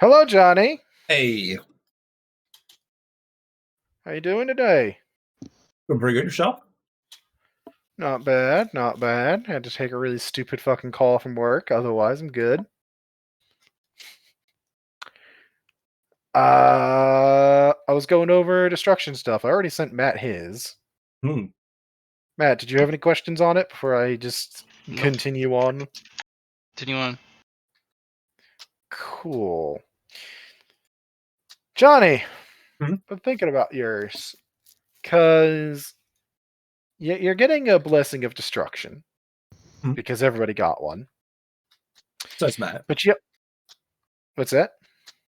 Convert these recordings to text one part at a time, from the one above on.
Hello, Johnny. Hey, How you doing today? doing pretty good yourself? Not bad, not bad. Had to take a really stupid fucking call from work. Otherwise, I'm good. I was going over destruction stuff. I already sent Matt his. Hmm. Matt, did you have any questions on it before I just Nope. continue on? Continue on. Cool. Johnny, Mhm. I'm thinking about yours. Because you're getting a blessing of destruction. Mhm. Because everybody got one. So it's Matt. But you... What's that?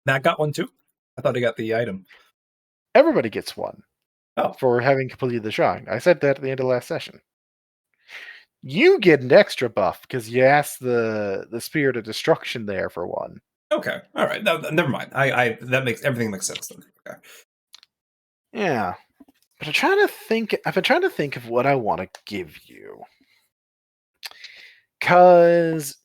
Matt got one too? I thought he got the item. Everybody gets one. Oh, For having completed the shrine. I said that at the end of last session. You get an extra buff because you asked the spirit of destruction there for one. okay. All right. No, never mind. I that makes everything makes sense then. Okay. Yeah. But I'm trying to think I've been trying to think of what I want to give you. Cause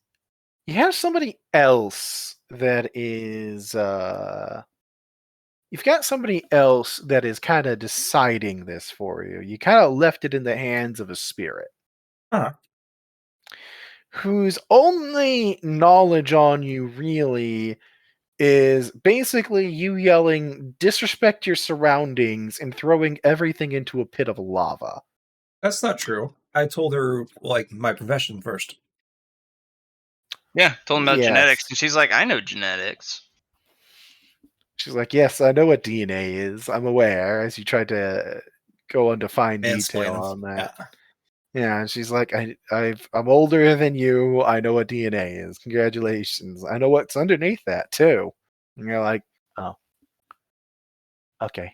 you have somebody else that is you've got somebody else that is kind of deciding this for you. You kind of left it in the hands of a spirit. Uh-huh. Whose only knowledge on you really is basically you yelling, disrespect your surroundings, and throwing everything into a pit of lava. That's not true. I told her like my profession first. Yeah, told him about genetics, Yes. and she's like, I know genetics. She's like, yes, I know what DNA is. I'm aware, as you tried to go into fine detail Mansplaining. on that. Yeah. Yeah, and she's like, I'm older than you. I know what DNA is. Congratulations. I know what's underneath that, too. And you're like, oh, okay.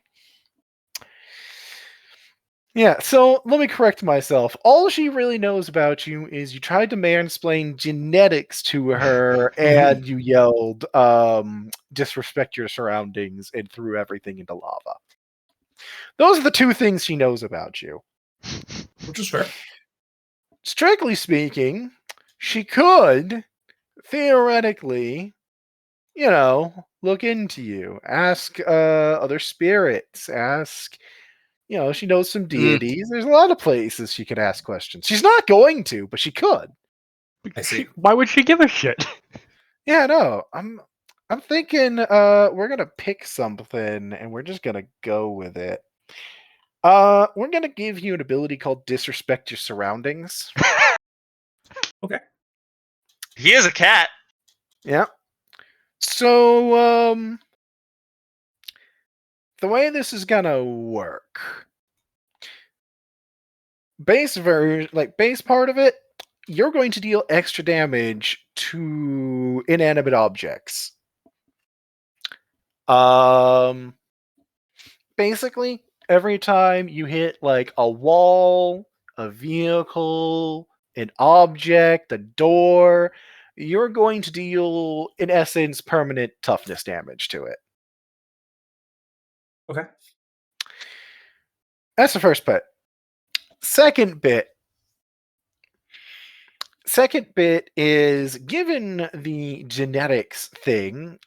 Yeah, so let me correct myself. All she really knows about you is you tried to mansplain genetics to her and you yelled, disrespect your surroundings and threw everything into lava. Those are the two things she knows about you. Which is fair. Strictly speaking, she could, theoretically, look into you. Ask other spirits. Ask she knows some deities. There's a lot of places she could ask questions. She's not going to, but she could. I see. Why would she give a shit? Yeah, no. I'm thinking we're gonna pick something and we're just gonna go with it. We're gonna give you an ability called Disrespect Your Surroundings. Okay. He is a cat. Yeah. So the way this is gonna work. Base part of it, you're going to deal extra damage to inanimate objects. Basically, every time you hit like a wall, a vehicle, an object, a door, you're going to deal, in essence, permanent toughness damage to it. Okay. That's the first bit. Second bit is, given the genetics thing,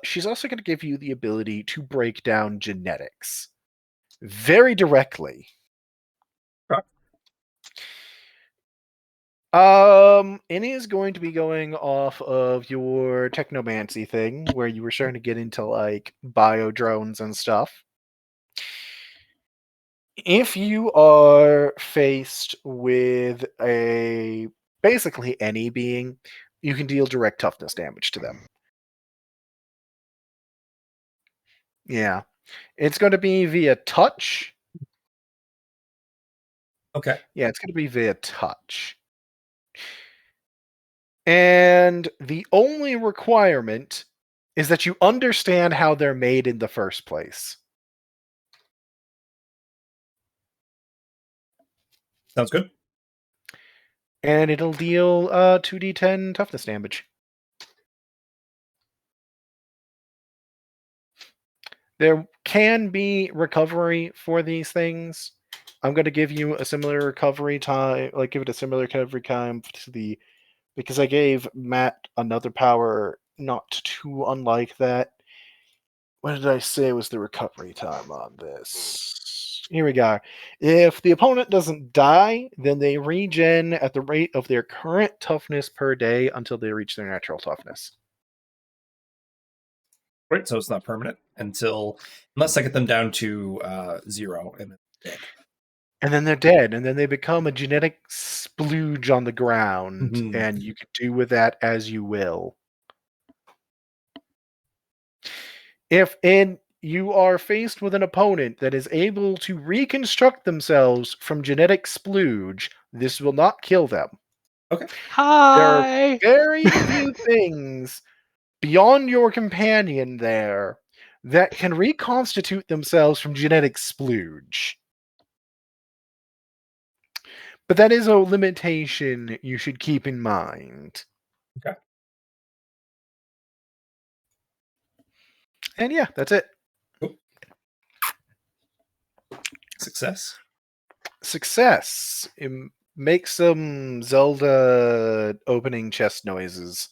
she's also going to give you the ability to break down genetics very directly. Okay. It is going to be going off of your technomancy thing, where you were starting to get into like bio drones and stuff. If you are faced with basically any being, you can deal direct toughness damage to them. Yeah. It's going to be via touch. Okay. Yeah, it's going to be via touch. And the only requirement is that you understand how they're made in the first place. Sounds good. And it'll deal 2d10 toughness damage. There can be recovery for these things. I'm going to give you a similar recovery time, give it a similar recovery time to because I gave Matt another power not too unlike that. What did I say was the recovery time on this? Here we go. If the opponent doesn't die, then they regen at the rate of their current toughness per day until they reach their natural toughness. Right, so it's not permanent unless I get them down to 0 and then dead. And then they're dead, and then they become a genetic splooge on the ground, Mhm. and you can do with that as you will. If you are faced with an opponent that is able to reconstruct themselves from genetic splooge, this will not kill them. Okay. There are Hi. very few things beyond your companion there that can reconstitute themselves from genetic splooge. But that is a limitation you should keep in mind. Okay. And yeah, that's it. Cool. Success. Success. Make some Zelda opening chest noises.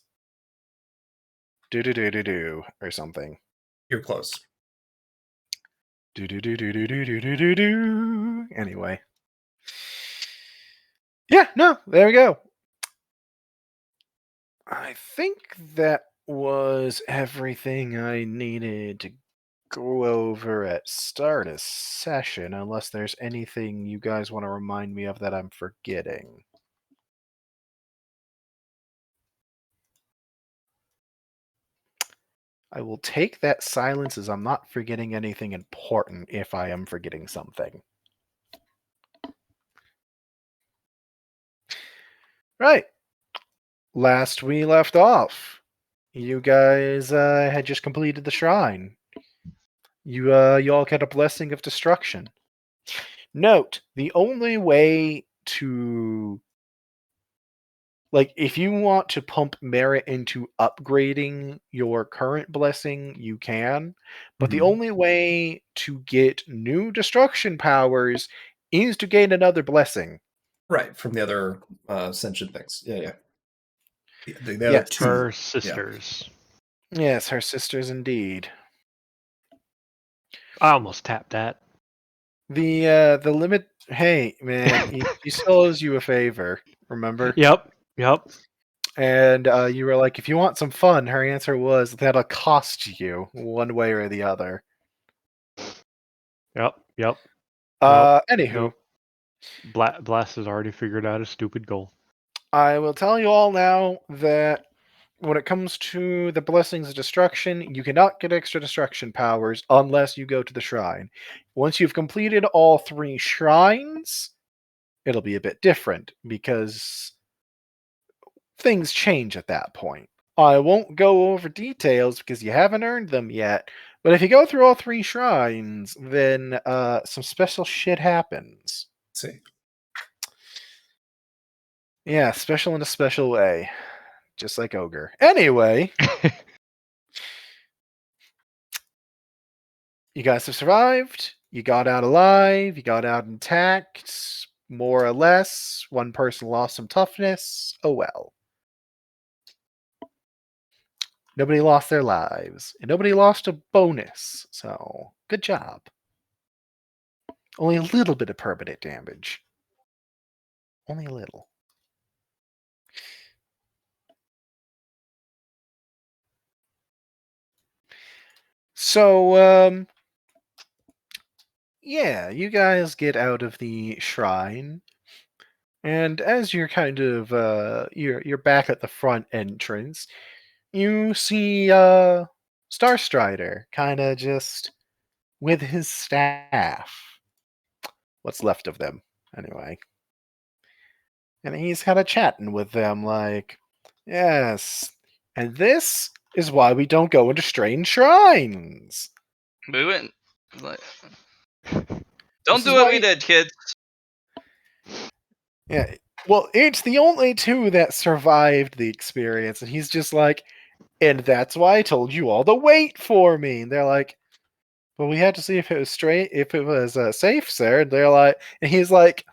Do do do do do or something. You're close. Do do do do do do do do do do. Anyway. Yeah, no, there we go. I think that was everything I needed to go over at start a session, unless there's anything you guys want to remind me of that I'm forgetting. I will take that silence as I'm not forgetting anything important if I am forgetting something. Right. Last we left off, you guys had just completed the shrine. You all get a blessing of destruction. Note, the only way to, like, if you want to pump merit into upgrading your current blessing, you can. But the Mhm. only way to get new destruction powers is to gain another blessing. Right, from the other sentient things. Yeah. The other Yes. two. Her sisters. Yes, her sisters indeed. I almost tapped that. The limit. Hey, man, he still owes you a favor. Remember? Yep. And you were like, if you want some fun, her answer was that'll cost you one way or the other. Yep. Anywho, Nope. Blast has already figured out a stupid goal. I will tell you all now that when it comes to the Blessings of Destruction, you cannot get extra destruction powers unless you go to the shrine. Once you've completed all 3 shrines, it'll be a bit different because things change at that point. I won't go over details because you haven't earned them yet, but if you go through all 3 shrines, then some special shit happens. See. Yeah, special in a special way. Just like Ogre. Anyway, you guys have survived. You got out alive. You got out intact, more or less. One person lost some toughness. Oh well. Nobody lost their lives. And nobody lost a bonus. So, good job. Only a little bit of permanent damage. Only a little. So, yeah, you guys get out of the shrine. And as you're kind of you're back at the front entrance, you see Starstrider kind of just with his staff. What's left of them, anyway. And he's kind of chatting with them like, yes, and this is why we don't go into strange shrines. We went. Like, This don't is do what why we you- did, kids. Yeah, well, it's the only 2 that survived the experience, and he's just like, and that's why I told you all to wait for me. And they're like, well, we had to see if it was safe, sir. And they're like, and he's like,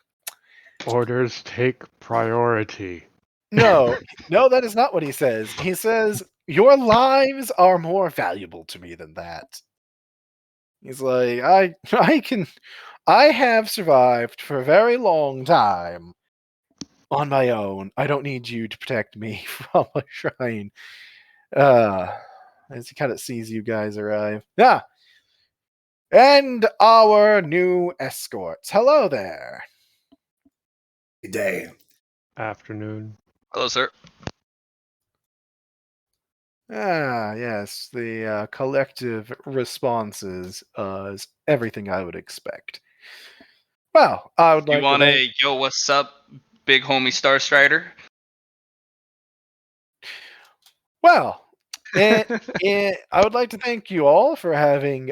Orders take priority. no, that is not what he says. He says, your lives are more valuable to me than that. He's like, I have survived for a very long time on my own. I don't need you to protect me from a shrine. As he kind of sees you guys arrive. Ah! And our new escorts. Hello there. Good day. Afternoon. Hello, sir. Ah, yes, the collective responses is everything I would expect. Well, I would You like to want thank. a yo, what's up, big homie Starstrider? Well, I would like to thank you all for having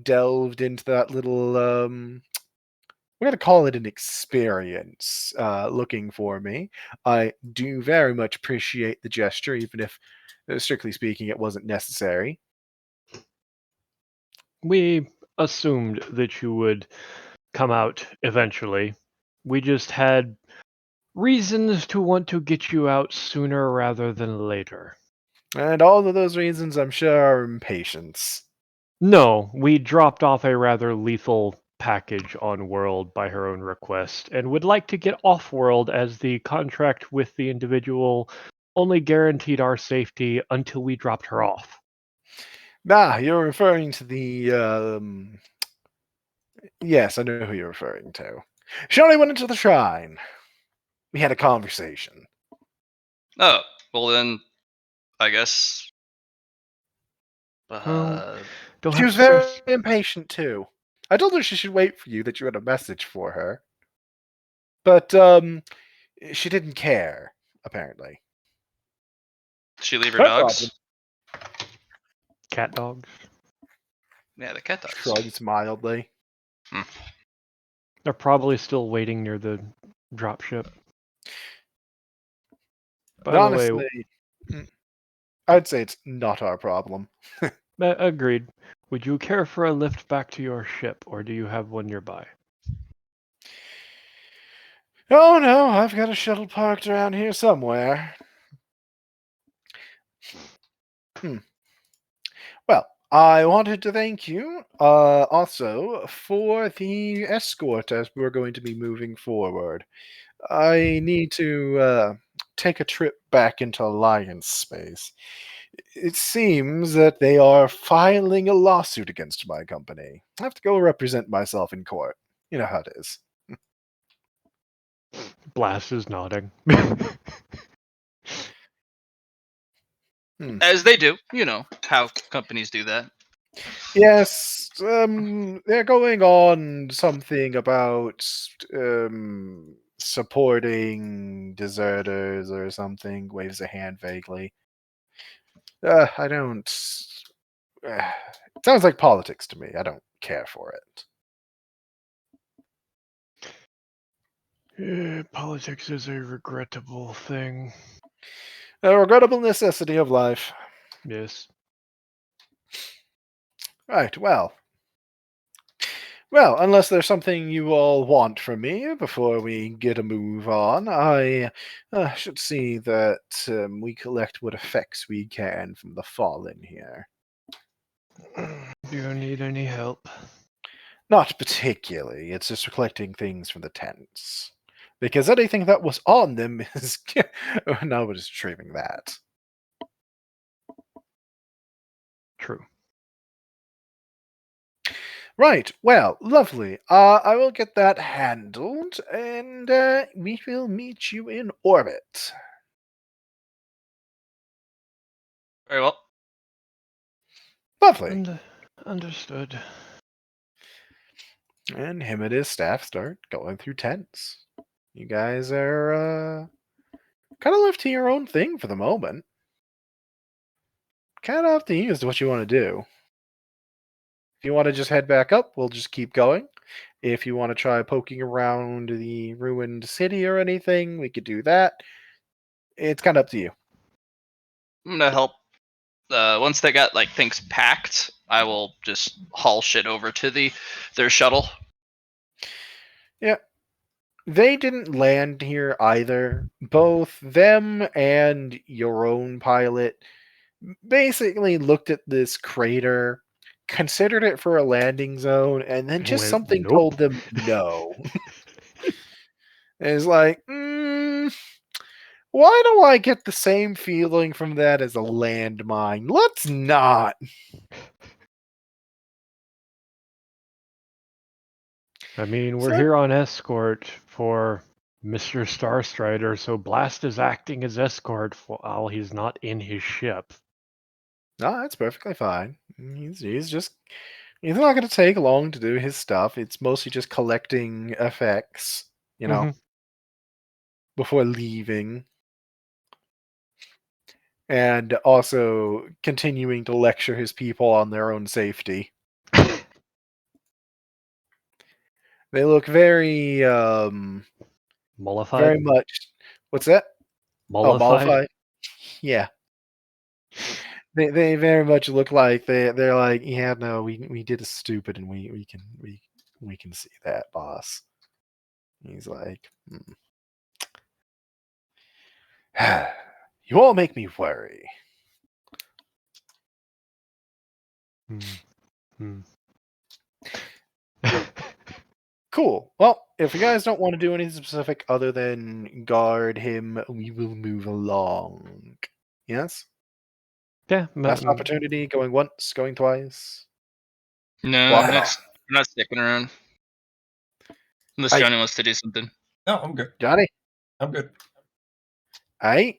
delved into that little. We're gonna call it an experience. Looking for me, I do very much appreciate the gesture, even if, strictly speaking, it wasn't necessary. We assumed that you would come out eventually. We just had reasons to want to get you out sooner rather than later. And all of those reasons, I'm sure, are impatience. No, we dropped off a rather lethal package on world by her own request and would like to get off world as the contract with the individual only guaranteed our safety until we dropped her off. Ah, you're referring to the. Yes, I know who you're referring to. She only went into the shrine. We had a conversation. Oh, well then, I guess. Well, don't She have was to very stress. impatient too. I told her she should wait for you, that you had a message for her. But she didn't care, apparently. Did she leave her No dogs? problem. Cat dogs. Yeah, the cat dogs. Shrugs mildly. They're probably still waiting near the dropship. By But the way, honestly, I'd say it's not our problem. agreed. Would you care for a lift back to your ship, or do you have one nearby? Oh no, I've got a shuttle parked around here somewhere. Well, I wanted to thank you also for the escort as we're going to be moving forward. I need to take a trip back into Alliance space. It seems that they are filing a lawsuit against my company. I have to go represent myself in court. You know how it is. Blast is nodding. As they do, you know how companies do that. Yes, they're going on something about supporting deserters or something. Waves a hand vaguely. I don't. It sounds like politics to me. I don't care for it. Politics is a regrettable thing. A regrettable necessity of life. Yes. Right, well, unless there's something you all want from me before we get a move on, I should see that we collect what effects we can from the fallen here. Do you need any help? Not particularly. It's just collecting things from the tents. Because anything that was on them is... no one is retrieving that. True. Right, well, lovely. I will get that handled, and we will meet you in orbit. Very well. Lovely. Understood. And him and his staff start going through tents. You guys are kind of left to your own thing for the moment. Kind of up to you as to what you want to do. If you want to just head back up, we'll just keep going. If you want to try poking around the ruined city or anything, we could do that. It's kind of up to you. I'm gonna help. Once they got like things packed, I will just haul shit over to their shuttle. Yeah. They didn't land here either. Both them and your own pilot basically looked at this crater, considered it for a landing zone, and then And just went, something "Nope." told them no. It's like, why do I get the same feeling from that as a landmine? Let's not. I mean, we're So, here on escort for Mr. Starstrider, so Blast is acting as escort while he's not in his ship. no, that's perfectly fine. He's not going to take long to do his stuff. It's mostly just collecting effects, Mhm. before leaving. And also continuing to lecture his people on their own safety. They look very, Mollified? very much. What's that? Oh, Mollified? mollified. Yeah, they very much look like they're like, yeah, no, we did a stupid, and we can see that, boss. He's like, you all make me worry. Hmm. Cool. Well, if you guys don't want to do anything specific other than guard him, we will move along. Yes? Yeah. Last opportunity, going once, going twice. No, Walk it off. we're not sticking around. Unless Aye. Johnny wants to do something. No, I'm good. Johnny? I'm good. Aight.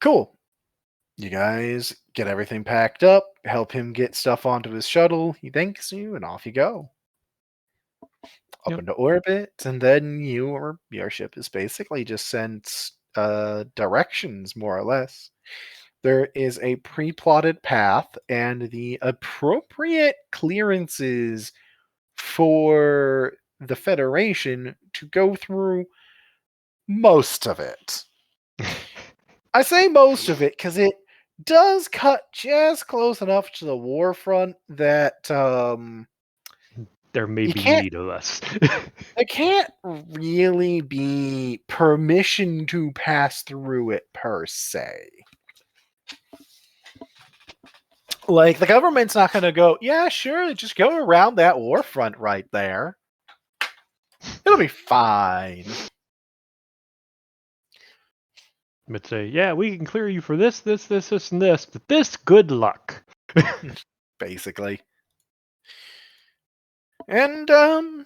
Cool. You guys get everything packed up, help him get stuff onto his shuttle, he thanks you, and off you go. Up Yep. into orbit, and then your ship is basically just sent directions, more or less. There is a pre-plotted path and the appropriate clearances for the Federation to go through most of it. I say most of it because it does cut just close enough to the war front that There may you be can't. need of us. There can't really be permission to pass through it per se. Like, the government's not going to go, yeah, sure, just go around that war front right there. It'll be fine. But say, yeah, we can clear you for this, and this, but this, good luck. Basically. And,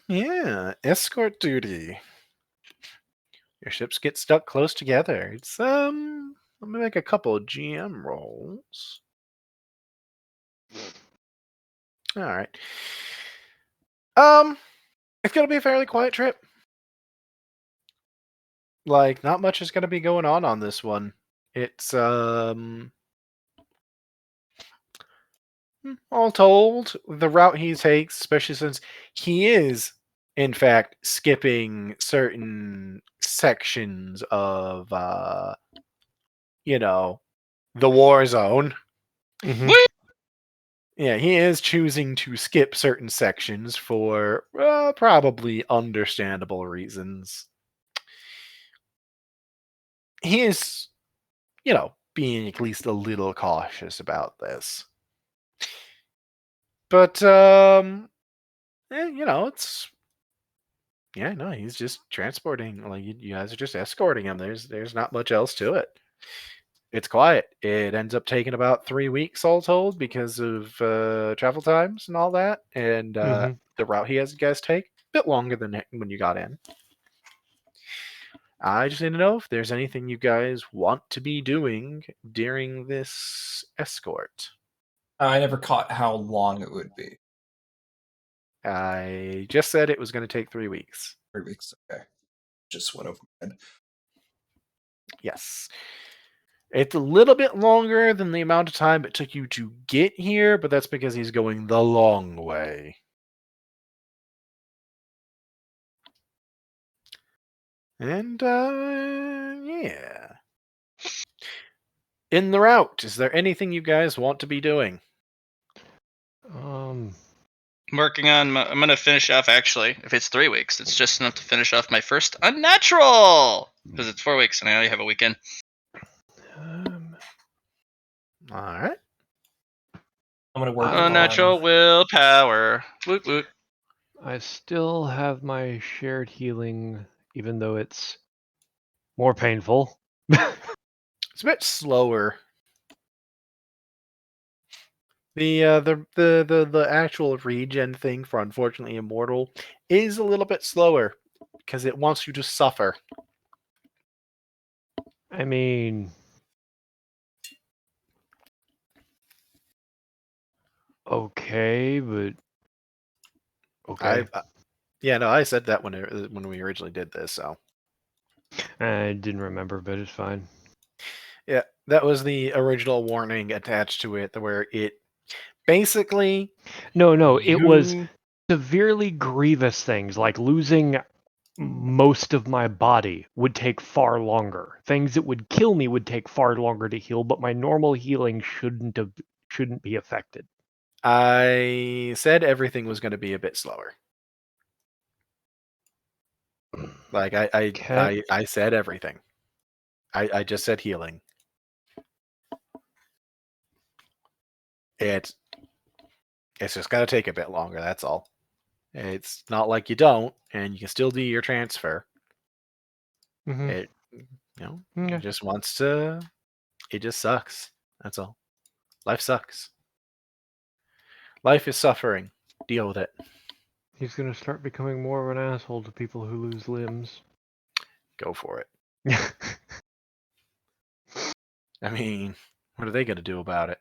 yeah, escort duty. Your ships get stuck close together. It's, let me make a couple of GM rolls. Alright. It's gonna be a fairly quiet trip. Like, not much is gonna be going on this one. It's, all told, the route he takes, especially since he is, in fact, skipping certain sections of, the war zone. Mhm. Yeah, he is choosing to skip certain sections for probably understandable reasons. He is, being at least a little cautious about this. But, it's yeah, no, he's just transporting. Like, you guys are just escorting him. There's not much else to it. It's quiet. It ends up taking about 3 weeks all told because of travel times and all that, and Mhm. the route he has you guys take a bit longer than when you got in. I just need to know if there's anything you guys want to be doing during this escort. I never caught how long it would be. I just said it was going to take 3 weeks. 3 weeks. Okay. Just went over my head. Yes. It's a little bit longer than the amount of time it took you to get here, but that's because he's going the long way. And, yeah. In the route, is there anything you guys want to be doing? Um, Working on. I'm gonna finish off. Actually, if it's 3 weeks, it's just enough to finish off my first unnatural because it's 4 weeks and I only have a weekend. All right. I'm gonna work Unnatural on. willpower. Woot woot. I still have my shared healing, even though it's more painful. It's a bit slower. The actual regen thing for unfortunately immortal is a little bit slower because it wants you to suffer. I mean, okay, but okay. I said that when we originally did this. So I didn't remember, but it's fine. yeah, that was the original warning attached to it, where it basically No, it was you severely grievous things like losing most of my body would take far longer. Things that would kill me would take far longer to heal, but my normal healing shouldn't be affected. I said everything was going to be a bit slower. Like Okay. I said everything. I just said healing. It's just going to take a bit longer. That's all. It's not like you don't, and you can still do your transfer. Mm-hmm. It it Okay. just wants to. It just sucks. That's all. Life sucks. Life is suffering. Deal with it. He's gonna start becoming more of an asshole to people who lose limbs. Go for it. I mean, what are they going to do about it?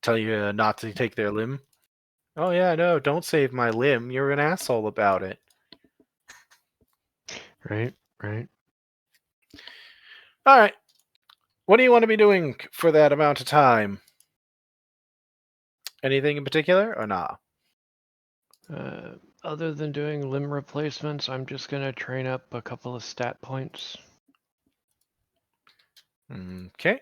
Tell you not to take their limb? Oh yeah, no, don't save my limb. You're an asshole about it. Right. All right. What do you want to be doing for that amount of time? Anything in particular or nah? Other than doing limb replacements, I'm just gonna train up a couple of stat points. Okay.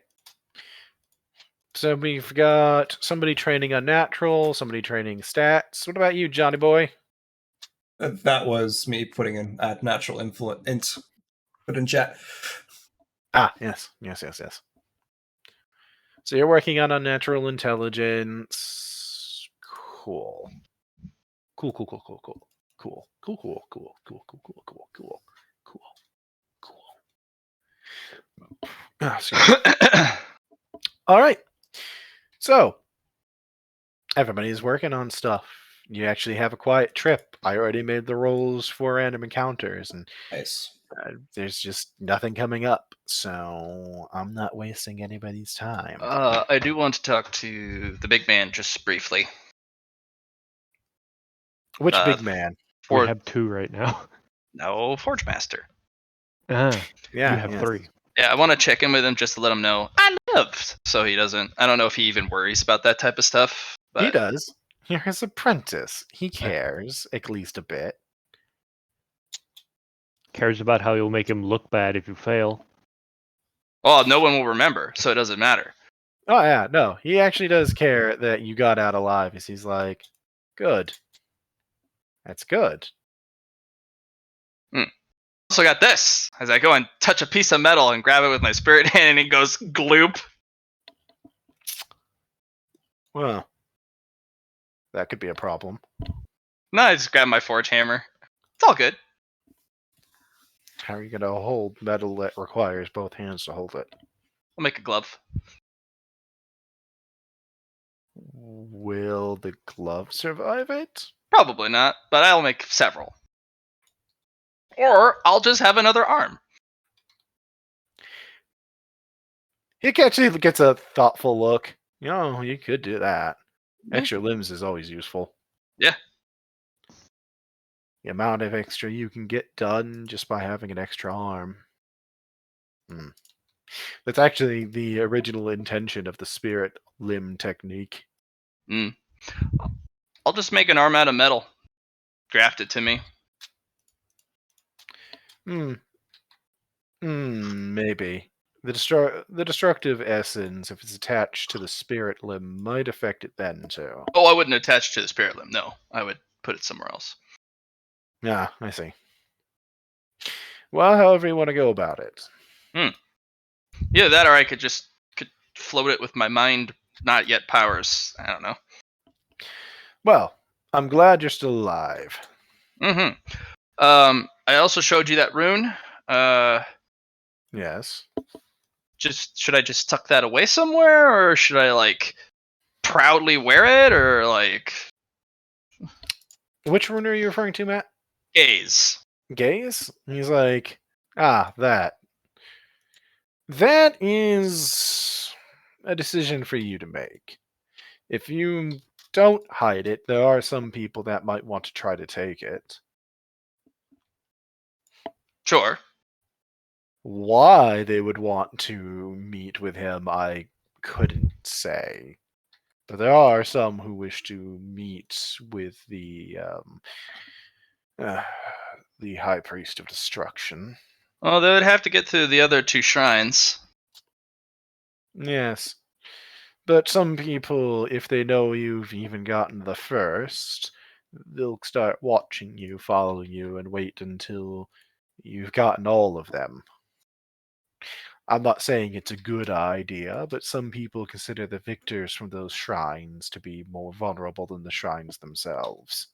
So we've got somebody training unnatural, somebody training stats. What about you, Johnny boy? That was me putting in natural influence. Put in chat. Ah, yes. So you're working on unnatural intelligence. Cool. Cool. Ah, excuse me. All right. So everybody's working on stuff. You actually have a quiet trip. I already made the rolls for random encounters, and Nice. there's just nothing coming up. So I'm not wasting anybody's time. I do want to talk to the big man just briefly. Which big man? We For have 2 right now. no Forge Master. Ah, Yeah, you have yes. 3. Yeah, I want to check in with him just to let him know I lived, so he doesn't. I don't know if he even worries about that type of stuff. But He does. You're his apprentice. He cares, at least a bit. Cares about how you'll make him look bad if you fail. well, no one will remember, so it doesn't matter. Oh yeah, no, he actually does care that you got out alive. Because he's like, good. That's good. Also got this. As I go and touch a piece of metal and grab it with my spirit hand, and it goes gloop. Well, that could be a problem. No, I just grab my forge hammer. It's all good. How are you going to hold metal that requires both hands to hold it? I'll make a glove. Will the glove survive it? Probably not, but I'll make several. Or I'll just have another arm. He actually gets a thoughtful look. You could do that. Extra limbs is always useful. Yeah. The amount of extra you can get done just by having an extra arm. That's actually the original intention of the spirit limb technique. I'll just make an arm out of metal. Graft it to me. Maybe. The destructive essence, if it's attached to the spirit limb, might affect it then too. Oh, I wouldn't attach to the spirit limb. No, I would put it somewhere else. Yeah, I see. Well, however you want to go about it. Yeah, that or I could float it with my mind, not yet powers. I don't know. Well, I'm glad you're still alive. Mm-hmm. I also showed you that rune. Yes. Should I just tuck that away somewhere, or should I like proudly wear it, or like Which rune are you referring to, Matt? gaze? Gaze? He's like, that. That is a decision for you to make. If you don't hide it, there are some people that might want to try to take it. Sure. Why they would want to meet with him, I couldn't say. But there are some who wish to meet with uh, the High Priest of Destruction. Well, they would have to get to the other 2 shrines. Yes. But some people, if they know you've even gotten the first, they'll start watching you, following you, and wait until you've gotten all of them. I'm not saying it's a good idea, but some people consider the victors from those shrines to be more vulnerable than the shrines themselves.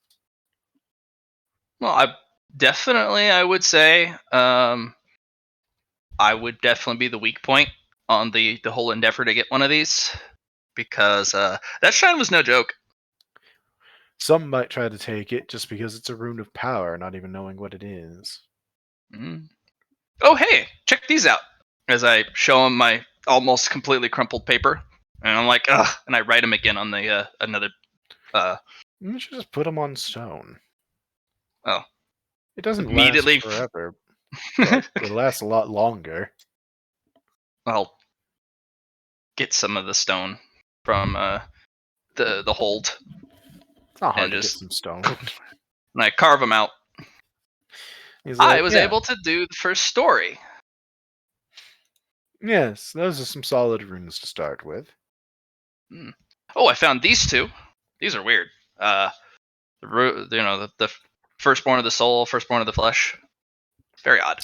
Well, I would say I would definitely be the weak point on the whole endeavor to get one of these, because that shrine was no joke. Some might try to take it just because it's a rune of power, not even knowing what it is. Mm. Oh, hey, check these out. As I show him my almost completely crumpled paper, and I'm like, ugh, and I write them again on the another. You should just put them on stone. Oh, It doesn't last immediately. forever, but it lasts a lot longer. I'll get some of the stone from the hold, It's not hard and to get just some stone. and I carve them out. He's I like, was yeah, able to do the first story. yes, those are some solid runes to start with. Hmm. Oh, I found these 2. These are weird. The firstborn of the soul, firstborn of the flesh. Very odd.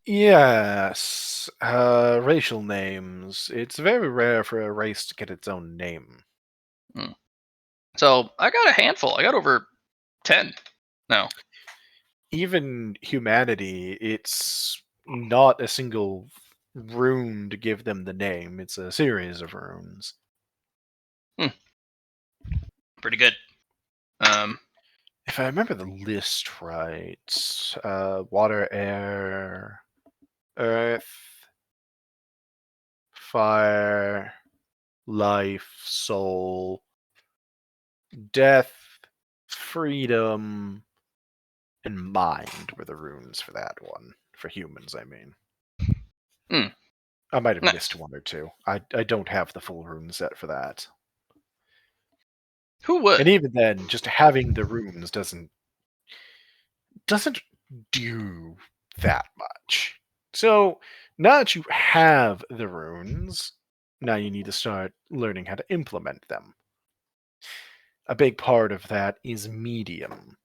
Yes, racial names. It's very rare for a race to get its own name. Hmm. So I got a handful. I got over 10. No. Even humanity, it's not a single rune to give them the name. It's a series of runes. Pretty good. If I remember the list right, water, air, earth, fire, life, soul, death, freedom, and mind were the runes for that one. For humans, I mean. Hmm. I might have Nice. missed one or two. I don't have the full rune set for that. Who would? And even then, just having the runes doesn't do that much. So now that you have the runes, now you need to start learning how to implement them. A big part of that is medium.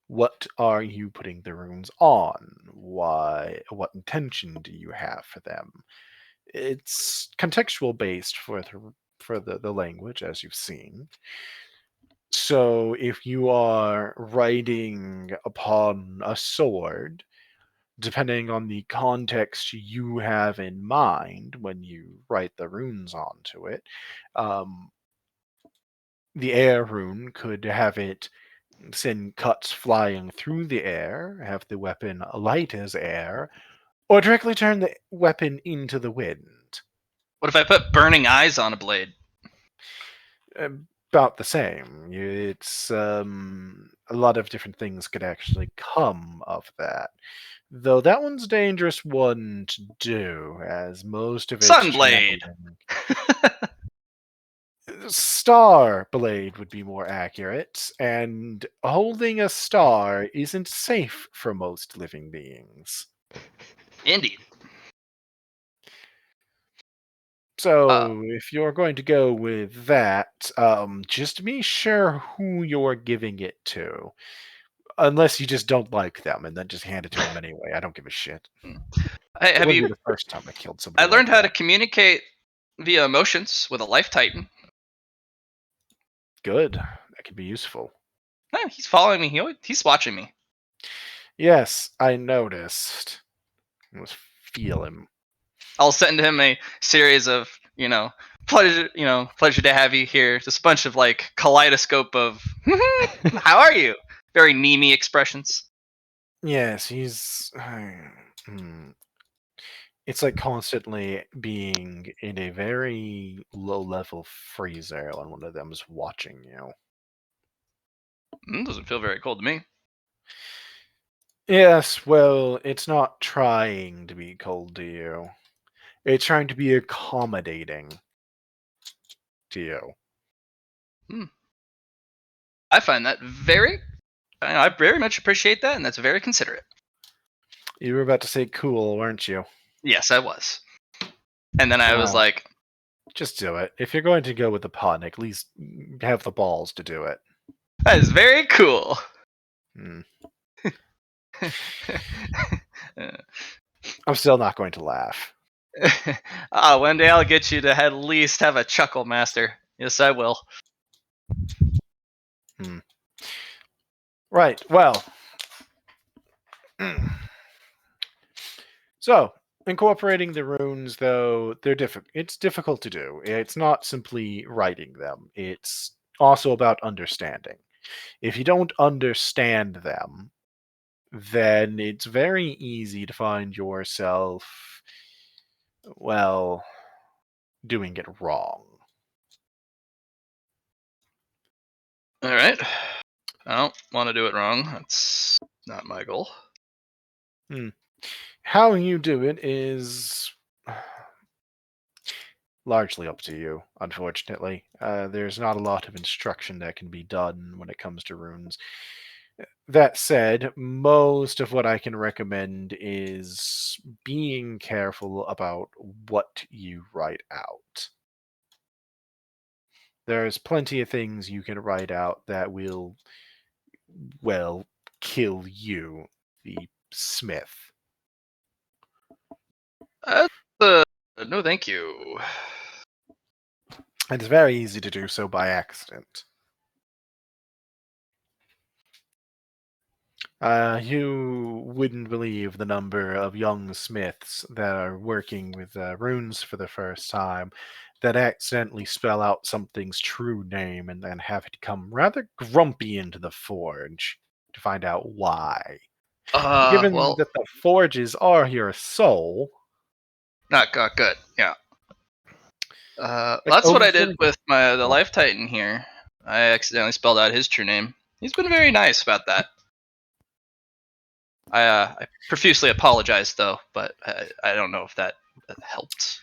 What are you putting the runes on? Why? What intention do you have for them? It's contextual based for the language, as you've seen. So if you are writing upon a sword, depending on the context you have in mind when you write the runes onto it, um, the air rune could have it send cuts flying through the air, have the weapon light as air, or directly turn the weapon into the wind. What if I put burning eyes on a blade? About the same. It's a lot of different things could actually come of that. Though that one's a dangerous one to do, as most of it's Sunblade. channeling. Star blade would be more accurate, and holding a star isn't safe for most living beings. Indeed. So, if you're going to go with that, just be sure who you're giving it to. Unless you just don't like them, and then just hand it to him anyway. I don't give a shit. Hey, It have wouldn't you? be the first time I killed somebody. I learned like how that. to communicate via emotions with a life titan. Good. That could be useful. He's following me. He's watching me. Yes, I noticed. Let's feel him. I'll send him a series of, pleasure to have you here. Just a bunch of like kaleidoscope of, how are you? Very Nemi expressions. Yes, he's. It's like constantly being in a very low level freezer when one of them is watching you. Doesn't feel very cold to me. Yes, well, it's not trying to be cold to you. It's trying to be accommodating to you. I find that I very much appreciate that, and that's very considerate. You were about to say cool, weren't you? Yes, I was. And then I was Wow. like, Just do it. If you're going to go with the pun, at least have the balls to do it. that is very cool. Hmm. I'm still not going to laugh. One day I'll get you to at least have a chuckle, Master. Yes, I will. Right, well. So, incorporating the runes, though, it's difficult to do. It's not simply writing them. It's also about understanding. If you don't understand them, then it's very easy to find yourself, well, doing it wrong. All right. I don't want to do it wrong. That's not my goal. How you do it is largely up to you, unfortunately. There's not a lot of instruction that can be done when it comes to runes. That said, most of what I can recommend is being careful about what you write out. There's plenty of things you can write out that will, well, kill you, the smith. No, thank you. It's very easy to do so by accident. You wouldn't believe the number of young smiths that are working with runes for the first time that accidentally spell out something's true name and then have it come rather grumpy into the forge to find out why. Given Well, that the forges are your soul, not good. Yeah. like That's what I did overthinking. with the Life Titan here. I accidentally spelled out his true name. He's been very nice about that. I profusely apologize though, but I don't know if that helped.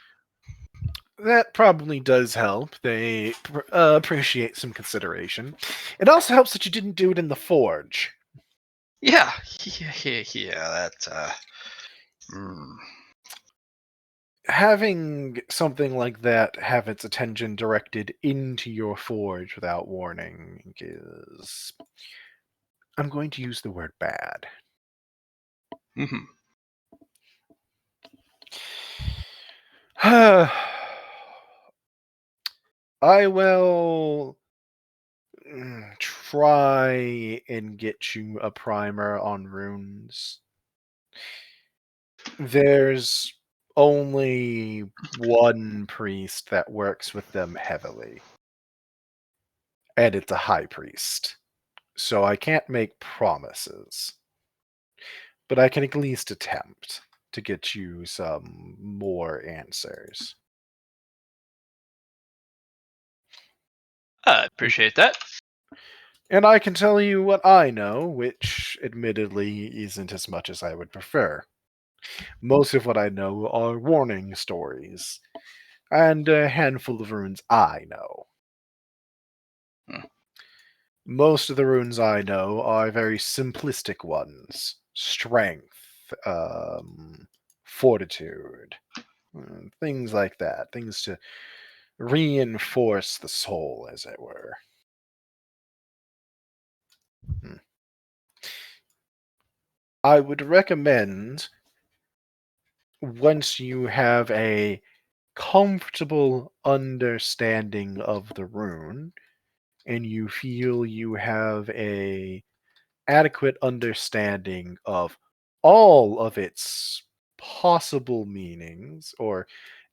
That probably does help. They appreciate some consideration. It also helps that you didn't do it in the forge. Yeah. That. Having something like that have its attention directed into your forge without warning is. I'm going to use the word bad. Mm-hmm. I will try and get you a primer on runes. There's only one priest that works with them heavily, and it's a high priest. So I can't make promises, but I can at least attempt to get you some more answers. I appreciate that. And I can tell you what I know, which admittedly isn't as much as I would prefer. Most of what I know are warning stories, and a handful of runes I know. Most of the runes I know are very simplistic ones. Strength, fortitude, things like that. Things to reinforce the soul, as it were. I would recommend, once you have a comfortable understanding of the rune, and you feel you have a adequate understanding of all of its possible meanings, or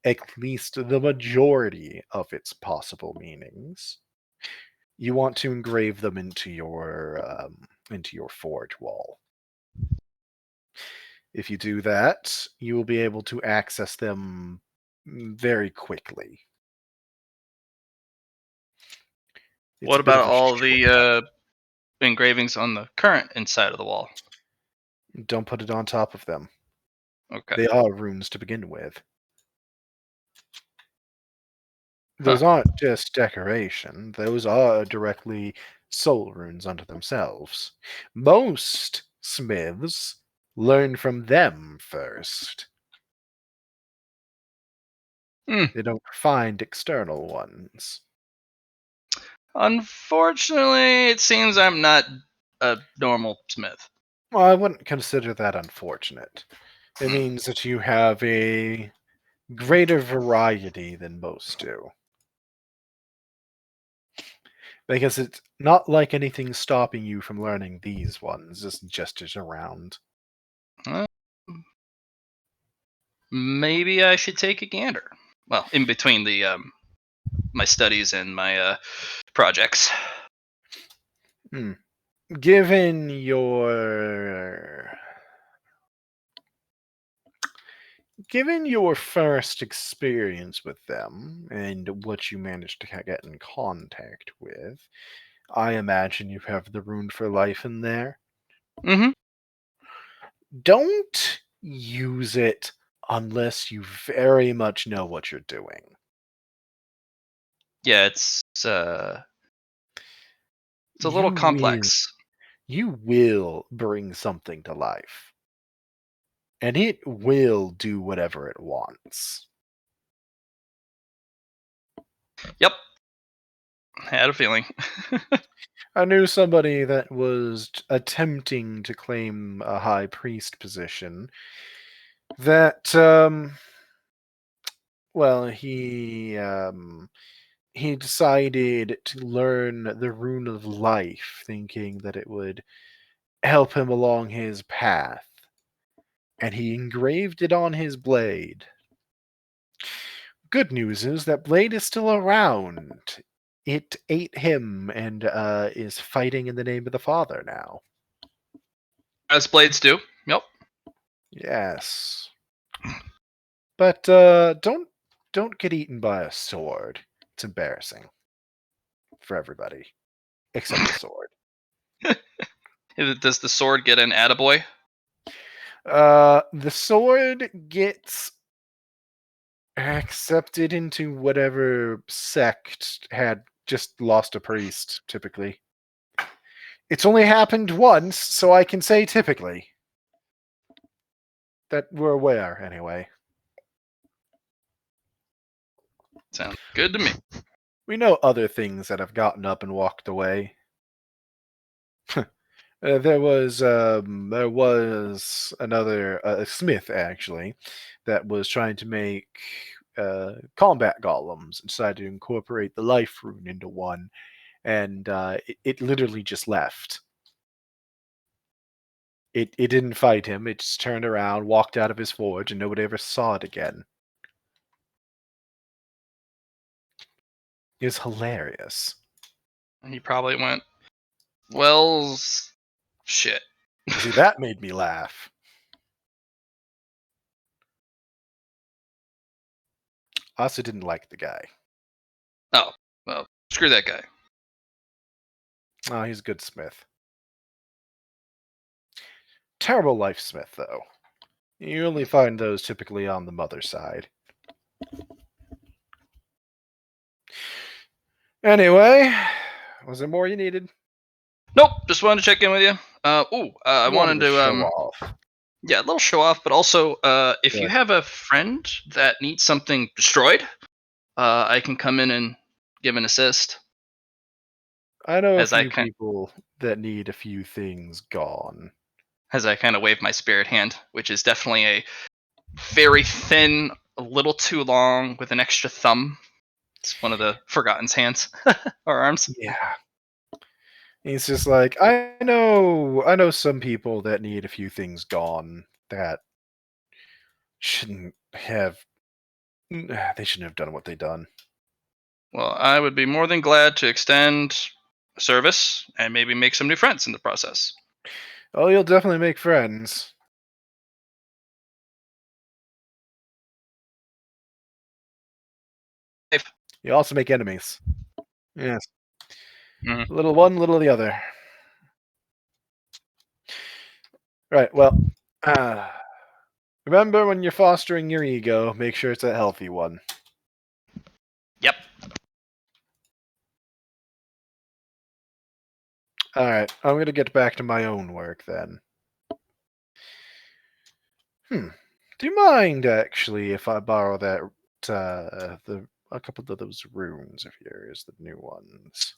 at least the majority of its possible meanings, you want to engrave them into your forge wall. If you do that, you will be able to access them very quickly. It's What a bit about of a all short. the engravings on the current inside of the wall? Don't put it on top of them. Okay. They are runes to begin with. Huh. Those aren't just decoration. Those are directly soul runes unto themselves. Most smiths learn from them first. Hmm. They don't find external ones. Unfortunately, it seems I'm not a normal smith. Well, I wouldn't consider that unfortunate. It means that you have a greater variety than most do. Because it's not like anything stopping you from learning these ones, just gestures around. Uh, Maybe I should take a gander. Well, in between the my studies and my projects. Given your first experience with them and what you managed to get in contact with, I imagine you have the rune for life in there. Mm-hmm. Don't use it unless you very much know what you're doing. Yeah, it's a little complex. You will bring something to life. And it will do whatever it wants. Yep. Had a feeling. I knew somebody that was attempting to claim a high priest position that, well, he decided to learn the rune of life, thinking that it would help him along his path, and he engraved it on his blade. Good news is that blade is still around. It ate him and is fighting in the name of the Father now. As blades do. Yep. Yes. But don't get eaten by a sword. It's embarrassing for everybody except the sword. Does the sword get an attaboy? The sword gets accepted into whatever sect had just lost a priest, typically. It's only happened once, so I can say typically. That we're aware, anyway. Sounds good to me. We know other things that have gotten up and walked away. There was another smith, actually, that was trying to make combat golems and decided to incorporate the life rune into one, and it literally just left. It didn't fight him. It just turned around, walked out of his forge, and nobody ever saw it again. It was hilarious. He probably went, well, shit. See, that made me laugh. I also didn't like the guy. Oh, well, screw that guy. Oh, he's a good smith. Terrible life smith, though. You only find those typically on the mother side. Anyway, was there more you needed? Nope, just wanted to check in with you. I You wanted wanted to to show off. yeah, a little show off, but also if you Good. have a friend that needs something destroyed, I can come in and give an assist. I know a As I few can. people that need a few things gone. as I kind of wave my spirit hand, which is definitely a very thin, a little too long, with an extra thumb. It's one of the Forgotten's hands or arms. Yeah. He's just like, I know some people that need a few things gone that shouldn't have they shouldn't have done what they done. Well, I would be more than glad to extend service and maybe make some new friends in the process. Oh, you'll definitely make friends. You also make enemies. Yes. Mhm. Little one, little the other. Right, well, remember when you're fostering your ego, make sure it's a healthy one. Yep. Alright, I'm gonna get back to my own work then. Do you mind, actually, if I borrow that, a couple of those runes of yours, the new ones?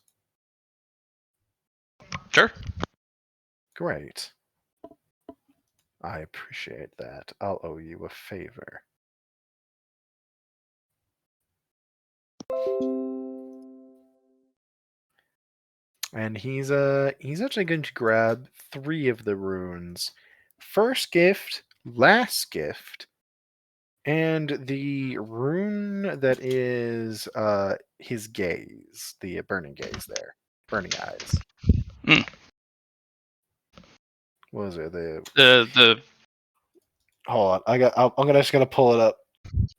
Sure. Great. I appreciate that. I'll owe you a favor. And he's actually going to grab 3 of the runes. First gift, last gift, and the rune that is his gaze, the burning gaze there. Burning eyes. Hmm. What was it? The Hold on. I'm just gonna pull it up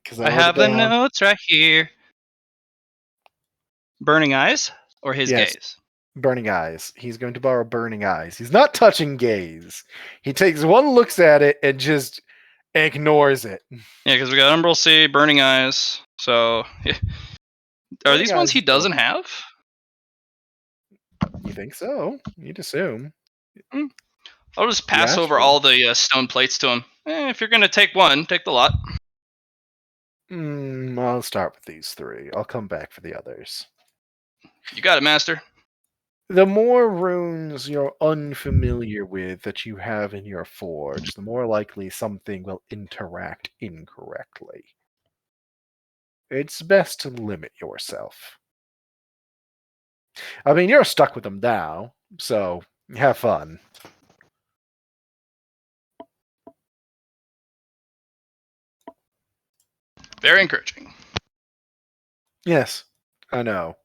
because I I wrote it have the down. notes right here. Burning eyes or his Yes. gaze? Burning eyes. He's going to borrow burning eyes. He's not touching gaze. He takes one looks at it and just ignores it. Yeah, because we got Umbral Sea, Burning Eyes. So, are Burning these ones eyes he is cool. doesn't have? You think so? You'd assume. I'll just You pass asked over for all the stone plates to him. If you're gonna take one, take the lot. I'll start with these 3. I'll come back for the others. You got it, Master. The more runes you're unfamiliar with that you have in your forge, the more likely something will interact incorrectly. It's best to limit yourself. I mean, you're stuck with them now, so have fun. Very encouraging. Yes, I know.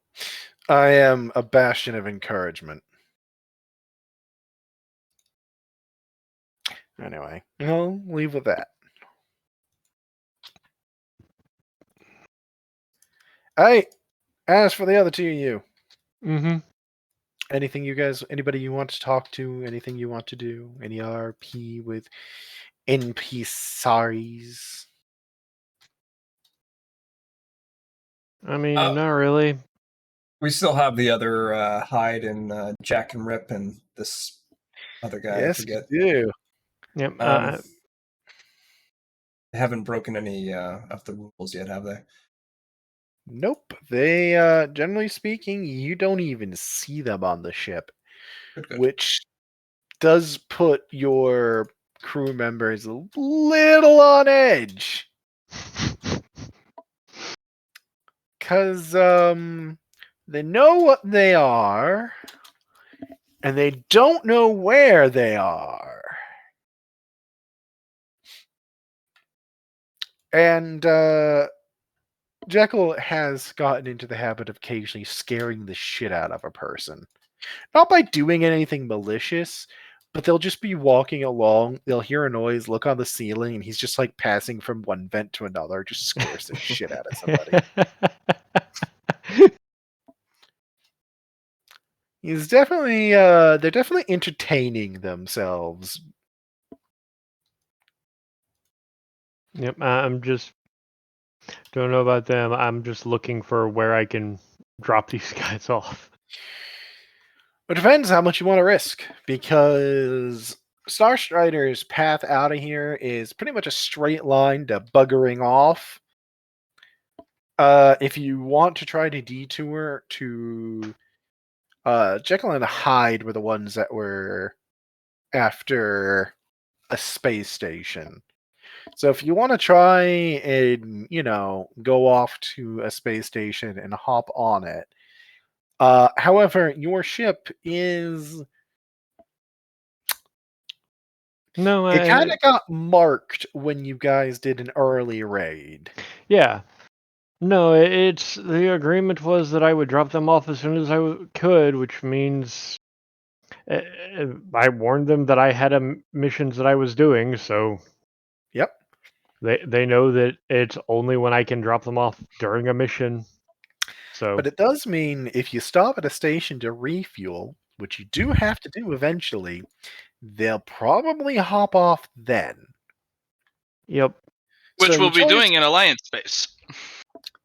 I am a bastion of encouragement. Anyway, I'll leave with that. Hey, as for the other 2 of you, Mm-hmm. anybody you want to talk to, anything you want to do, any RP with NPCs? I mean, Uh, not really. We still have the other Hyde and Jack and Rip and this other guy. I Yes, forget. you do. Yep. They haven't broken any of the rules yet, have they? Nope. They, generally speaking, you don't even see them on the ship, Good. which does put your crew members a little on edge. Because, they know what they are, and they don't know where they are. And, Jekyll has gotten into the habit of occasionally scaring the shit out of a person. Not by doing anything malicious, but they'll just be walking along, they'll hear a noise, look on the ceiling, and he's just like passing from one vent to another, just scares the shit out of somebody. He's definitely they're definitely entertaining themselves. Yep. I'm just don't know about them. I'm just looking for where I can drop these guys off. It depends how much you want to risk, because Starstrider's path out of here is pretty much a straight line to buggering off. If you want to try to detour to Jekyll and Hyde were the ones that were after a space station. So if you want to try and, go off to a space station and hop on it, however, your ship is... No, It kind of got marked when you guys did an early raid. yeah. No, it's the agreement was that I would drop them off as soon as I could, which means I warned them that I had missions that I was doing, so Yep. they know that it's only when I can drop them off during a mission. So, But it does mean if you stop at a station to refuel, which you do have to do eventually, they'll probably hop off then. yep. Which So we'll your be choice- doing in Alliance space.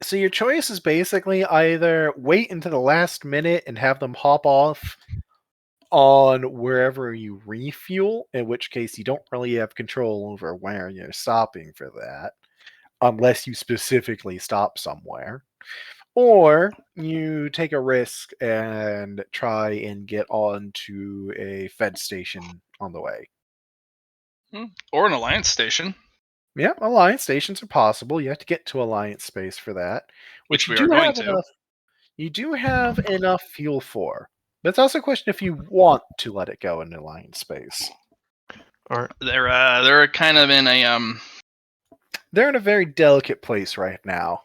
So your choice is basically either wait until the last minute and have them hop off on wherever you refuel, in which case you don't really have control over where you're stopping for that, unless you specifically stop somewhere. Or you take a risk and try and get on to a Fed station on the way. Or an Alliance station, Yeah, Alliance stations are possible. You have to get to Alliance space for that, which you we are going to. enough. You do have enough fuel for. But it's also a question if you want to let it go in Alliance space. They're kind of in a They're in a very delicate place right now.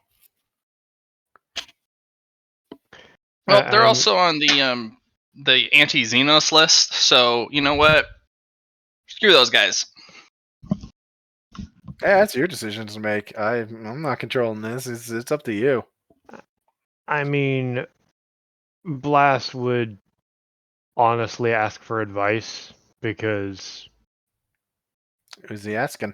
Well, they're also on the anti-Xenos list, so you know what? Screw those guys. Yeah, that's your decision to make. I'm not controlling this. It's up to you. I mean, Blast would honestly ask for advice because Who's he asking?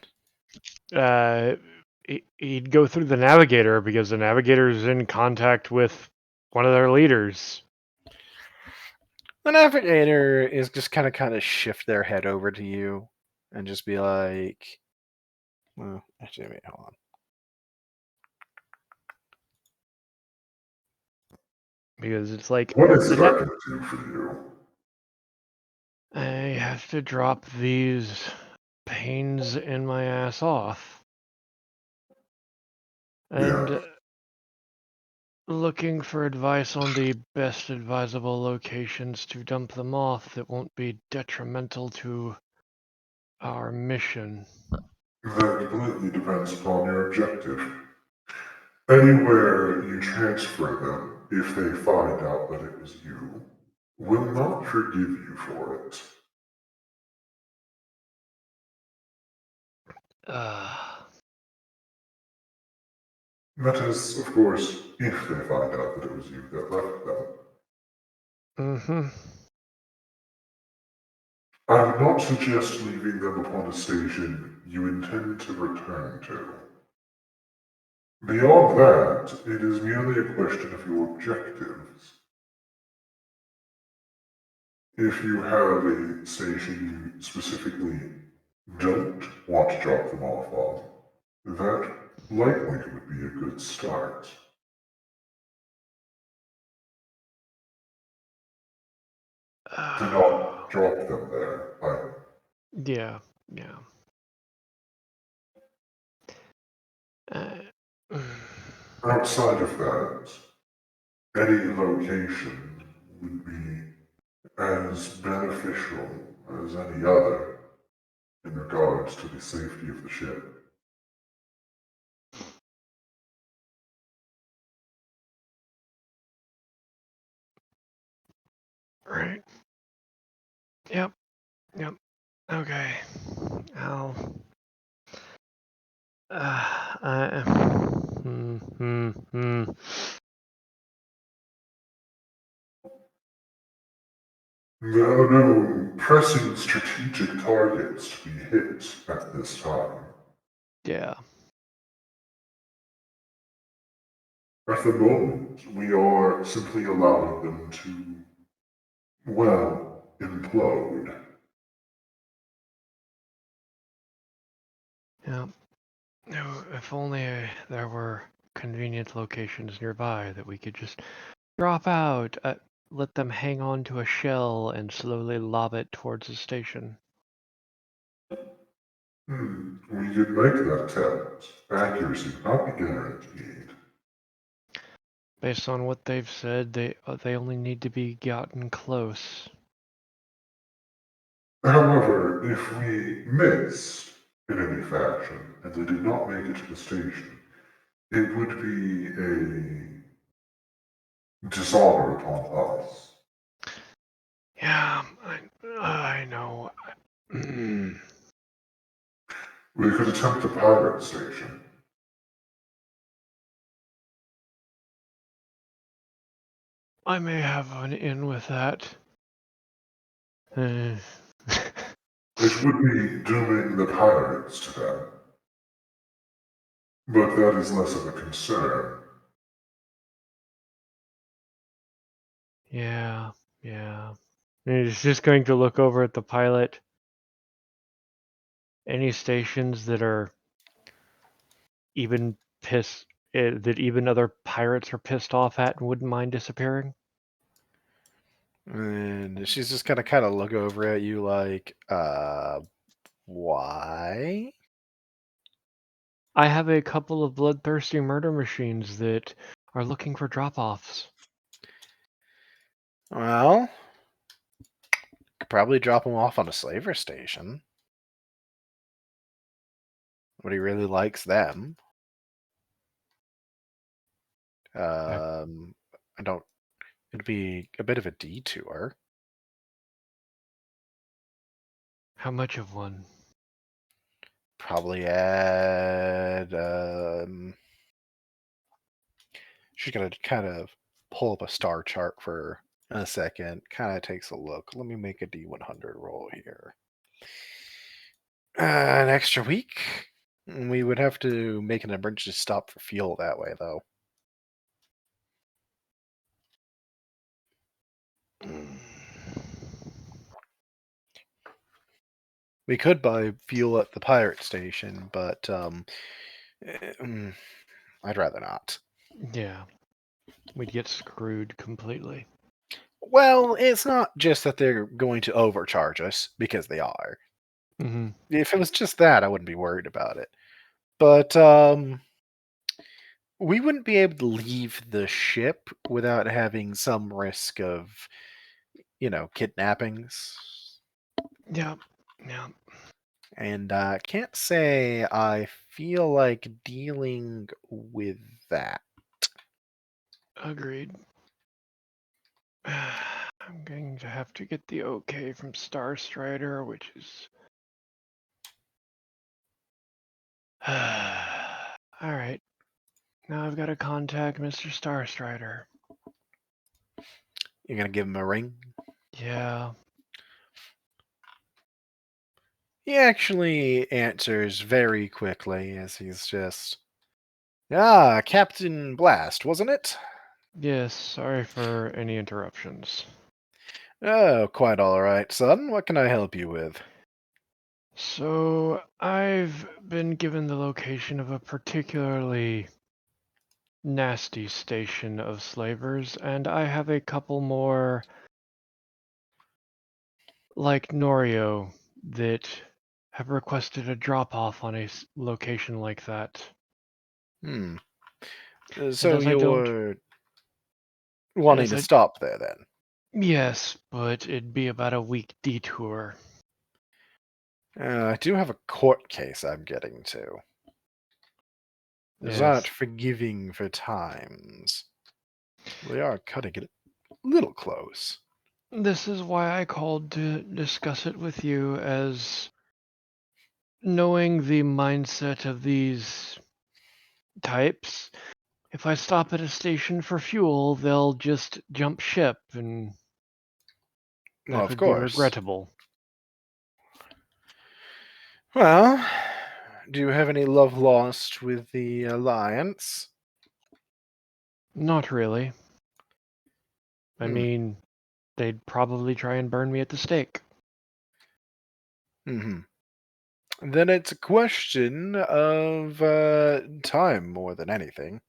he'd go through the navigator because the navigator is in contact with one of their leaders. The navigator is just kind of shift their head over to you and just be like, well, actually, wait, hold on. Because it's like, what is it I can do for you? I have to drop these pains in my ass off. And looking for advice on the best advisable locations to dump them off that won't be detrimental to our mission. That completely depends upon your objective. Anywhere you transfer them, if they find out that it was you, will not forgive you for it. That is, of course, if they find out that it was you that left them. Mm-hmm. I would not suggest leaving them upon a station you intend to return to. Beyond that, it is merely a question of your objectives. If you have a station you specifically don't want to drop them off on, that likely would be a good start. Do not drop them there either. Yeah. Outside of that, any location would be as beneficial as any other in regards to the safety of the ship. Right. Yep. Okay. I'll. There are no pressing strategic targets to be hit at this time. Yeah. At the moment, we are simply allowing them to, well, implode. Yeah. No, if only there were convenient locations nearby that we could just drop out, let them hang on to a shell and slowly lob it towards the station. We could make that attempt. Accuracy cannot be guaranteed. Based on what they've said, they only need to be gotten close. However, if we missed in any fashion and they did not make it to the station, it would be a dishonor upon us. Yeah, I know. We could attempt the pirate station. I may have an in with that. Uh, It would be dooming the pirates to them. But that is less of a concern. yeah. And he's just going to look over at the pilot. Any stations that are even that even other pirates are pissed off at and wouldn't mind disappearing? And she's just gonna kind of look over at you like, why? I have a couple of bloodthirsty murder machines that are looking for drop-offs. Well, could probably drop him off on a slaver station. But he really likes them. I don't. It'd be a bit of a detour. How much of one? Probably add. She's gonna kind of pull up a star chart for a second. Kind of takes a look. Let me make a D100 roll here. An extra week. We would have to make an emergency stop for fuel that way, though. We could buy fuel at the pirate station, but I'd rather not. Yeah. We'd get screwed completely. Well, it's not just that they're going to overcharge us, because they are. Mm-hmm. If it was just that, I wouldn't be worried about it. But we wouldn't be able to leave the ship without having some risk of, kidnappings. Yeah. And I can't say I feel like dealing with that. Agreed. I'm going to have to get the okay from Starstrider, which is... Alright. Now I've got to contact Mr. Starstrider. You're gonna give him a ring? Yeah. He actually answers very quickly as he's just, Captain Blast, wasn't it? Yes, sorry for any interruptions. Oh, quite all right, son. What can I help you with? So, I've been given the location of a particularly nasty station of slavers, and I have a couple more like Norio that have requested a drop-off on a location like that. So as I don't- you're wanting as to I stop there, then? Yes, but it'd be about a week detour. I do have a court case I'm getting to. It's Yes. not forgiving for times. We are cutting it a little close. This is why I called to discuss it with you, as knowing the mindset of these types, if I stop at a station for fuel, they'll just jump ship, and Well, that of would be course. regrettable. Well, do you have any love lost with the Alliance? Not really. I Hmm. mean, they'd probably try and burn me at the stake. Mm-hmm. Then it's a question of time more than anything.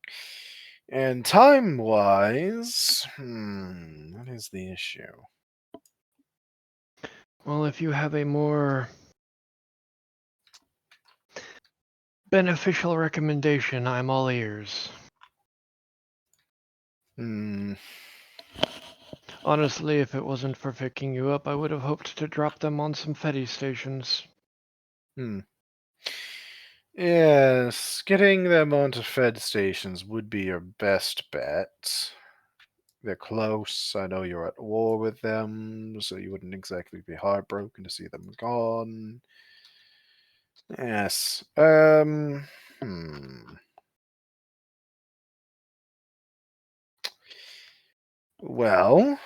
And time-wise, what is the issue? Well, if you have a more beneficial recommendation. I'm all ears. Hmm. Honestly, if it wasn't for picking you up, I would have hoped to drop them on some Fetty stations. Yes, getting them onto Fed stations would be your best bet. They're close. I know you're at war with them, so you wouldn't exactly be heartbroken to see them gone. Yes. Well,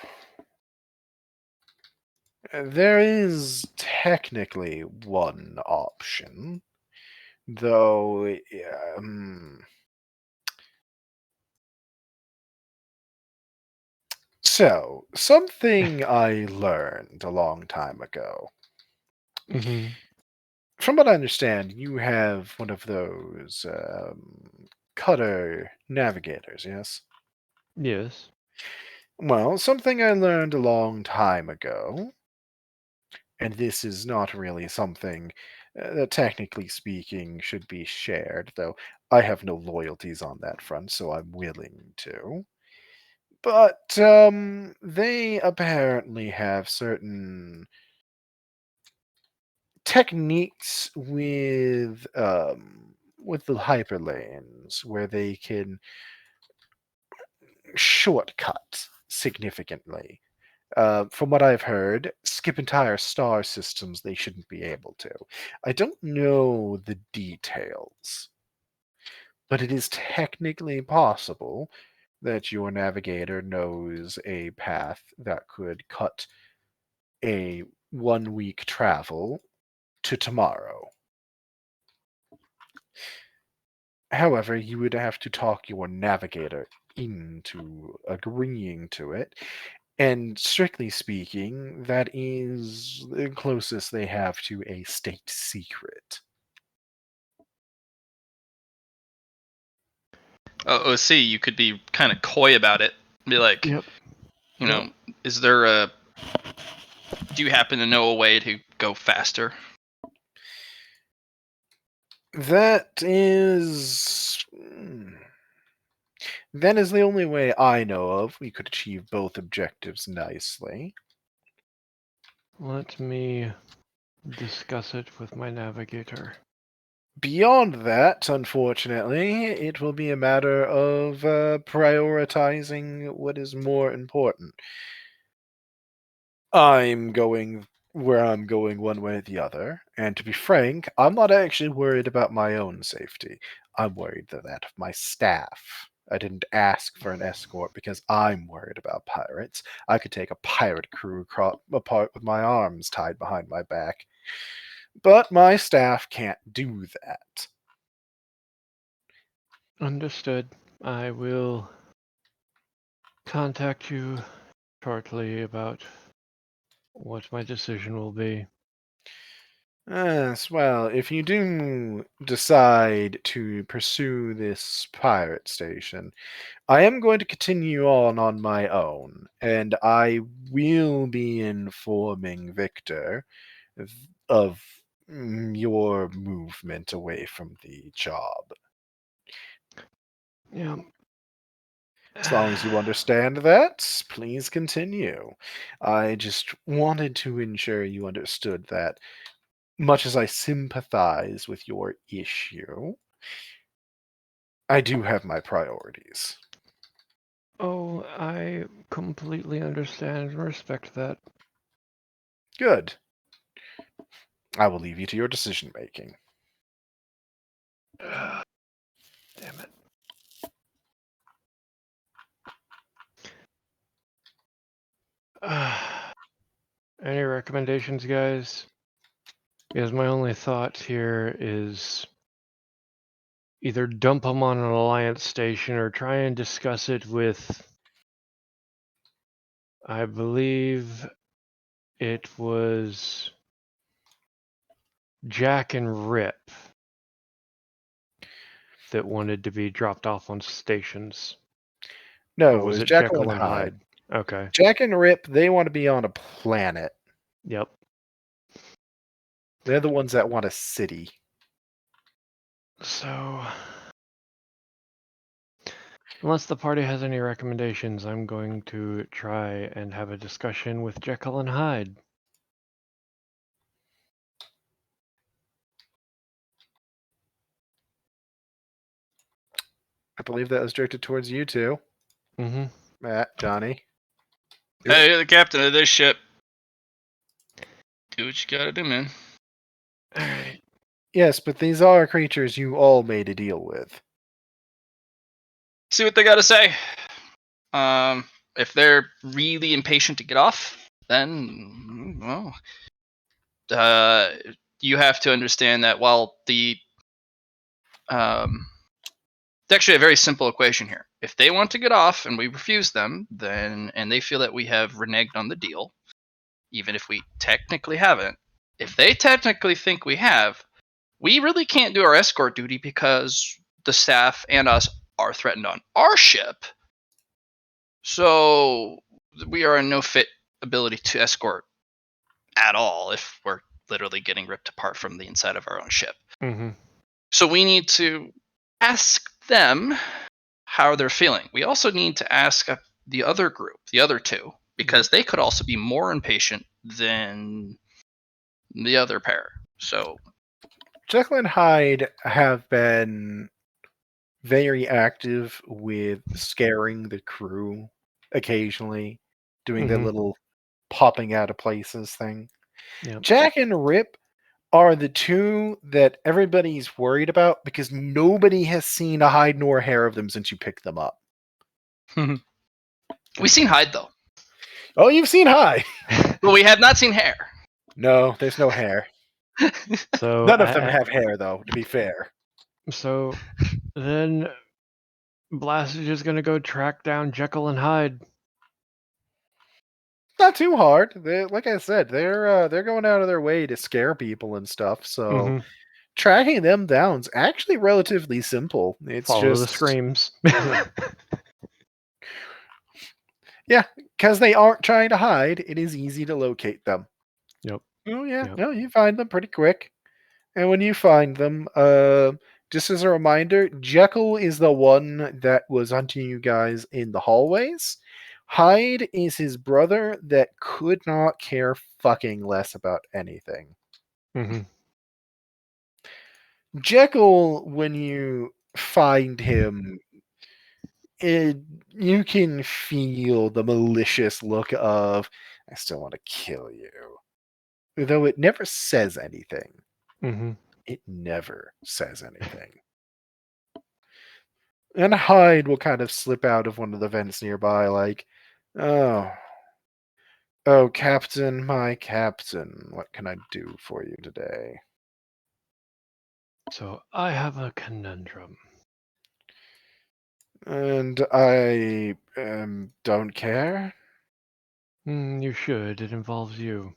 there is technically one option, though. So, something I learned a long time ago. Mm-hmm. From what I understand, you have one of those cutter navigators, yes? Yes. Well, something I learned a long time ago, and this is not really something that, technically speaking, should be shared, though I have no loyalties on that front, so I'm willing to. But they apparently have certain techniques with the hyperlanes where they can shortcut significantly. From what I've heard, skip entire star systems they shouldn't be able to. I don't know the details, but it is technically possible that your navigator knows a path that could cut a 1 week travel to tomorrow. However, you would have to talk your navigator into agreeing to it, and strictly speaking, that is the closest they have to a state secret. OC, you could be kind of coy about it. Be like, Yep. you know, is there a? Do you happen to know a way to go faster? That is. That is the only way I know of we could achieve both objectives nicely. Let me discuss it with my navigator. Beyond that, unfortunately, it will be a matter of prioritizing what is more important. I'm going where I'm going one way or the other, and to be frank, I'm not actually worried about my own safety. I'm worried that of my staff. I didn't ask for an escort because I'm worried about pirates. I could take a pirate crew apart with my arms tied behind my back. But my staff can't do that. Understood. I will contact you shortly about what my decision will be. Yes, well, if you do decide to pursue this pirate station, I am going to continue on my own, and I will be informing Victor of, of your movement away from the job. Yeah. As long as you understand that, please continue. I just wanted to ensure you understood that, much as I sympathize with your issue, I do have my priorities. Oh, I completely understand and respect that. Good. I will leave you to your decision making. Damn it. Any recommendations, guys? Because my only thought here is either dump them on an alliance station or try and discuss it with, I believe it was Jack and Rip that wanted to be dropped off on stations. No, Or it was was it Jekyll Jekyll and and Hyde. Hyde? Okay. Jack and Rip, they want to be on a planet. Yep. They're the ones that want a city. So, unless the party has any recommendations, I'm going to try and have a discussion with Jekyll and Hyde. I believe that was directed towards you two, Mm-hmm. Matt, Johnny. Hey, you're the captain of this ship. Do what you gotta do, man. All right. Yes, but these are creatures you all made a deal with. See what they gotta say. If they're really impatient to get off, then well, you have to understand that while it's actually a very simple equation here. If they want to get off and we refuse them, then and they feel that we have reneged on the deal, even if we technically haven't, if they technically think we have, we really can't do our escort duty because the staff and us are threatened on our ship. So we are in no fit ability to escort at all if we're literally getting ripped apart from the inside of our own ship. Mm-hmm. So we need to ask them how they're feeling. We also need to ask the other group, the other two, because they could also be more impatient than the other pair. So Jekyll and Hyde have been very active with scaring the crew occasionally, doing the Mhm. little popping out of places thing. Yep. Jack and Rip are the two that everybody's worried about because nobody has seen a hide nor hair of them since you picked them up. we've seen Hyde though. Oh, you've seen Hyde? But we have not seen hair. No, there's no hair. So None of them have hair, though, to be fair. So then Blast is just gonna go track down Jekyll and Hyde. Not too hard. Like I said, they're going out of their way to scare people and stuff. So Mhm. tracking them down's actually relatively simple. It's Follow the just screams. because they aren't trying to hide. It is easy to locate them. Yep. Oh yeah, Yep. no, you find them pretty quick. And when you find them, just as a reminder, Jekyll is the one that was hunting you guys in the hallways. Hyde is his brother that could not care fucking less about anything. Mm-hmm. Jekyll, when you find him, you can feel the malicious look of, I still want to kill you. Though it never says anything. Mm-hmm. It never says anything. And Hyde will kind of slip out of one of the vents nearby, like, oh. Oh, Captain, my Captain, what can I do for you today? So I have a conundrum. And I don't care. You should. It involves you.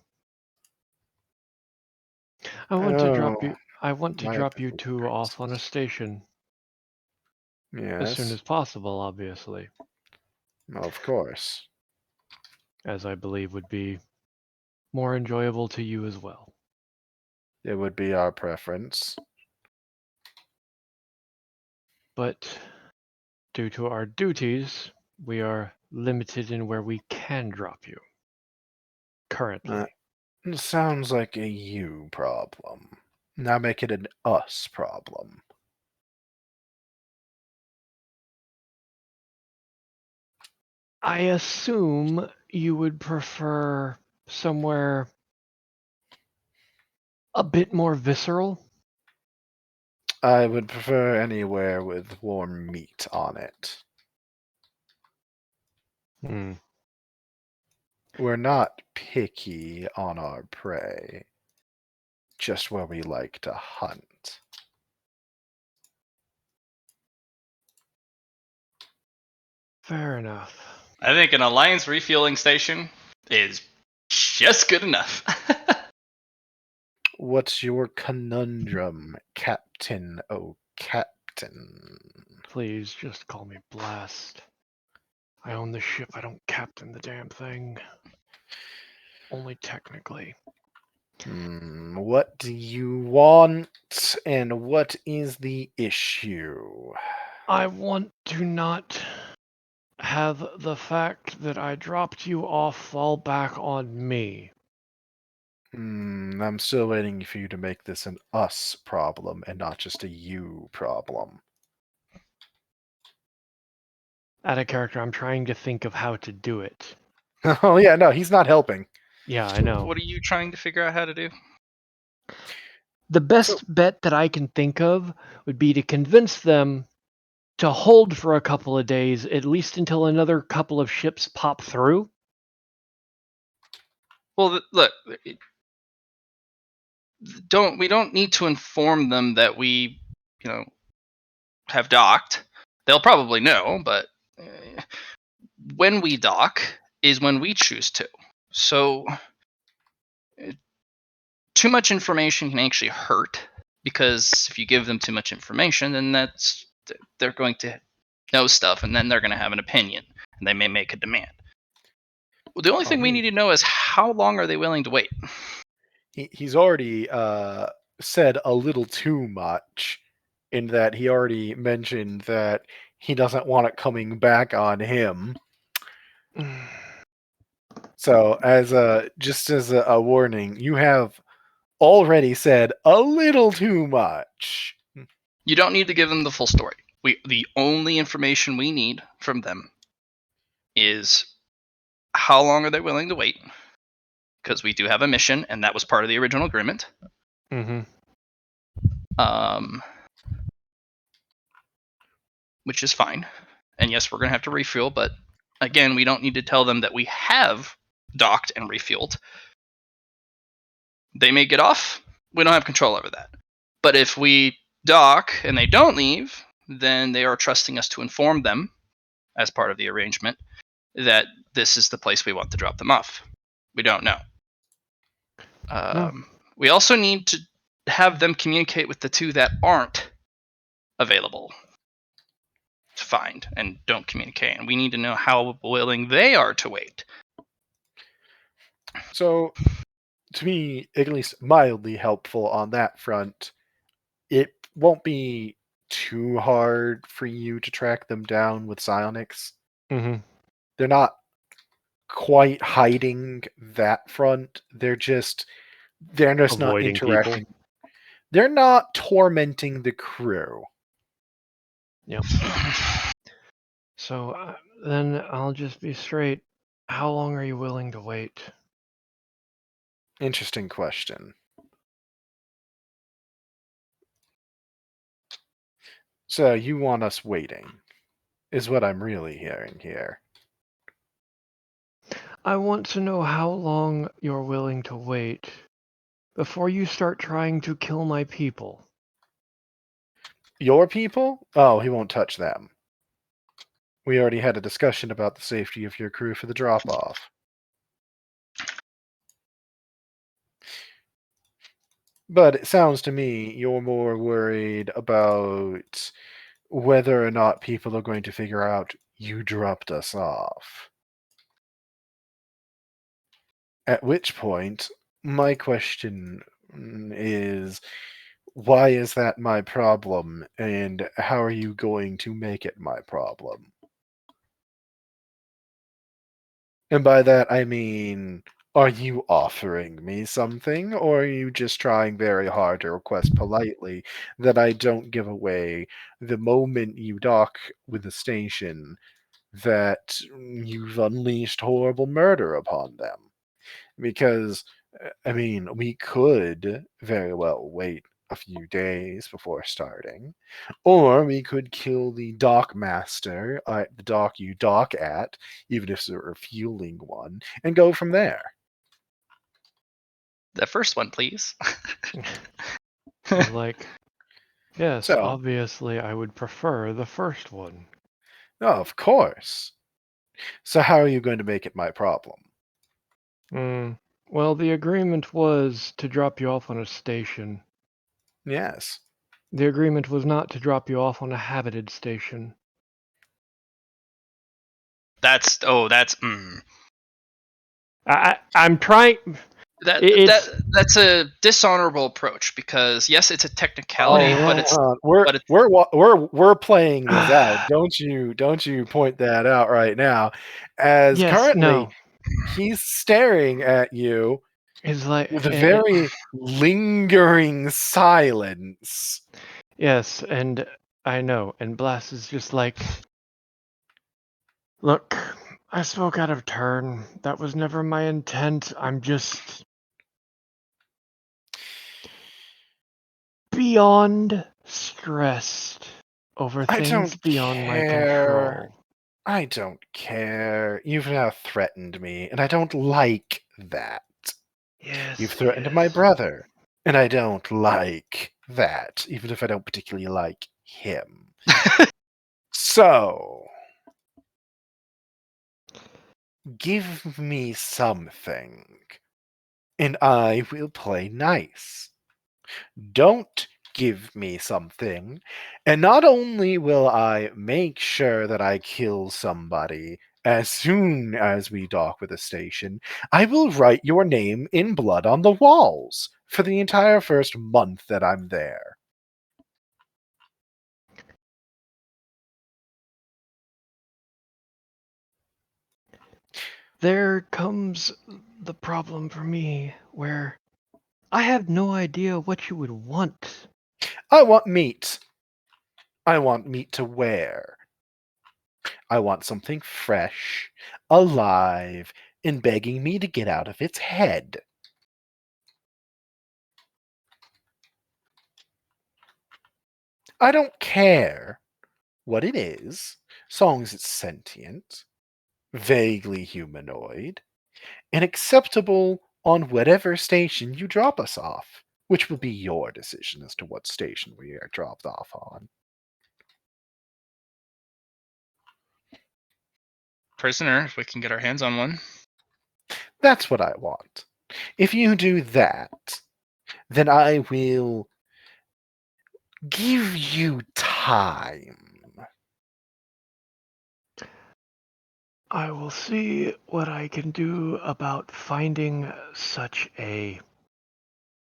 I want to drop you. I want to my drop you two off on a station as soon Yes, as possible, obviously, of course. as I believe would be more enjoyable to you as well. It would be our preference. But due to our duties, we are limited in where we can drop you. Currently. It sounds like a you problem. Now make it an us problem. I assume you would prefer somewhere a bit more visceral. I would prefer anywhere with warm meat on it. Hmm. We're not picky on our prey, just where we like to hunt. Fair enough. I think an Alliance refueling station is just good enough. What's your conundrum, Captain? Oh, Captain. Please just call me Blast. I own the ship. I don't captain the damn thing. Only technically. What do you want, and what is the issue? I want to not have the fact that I dropped you off fall back on me. I'm still waiting for you to make this an us problem and not just a you problem. Out of character, I'm trying to think of how to do it. Oh, yeah, no, he's not helping. Yeah, I know. What are you trying to figure out how to do? The best bet that I can think of would be to convince them to hold for a couple of days, at least until another couple of ships pop through. Well, look, we don't need to inform them that we, have docked. They'll probably know, but when we dock is when we choose to. So too much information can actually hurt, because if you give them too much information, then they're going to know stuff, and then they're going to have an opinion, and they may make a demand. Well, the only thing we need to know is how long are they willing to wait. He's already said a little too much, in that he already mentioned that he doesn't want it coming back on him. So, as just as a warning, you have already said a little too much. You don't need to give them the full story. The only information we need from them is how long are they willing to wait, because we do have a mission, and that was part of the original agreement. Mm-hmm. Which is fine. And yes, we're going to have to refuel, but again, we don't need to tell them that we have docked and refueled. They may get off. We don't have control over that. But if we dock and they don't leave, then they are trusting us to inform them, as part of the arrangement, that this is the place we want to drop them off. We don't know. No. We also need to have them communicate with the two that aren't available to find and don't communicate. And we need to know how willing they are to wait. So, to be at least mildly helpful on that front, it won't be too hard for you to track them down with psionics. Mm-hmm. They're not quite hiding that front. They're just not Avoiding interacting. people. They're not tormenting the crew. Yep. So then I'll just be straight. How long are you willing to wait? Interesting question. So you want us waiting, is what I'm really hearing here. I want to know how long you're willing to wait before you start trying to kill my people. Your people? Oh, he won't touch them. We already had a discussion about the safety of your crew for the drop-off. But it sounds to me you're more worried about whether or not people are going to figure out you dropped us off. At which point, my question is, why is that my problem, and how are you going to make it my problem? And by that I mean, are you offering me something, or are you just trying very hard to request politely that I don't give away the moment you dock with the station that you've unleashed horrible murder upon them? Because, I mean, we could very well wait a few days before starting, or we could kill the dock master at the dock you dock at, even if it's a refueling one, and go from there. The first one, please. He's like, yes, So, obviously I would prefer the first one. oh, of course. So how are you going to make it my problem? Well, the agreement was to drop you off on a station. Yes. The agreement was not to drop you off on a habited station. That's. I'm trying. That's a dishonorable approach because yes, it's a technicality, Oh, but it's we're playing this out. Don't you point that out right now, as yes, currently no. he's staring at you It's like with a very lingering silence. yes, and I know. And Blast is just like, look, I spoke out of turn. That was never my intent. I'm just beyond stressed over I things don't beyond my care. control. I don't care. You've now threatened me, and I don't like that. Yes, You've threatened yes. my brother, and I don't like that, even if I don't particularly like him. So, give me something, and I will play nice. Don't give me something, and not only will I make sure that I kill somebody as soon as we dock with the station, I will write your name in blood on the walls for the entire first month that I'm there. There comes the problem for me, where I have no idea what you would want. I want meat. I want meat to wear. I want something fresh, alive, and begging me to get out of its head. I don't care what it is, so long as it's sentient, vaguely humanoid, and acceptable on whatever station you drop us off, which will be your decision as to what station we are dropped off on. prisoner, if we can get our hands on one. That's what I want. If you do that, then I will give you time. I will see what I can do about finding such a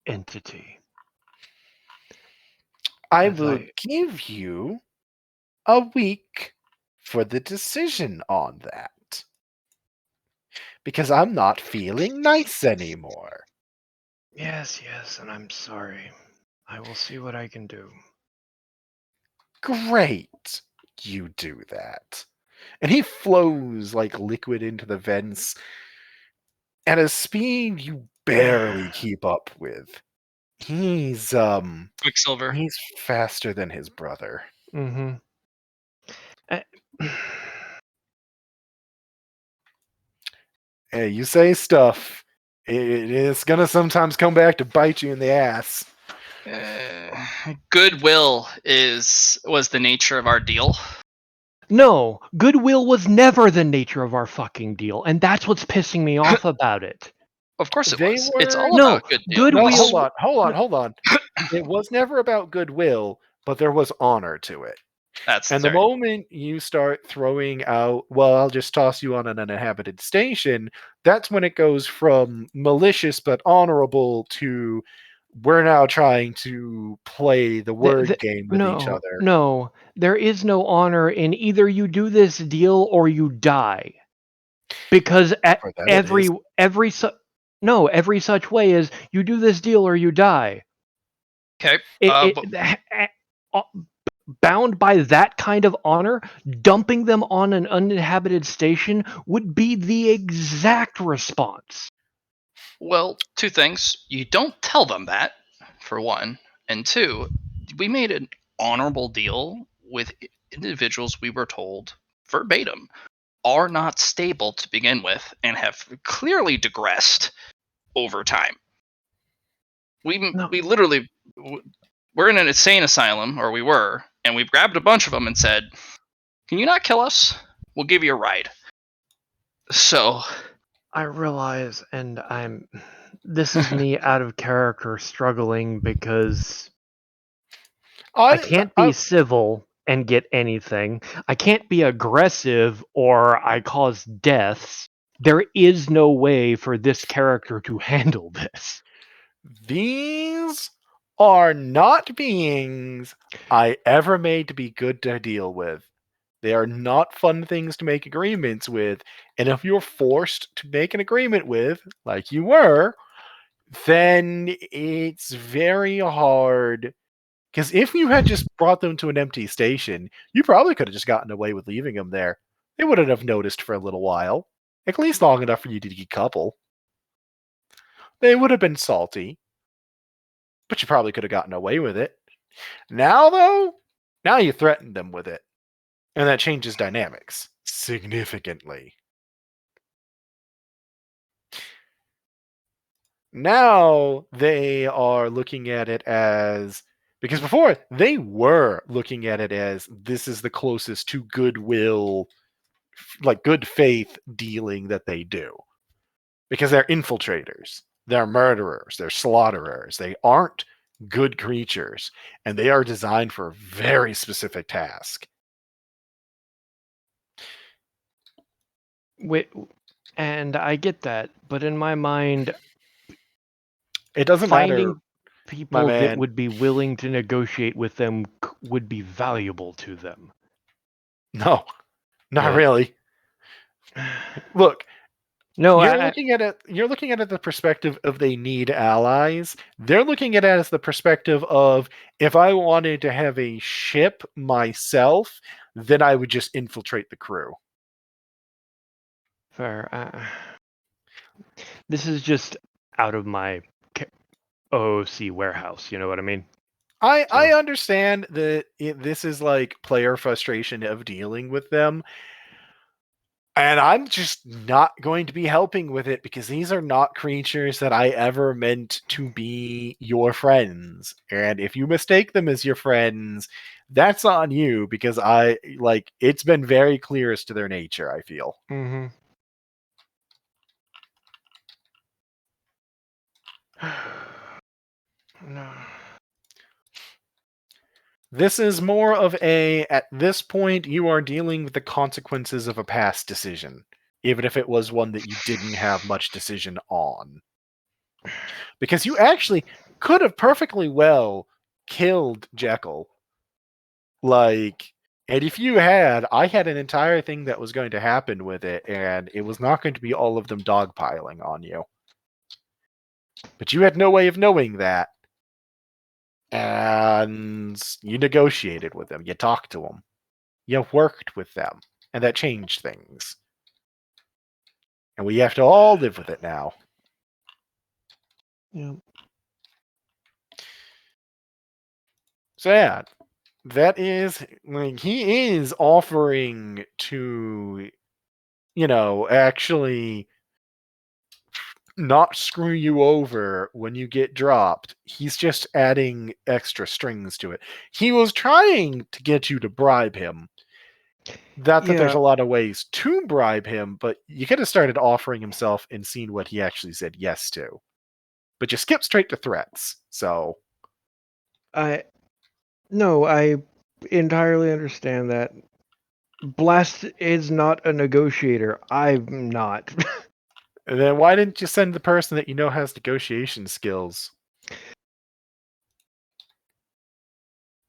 entity. I As will give you a week for the decision on that. Because I'm not feeling nice anymore. Yes, and I'm sorry. I will see what I can do. Great. You do that. And he flows like liquid into the vents at a speed you barely keep up with. He's Quicksilver. he's faster than his brother. Mm-hmm. Hey, you say stuff. It's gonna sometimes come back to bite you in the ass. Goodwill was the nature of our deal. No, goodwill was never the nature of our fucking deal, and that's what's pissing me off about it. Of course it They was. It's were all No, about good deal. No, goodwill. hold on. It was never about goodwill, but there was honor to it. That's And the sorry. moment you start throwing out, well, I'll just toss you on an uninhabited station, that's when it goes from malicious but honorable to we're now trying to play the word game with each other. No, there is no honor in either you do this deal or you die. Because For them it is. every such way is you do this deal or you die. Okay. Bound by that kind of honor, dumping them on an uninhabited station would be the exact response. Well, two things. You don't tell them that, for one. And two, we made an honorable deal with individuals we were told verbatim are not stable to begin with and have clearly digressed over time. We literally we're in an insane asylum, or we were, and we grabbed a bunch of them and said, "Can you not kill us? We'll give you a ride." So I realize, and this is me out of character struggling because I can't be civil and get anything. I can't be aggressive or I cause deaths. There is no way for this character to handle this. These are not beings I ever made to be good to deal with. They are not fun things to make agreements with. And if you're forced to make an agreement with, like you were, then it's very hard. Because if you had just brought them to an empty station, you probably could have just gotten away with leaving them there. They wouldn't have noticed for a little while, at least long enough for you to decouple. They would have been salty, but you probably could have gotten away with it. Now, though, now you threaten them with it. And that changes dynamics significantly. Now they are looking at it as, because before they were looking at it as this is the closest to goodwill, like good faith dealing that they do. Because they're infiltrators, they're murderers, they're slaughterers. They aren't good creatures, and they are designed for a very specific task. And I get that, but in my mind, It doesn't finding matter, people that man. would be willing to negotiate with them would be valuable to them. No, not But- really. Look, No, you're looking at it. You're looking at it the perspective of they need allies. They're looking at it as the perspective of if I wanted to have a ship myself, then I would just infiltrate the crew. fair. This is just out of my OOC warehouse. You know what I mean? I understand that this is like player frustration of dealing with them. And I'm just not going to be helping with it because these are not creatures that I ever meant to be your friends. And if you mistake them as your friends, that's on you because it's been very clear as to their nature, I feel. Mm-hmm. No. This is more of at this point, you are dealing with the consequences of a past decision, even if it was one that you didn't have much decision on. Because you actually could have perfectly well killed Jekyll. And if you had, I had an entire thing that was going to happen with it, and it was not going to be all of them dogpiling on you. But you had no way of knowing that. And you negotiated with them. You talked to them. You worked with them. And that changed things. And we have to all live with it now. Yeah. So yeah, that is he is offering to, actually not screw you over when you get dropped. He's just adding extra strings to it. He was trying to get you to bribe him. Not that there's a lot of ways to bribe him, but you could have started offering himself and seen what he actually said yes to. But you skip straight to threats. So I entirely understand that. Blast is not a negotiator. I'm not. and then why didn't you send the person that you know has negotiation skills?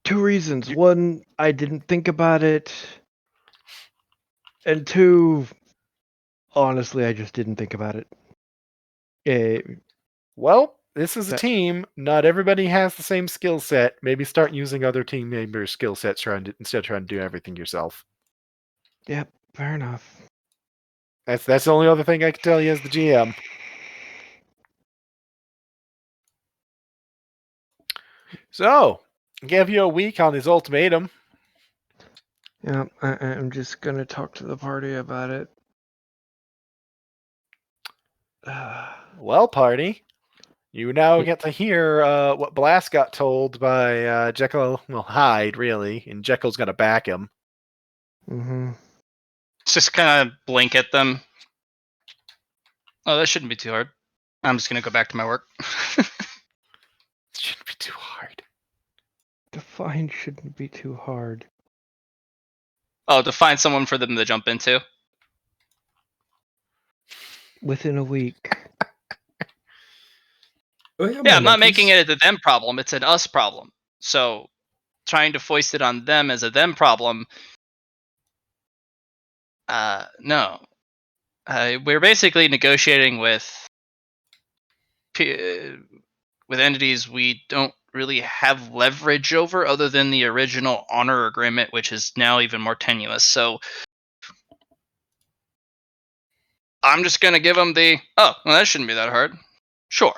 2 reasons. 1, I didn't think about it. And 2, honestly, I just didn't think about it. Well, this is a team. Not everybody has the same skill set. Maybe start using other team members' skill sets instead of trying to do everything yourself. Yep, fair enough. That's the only other thing I can tell you as the GM. So, give you a week on his ultimatum. Yeah, I'm just gonna talk to the party about it. Well, party, you now get to hear what Blast got told by Jekyll. Well, Hyde, really, and Jekyll's gonna back him. Mm-hmm. Just kind of blink at them. Oh, that shouldn't be too hard. I'm just gonna go back to my work. It shouldn't be too hard. Define shouldn't be too hard. Oh, to find someone for them to jump into. within a week. Oh, yeah, Yeah, I'm not making it a them problem. It's an us problem. So trying to foist it on them as a them problem. No. We're basically negotiating with entities we don't really have leverage over, other than the original honor agreement, which is now even more tenuous. So I'm just gonna give them well, that shouldn't be that hard. Sure.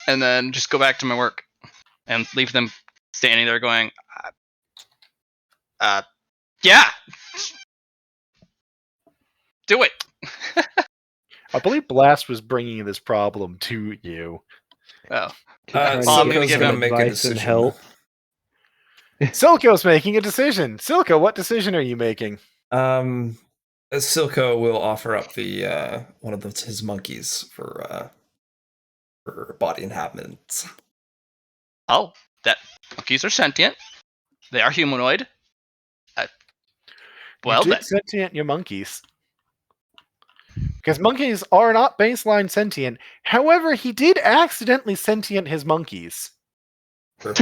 And then just go back to my work and leave them standing there going, yeah, do it. I believe Blast was bringing this problem to you. Oh, To try and well, I'm get gonna give some him make a advice and decision. help. Silco's making a decision. Silco, what decision are you making? Silco will offer up the one of his monkeys for body inhabitants. Oh, that monkeys are sentient. They are humanoid. Well, You then. did sentient your monkeys. Because monkeys are not baseline sentient. However, he did accidentally sentient his monkeys. Sure.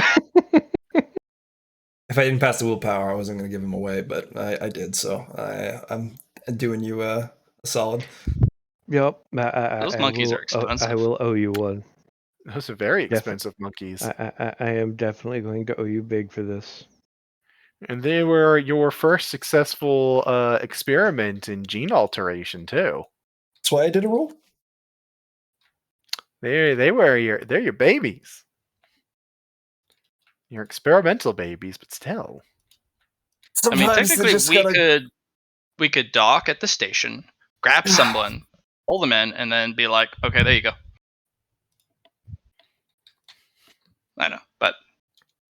If I didn't pass the willpower, I wasn't going to give him away, but I did, so I'm doing you a solid. Yep. Those monkeys are expensive. I will owe you one. Those are very expensive monkeys. I am definitely going to owe you big for this. And they were your first successful experiment in gene alteration, too. That's why I did a roll. They're your babies. Your experimental babies, but still. I mean, technically, we could dock at the station, grab someone, pull them in, and then be like, okay, there you go. I know, but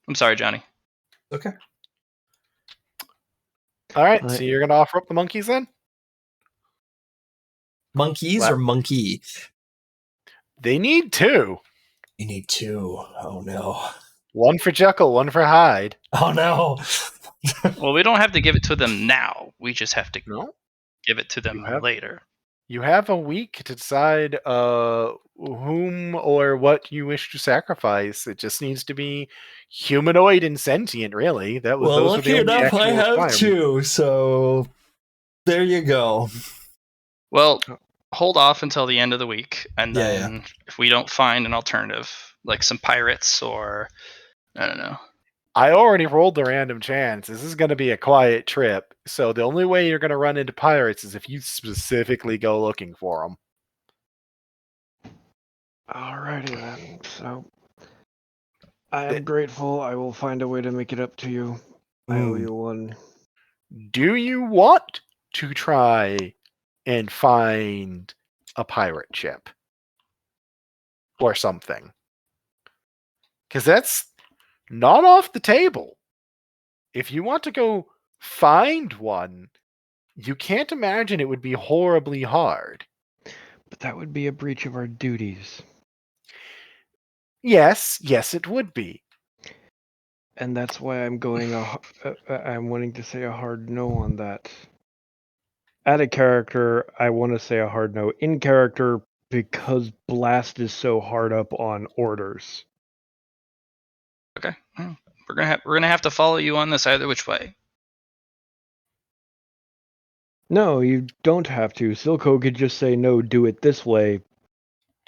I'm sorry, Johnny. Okay. All right, so you're going to offer up the monkeys then? Monkeys or monkey? They need two. You need two. Oh, no. One for Jekyll, one for Hyde. Oh, no. Well, we don't have to give it to them now. We just have to give it to them You have- later. You have a week to decide whom or what you wish to sacrifice. It just needs to be humanoid and sentient, really. Those were the only actual requirements. two, so there you go. Well, hold off until the end of the week, and Yeah, then if we don't find an alternative, like some pirates or I don't know. I already rolled the random chance. This is going to be a quiet trip, so the only way you're going to run into pirates is if you specifically go looking for them. Alrighty then. So I am grateful. I will find a way to make it up to you. I owe you one. Do you want to try and find a pirate ship? Or something? Because that's not off the table. If you want to go find one, you can't imagine it would be horribly hard. But that would be a breach of our duties. Yes, it would be. And that's why I'm going I'm wanting to say a hard no on that. Out of character, I want to say a hard no. In character, because Blast is so hard up on orders. Okay, we're gonna have to follow you on this either which way. No, you don't have to. Silco could just say no, do it this way.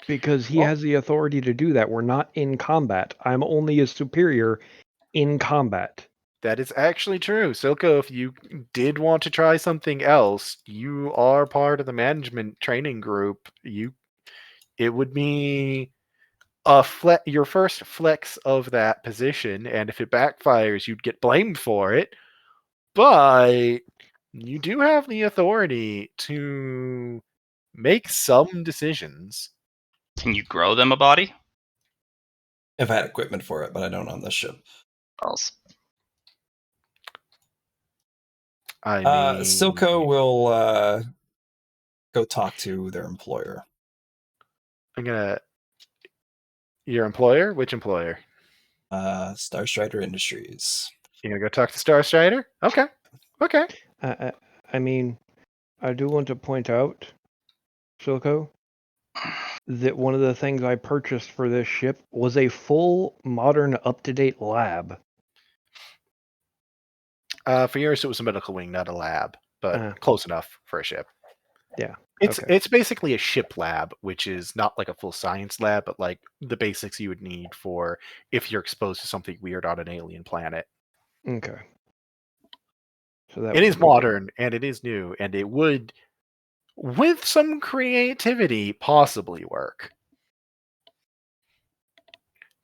Because he has the authority to do that. We're not in combat. I'm only a superior in combat. That is actually true. Silco, if you did want to try something else, you are part of the management training group. It would be your first flex of that position, and if it backfires, you'd get blamed for it. But you do have the authority to make some decisions. Can you grow them a body? If I had equipment for it, but I don't on this ship. Else. I mean, Silco will go talk to their employer. Your employer? Which employer? Starstrider Industries. You gonna go talk to Starstrider? Okay. I mean, I do want to point out, Silco, that one of the things I purchased for this ship was a full, modern, up-to-date lab. For yours, it was a medical wing, not a lab, but Uh. close enough for a ship. Yeah. It's Okay. it's basically a ship lab, which is not like a full science lab, but like the basics you would need for if you're exposed to something weird on an alien planet. Okay. So that It would is make it- modern and it is new, and it would, with some creativity, possibly work.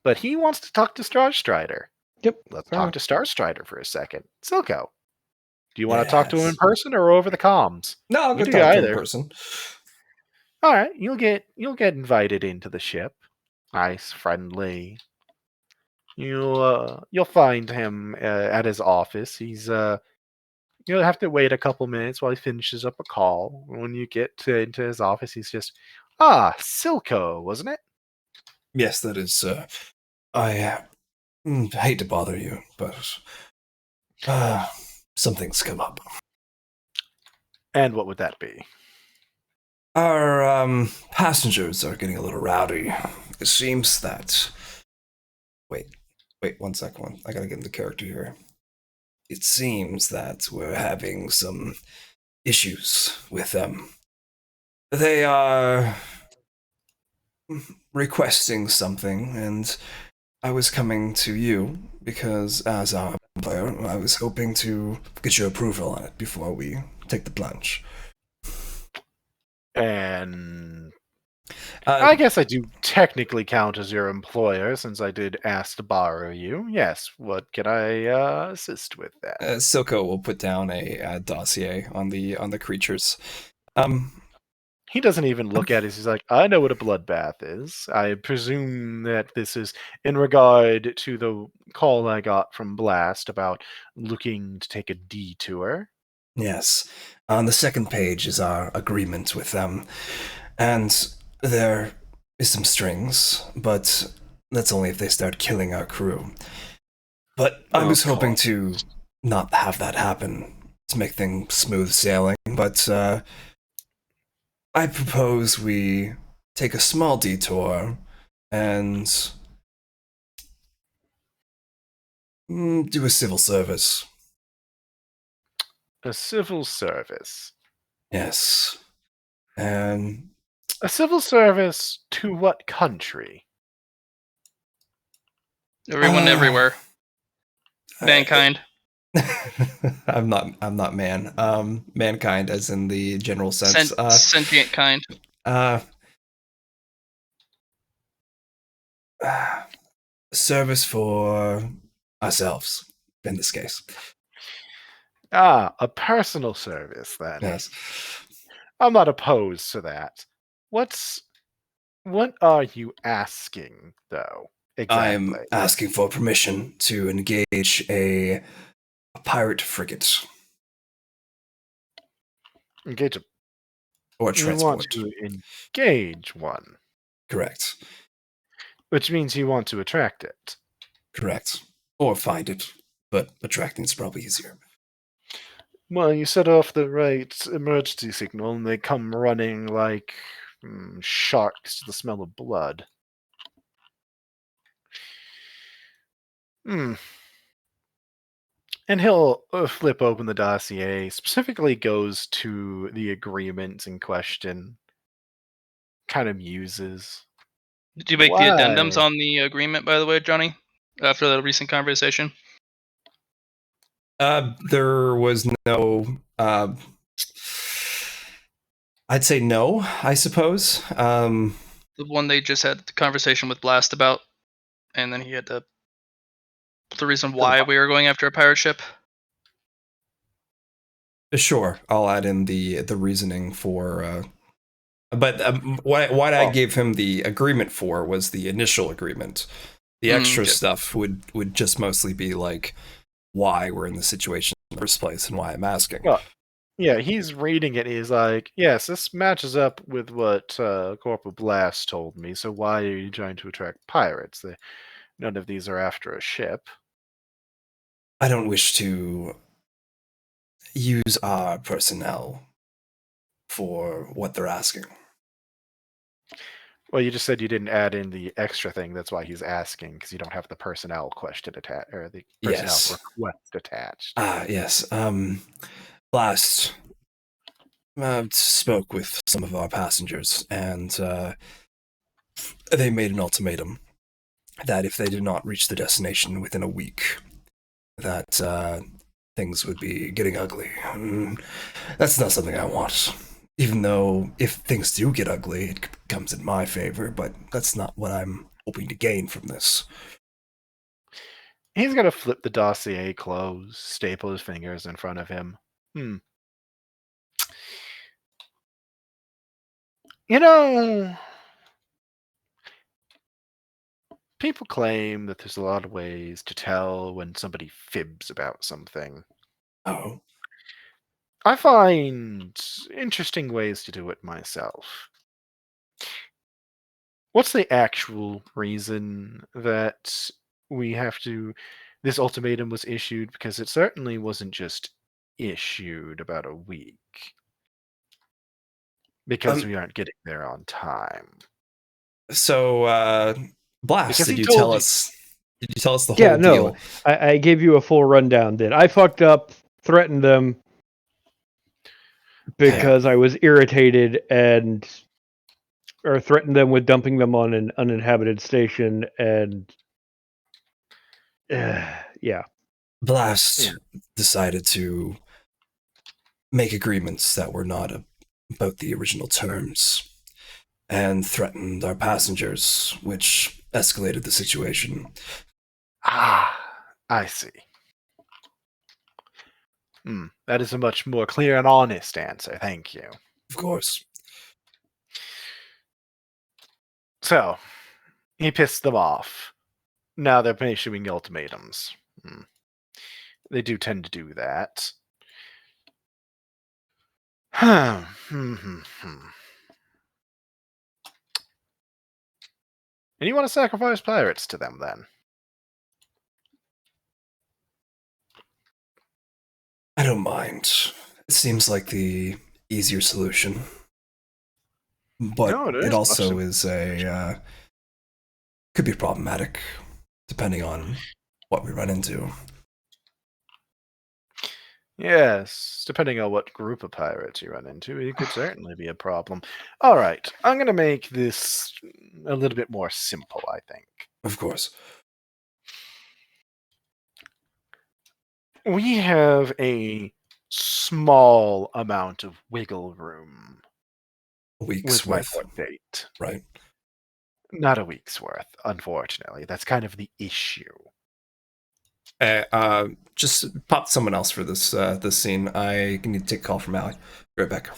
But he wants to talk to Starstrider. Yep. Let's fair talk enough. to Starstrider for a second. Silco, do you want to talk to him in Yes. person or over the comms? No, I'll You go do talk to him in either. person. All right, you'll get invited into the ship. Nice, friendly. You'll find him at his office. You'll have to wait a couple minutes while he finishes up a call. When you get into his office, he's just, Silco, wasn't it? Yes, that is. I hate to bother you, but something's come up. And what would that be? Our passengers are getting a little rowdy. It seems that. Wait, 1 second. I gotta get into character here. It seems that we're having some issues with them. They are requesting something, and I was coming to you because, as our player, I was hoping to get your approval on it before we take the plunge. And I guess I do technically count as your employer since I did ask to borrow you. Yes, what can I assist with that? Silco will put down a dossier on the creatures. He doesn't even look at it. He's like, I know what a bloodbath is. I presume that this is in regard to the call I got from Blast about looking to take a detour. Yes. On the second page is our agreement with them. And there is some strings, but that's only if they start killing our crew. But I was hoping to not have that happen, to make things smooth sailing, but I propose we take a small detour and do a civil service. A civil service. Yes. And A civil service to what country? Everyone, everywhere. Mankind. I'm not man. Mankind, as in the general sense. Sentient kind. Service for ourselves in this case. A personal service then. Yes. I'm not opposed to that. What are you asking, though? Exactly. I'm asking for permission to engage a pirate frigate Engage or You want transport. to engage one, Correct. which means you want to attract it. Correct. Or find it, but attracting is probably easier. Well, you set off the right emergency signal, and they come running like sharks to the smell of blood. Hmm. And he'll flip open the dossier, specifically goes to the agreements in question, kind of muses. Did you make Why? the addendums on the agreement, by the way, Johnny? After the recent conversation? There was no. I'd say no, I suppose. The one they just had the conversation with Blast about, and then he had the reason why we were going after a pirate ship. Sure, I'll add in the reasoning for. But what I gave him the agreement for was the initial agreement. The extra stuff would just mostly be like why we're in the situation in the first place and why I'm asking. Well, yeah, he's reading it. He's like, yes, this matches up with what Corporal Blast told me. So why are you trying to attract pirates? None of these are after a ship. I don't wish to use our personnel for what they're asking. Well, you just said you didn't add in the extra thing. That's why he's asking, because you don't have the personnel question attached or the personnel Yes. request attached. Yes. Blast spoke with some of our passengers, and they made an ultimatum that if they did not reach the destination within a week, that things would be getting ugly. And that's not something I want. Even though if things do get ugly, it comes in my favor, but that's not what I'm hoping to gain from this. He's gonna flip the dossier closed, staple his fingers in front of him. You know, people claim that there's a lot of ways to tell when somebody fibs about something. Oh, I find interesting ways to do it myself. What's the actual reason that this ultimatum was issued? Because it certainly wasn't just issued about a week. Because we aren't getting there on time. So, Blast, Because did he you told tell you. us? Did you tell us the Yeah, whole no. deal? I gave you a full rundown. That I fucked up, threatened them because I was irritated or threatened them with dumping them on an uninhabited station, and yeah. Blast decided to make agreements that were not about the original terms and threatened our passengers, which escalated the situation. Ah, I see. That is a much more clear and honest answer. Thank you. Of course. So, he pissed them off. Now they're issuing ultimatums. They do tend to do that. And you want to sacrifice pirates to them, then? I don't mind. It seems like the easier solution. But No, it it is also much is could be problematic depending on what we run into. Yes, depending on what group of pirates you run into, it could certainly be a problem. All right, I'm going to make this a little bit more simple, I think. Of course. We have a small amount of wiggle room A week's with my worth, port date. right? Not a week's worth, unfortunately. That's kind of the issue. Just pop someone else for this this scene. I need to take a call from Allie. Be right back.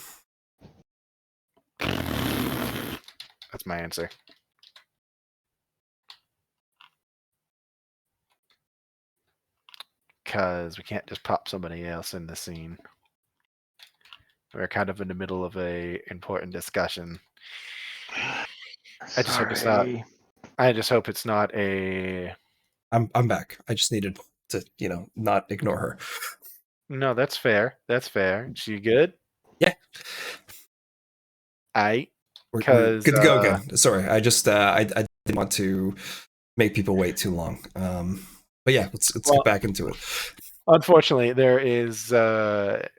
That's my answer. Because we can't just pop somebody else in the scene. We're kind of in the middle of a important discussion. I just hope it's not. I just hope it's not a. I'm back. I just needed to, not ignore her. No, that's fair. That's fair. She good? Yeah. We're We're good to go again. Sorry, I just I didn't want to make people wait too long. But yeah, let's get back into it. Unfortunately, there is.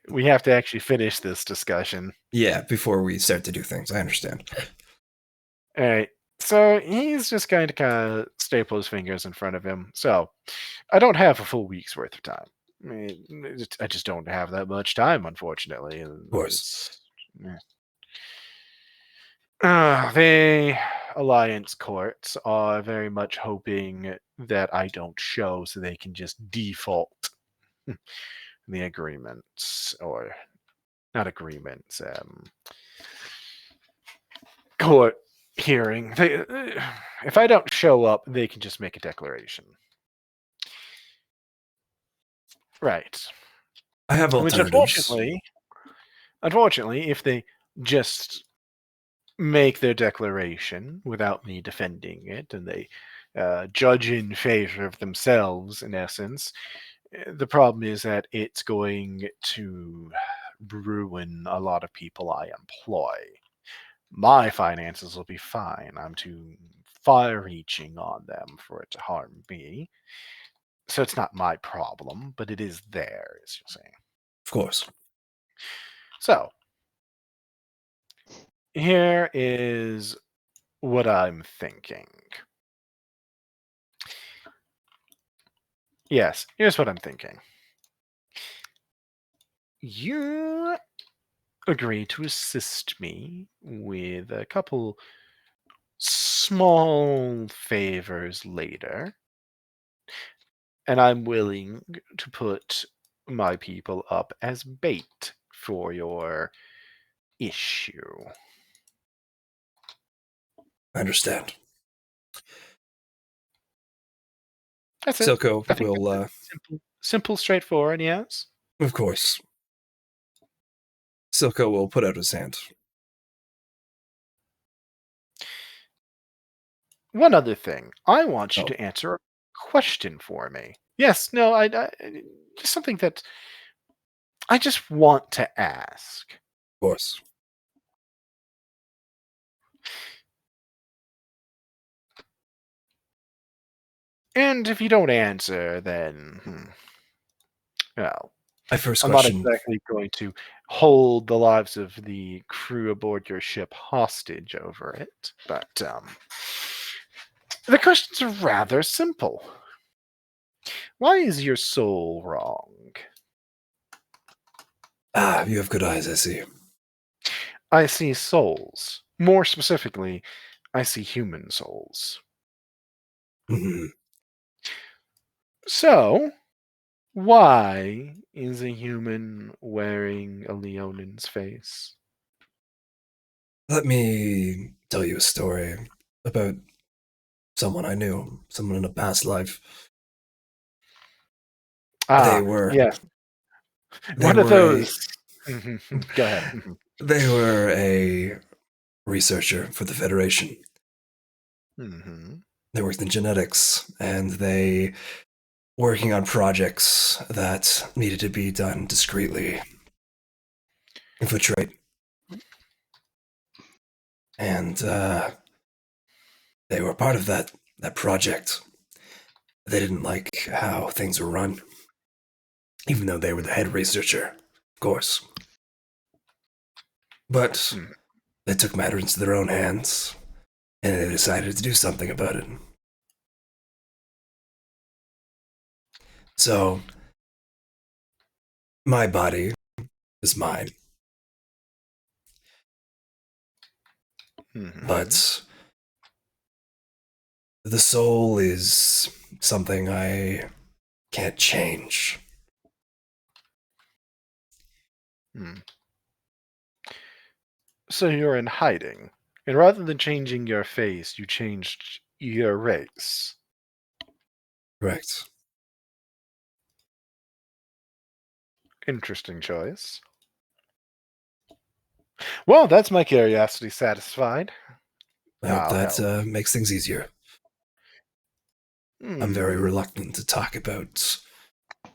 We have to actually finish this discussion. Yeah, before we start to do things, I understand. All right. So he's just going to kind of staple his fingers in front of him. So I don't have a full week's worth of time. I just don't have that much time, unfortunately. Of course. The Alliance courts are very much hoping that I don't show so they can just default the agreements, or not agreements, court hearing. If I don't show up, they can just make a declaration. Right. I have alternatives. Which unfortunately, if they just make their declaration without me defending it, and they judge in favor of themselves, in essence, the problem is that it's going to ruin a lot of people I employ. My finances will be fine. I'm too far-reaching on them for it to harm me. So it's not my problem, but it is theirs, you're saying. Of course. So, here is what I'm thinking. Yes, here's what I'm thinking. You agree to assist me with a couple small favors later, and I'm willing to put my people up as bait for your issue. I understand. That's it. Silco I think will, that's it. Simple, straightforward, yes? of course. Silco will put out his hand. One other thing. I want you Oh. to answer a question for me. Yes, no, just something that I just want to ask. Of course. And if you don't answer, then, well, My first I'm not question, exactly going to hold the lives of the crew aboard your ship hostage over it, but the questions are rather simple. Why is your soul wrong? you have good eyes, I see. I see souls. More specifically, I see human souls. Mhm. So, why is a human wearing a Leonin's face? Let me tell you a story about someone I knew, someone in a past life. They Ah, were yes. they One of were a those. Go ahead. they were a researcher for the Federation. Mm-hmm. They worked in genetics, and they working on projects that needed to be done discreetly, infiltrate, and they were part of that project. They didn't like how things were run, even though they were the head researcher, of course. But they took matters into their own hands, and they decided to do something about it. So, my body is mine, Mm-hmm. but the soul is something I can't change. Hmm. So you're in hiding, and rather than changing your face, you changed your race. Correct. Interesting choice. Well, that's my curiosity satisfied. I hope I'll that help. makes things easier. I'm very Hmm. reluctant to talk about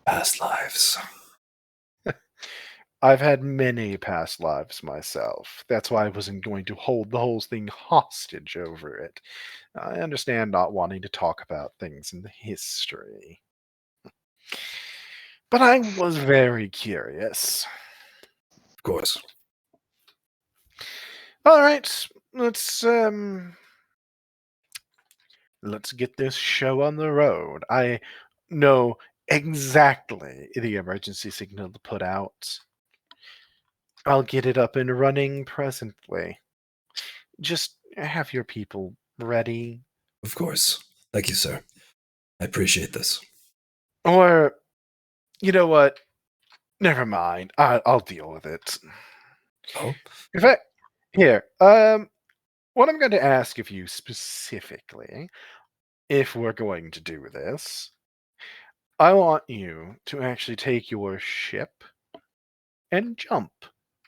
past lives. I've had many past lives myself. That's why I wasn't going to hold the whole thing hostage over it. I understand not wanting to talk about things in the history. But I was very curious. Of course. All right, let's get this show on the road. I know exactly the emergency signal to put out. I'll get it up and running presently. Just have your people ready. Of course. Thank you, sir. I appreciate this. Or, you know what? Never mind. I'll deal with it. Oh, In fact, here, what I'm going to ask of you specifically, if we're going to do this, I want you to actually take your ship and jump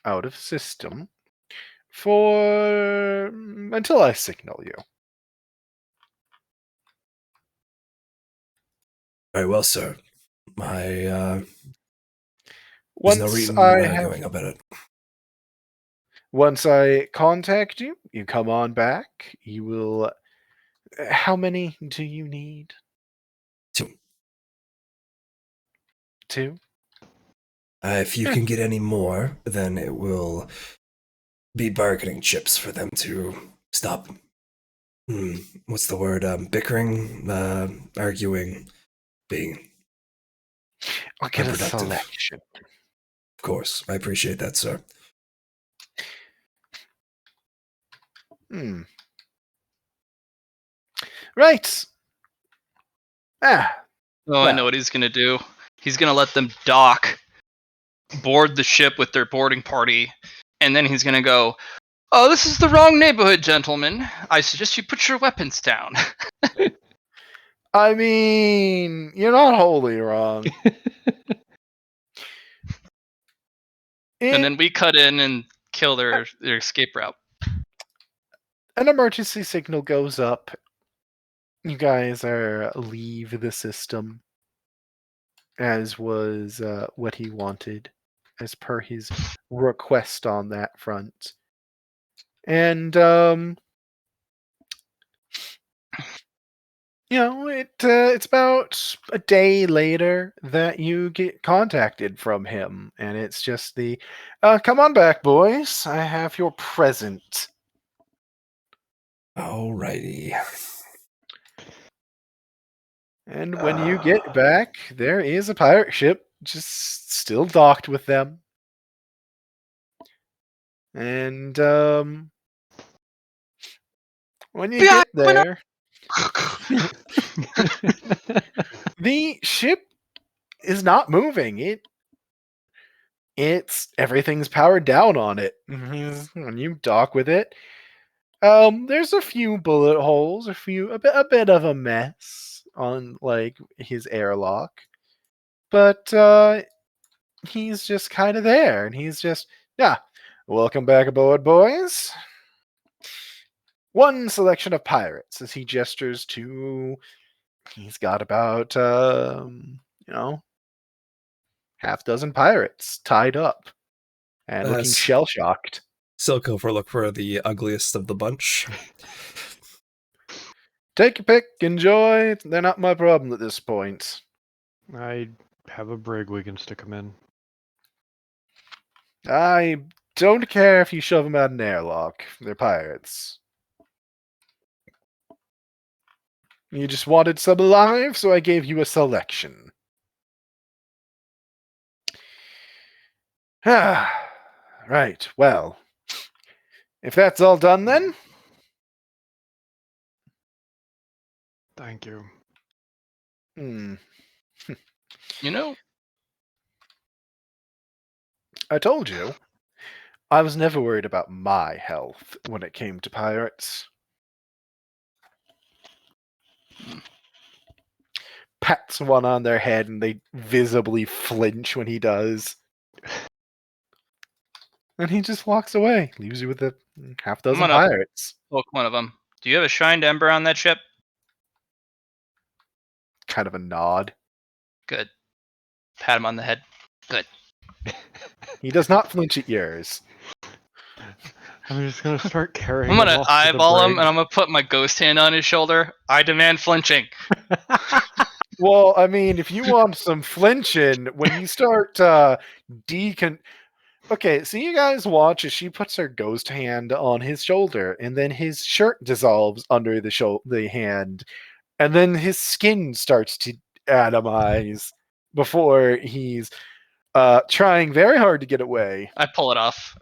out of system for until I signal you. very well, sir. There's no Once reason I have going about it. Once I contact you, you come on back. You will. How many do you need? 2. 2? If you can get any more, then it will be bargaining chips for them to stop. What's the word? Bickering, arguing, being I'll get a unproductive. selection. Of course, I appreciate that, sir. Right. Oh, I know what he's gonna do. He's gonna let them dock, board the ship with their boarding party, and then he's gonna go, "Oh, this is the wrong neighborhood, gentlemen. I suggest you put your weapons down." I mean, you're not wholly wrong. And then we cut in and kill their escape route. An emergency signal goes up. You guys leave the system, as was what he wanted, as per his request on that front. And it's about a day later that you get contacted from him, and it's just the, come on back, boys. I have your present. Alrighty. And when you get back, there is a pirate ship just still docked with them. And when you get there, the ship is not moving. Everything's powered down on it. When you dock with it, there's a few bullet holes, a bit of a mess on like his airlock, but he's just kind of there, and he's just, welcome back aboard, boys. One selection of pirates, as he gestures to. He's got about half dozen pirates tied up and looking shell shocked. Silco look for the ugliest of the bunch. Take your pick, enjoy. They're not my problem at this point. I have a brig we can stick them in. I don't care if you shove them out an airlock. They're pirates. You just wanted some alive, so I gave you a selection. Right, well. If that's all done then. Thank you. You know, I told you. I was never worried about my health when it came to pirates. Pats one on their head and they visibly flinch when he does. And he just walks away, leaves you with a half dozen pirates. Poke one of them. Do you have a shined ember on that ship? Kind of a nod. Good. Pat him on the head. Good. He does not flinch at yours. I'm just gonna start carrying. I'm gonna him off to the eyeball him, brig. and I'm gonna put my ghost hand on his shoulder. I demand flinching. Well, I mean, if you want some flinching, when you start Okay, so you guys watch as she puts her ghost hand on his shoulder, and then his shirt dissolves under the hand, and then his skin starts to atomize before he's trying very hard to get away. I pull it off.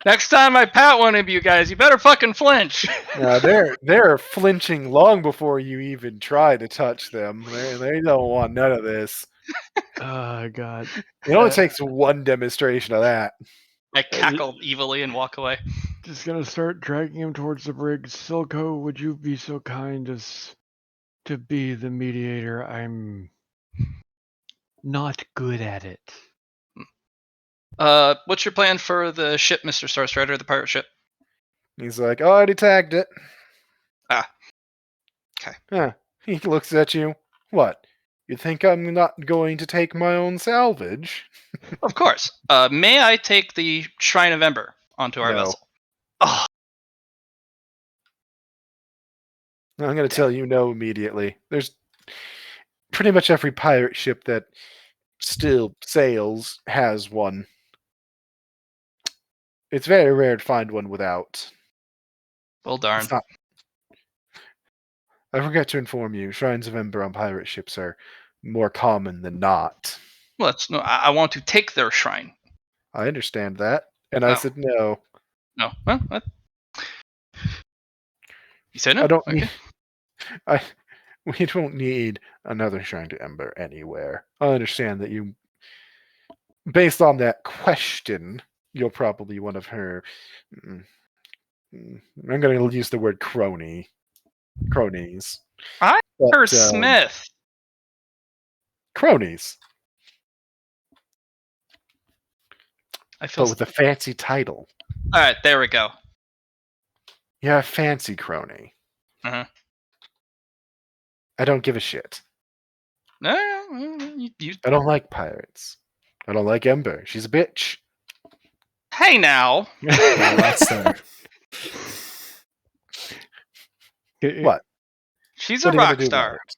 Next time I pat one of you guys, you better fucking flinch. They're flinching long before you even try to touch them. They don't want none of this. Oh god! It only takes one demonstration of that. I cackle evilly and walk away. Just gonna start dragging him towards the brig. Silco, would you be so kind as to be the mediator? I'm not good at it. What's your plan for the ship, Mr. Starstrider, the pirate ship? He's like, I already tagged it. Ah. Okay. Yeah. He looks at you. What? You think I'm not going to take my own salvage? Of course. May I take the Shrine of Ember onto our No. vessel. Oh, I'm going to tell you no immediately. There's pretty much every pirate ship that still sails has one. It's very rare to find one without. well, darn. It's not. I forgot to inform you, shrines of ember on pirate ships are more common than not. Well, no, I want to take their shrine. I understand that, and I Oh. said no. No. Well, what? You said no? I don't Okay. need. We don't need another shrine to ember anywhere. I understand that you, based on that question, you're probably one of her. I'm going to use the word cronies. I But, heard Smith. cronies, I feel. but with a fancy title. All right, there we go. You're a fancy crony. Uh-huh. I don't give a shit. No, you. I don't like pirates. I don't like Ember. She's a bitch. Hey now. Now that's there. What? She's What a are you gonna rock do about star. it?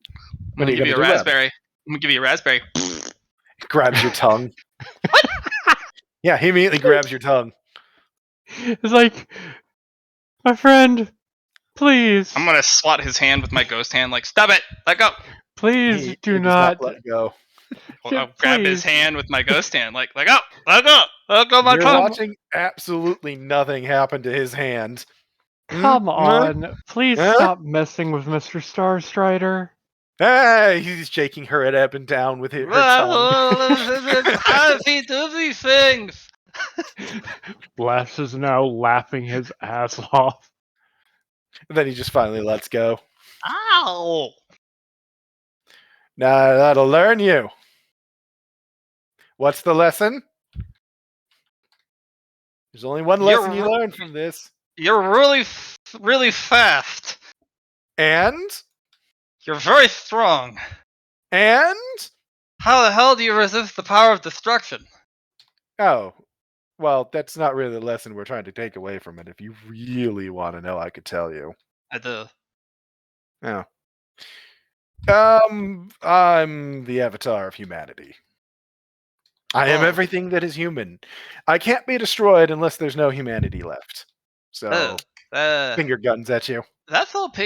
I'm What are gonna you give you a gonna do about it? raspberry. I'm gonna give you a raspberry. Grabs your tongue. Yeah, he immediately grabs your tongue. It's like, my friend, please, I'm gonna swat his hand with my ghost hand. Like, stop it! Let go. please He do does not not. let go. I'll grab his Please. hand with my ghost hand. Like, let go! Let go! Let go! My You're tongue. watching absolutely nothing happen to his hand. Come Huh? on, please Huh? stop messing with Mr. Starstrider. Hey, he's shaking her head up and down with her tongue. Happy to these things. Les is now laughing his ass off. And then he just finally lets go. Ow! Now that'll learn you. What's the lesson? There's only one lesson you learn from this. You're really fast. And? You're very strong. And? How the hell do you resist the power of destruction? Oh, well, that's not really the lesson we're trying to take away from it. If you really want to know, I could tell you. I do. Oh. I'm the avatar of humanity. I am Oh. everything that is human. I can't be destroyed unless there's no humanity left. So, finger guns at you. That's OP.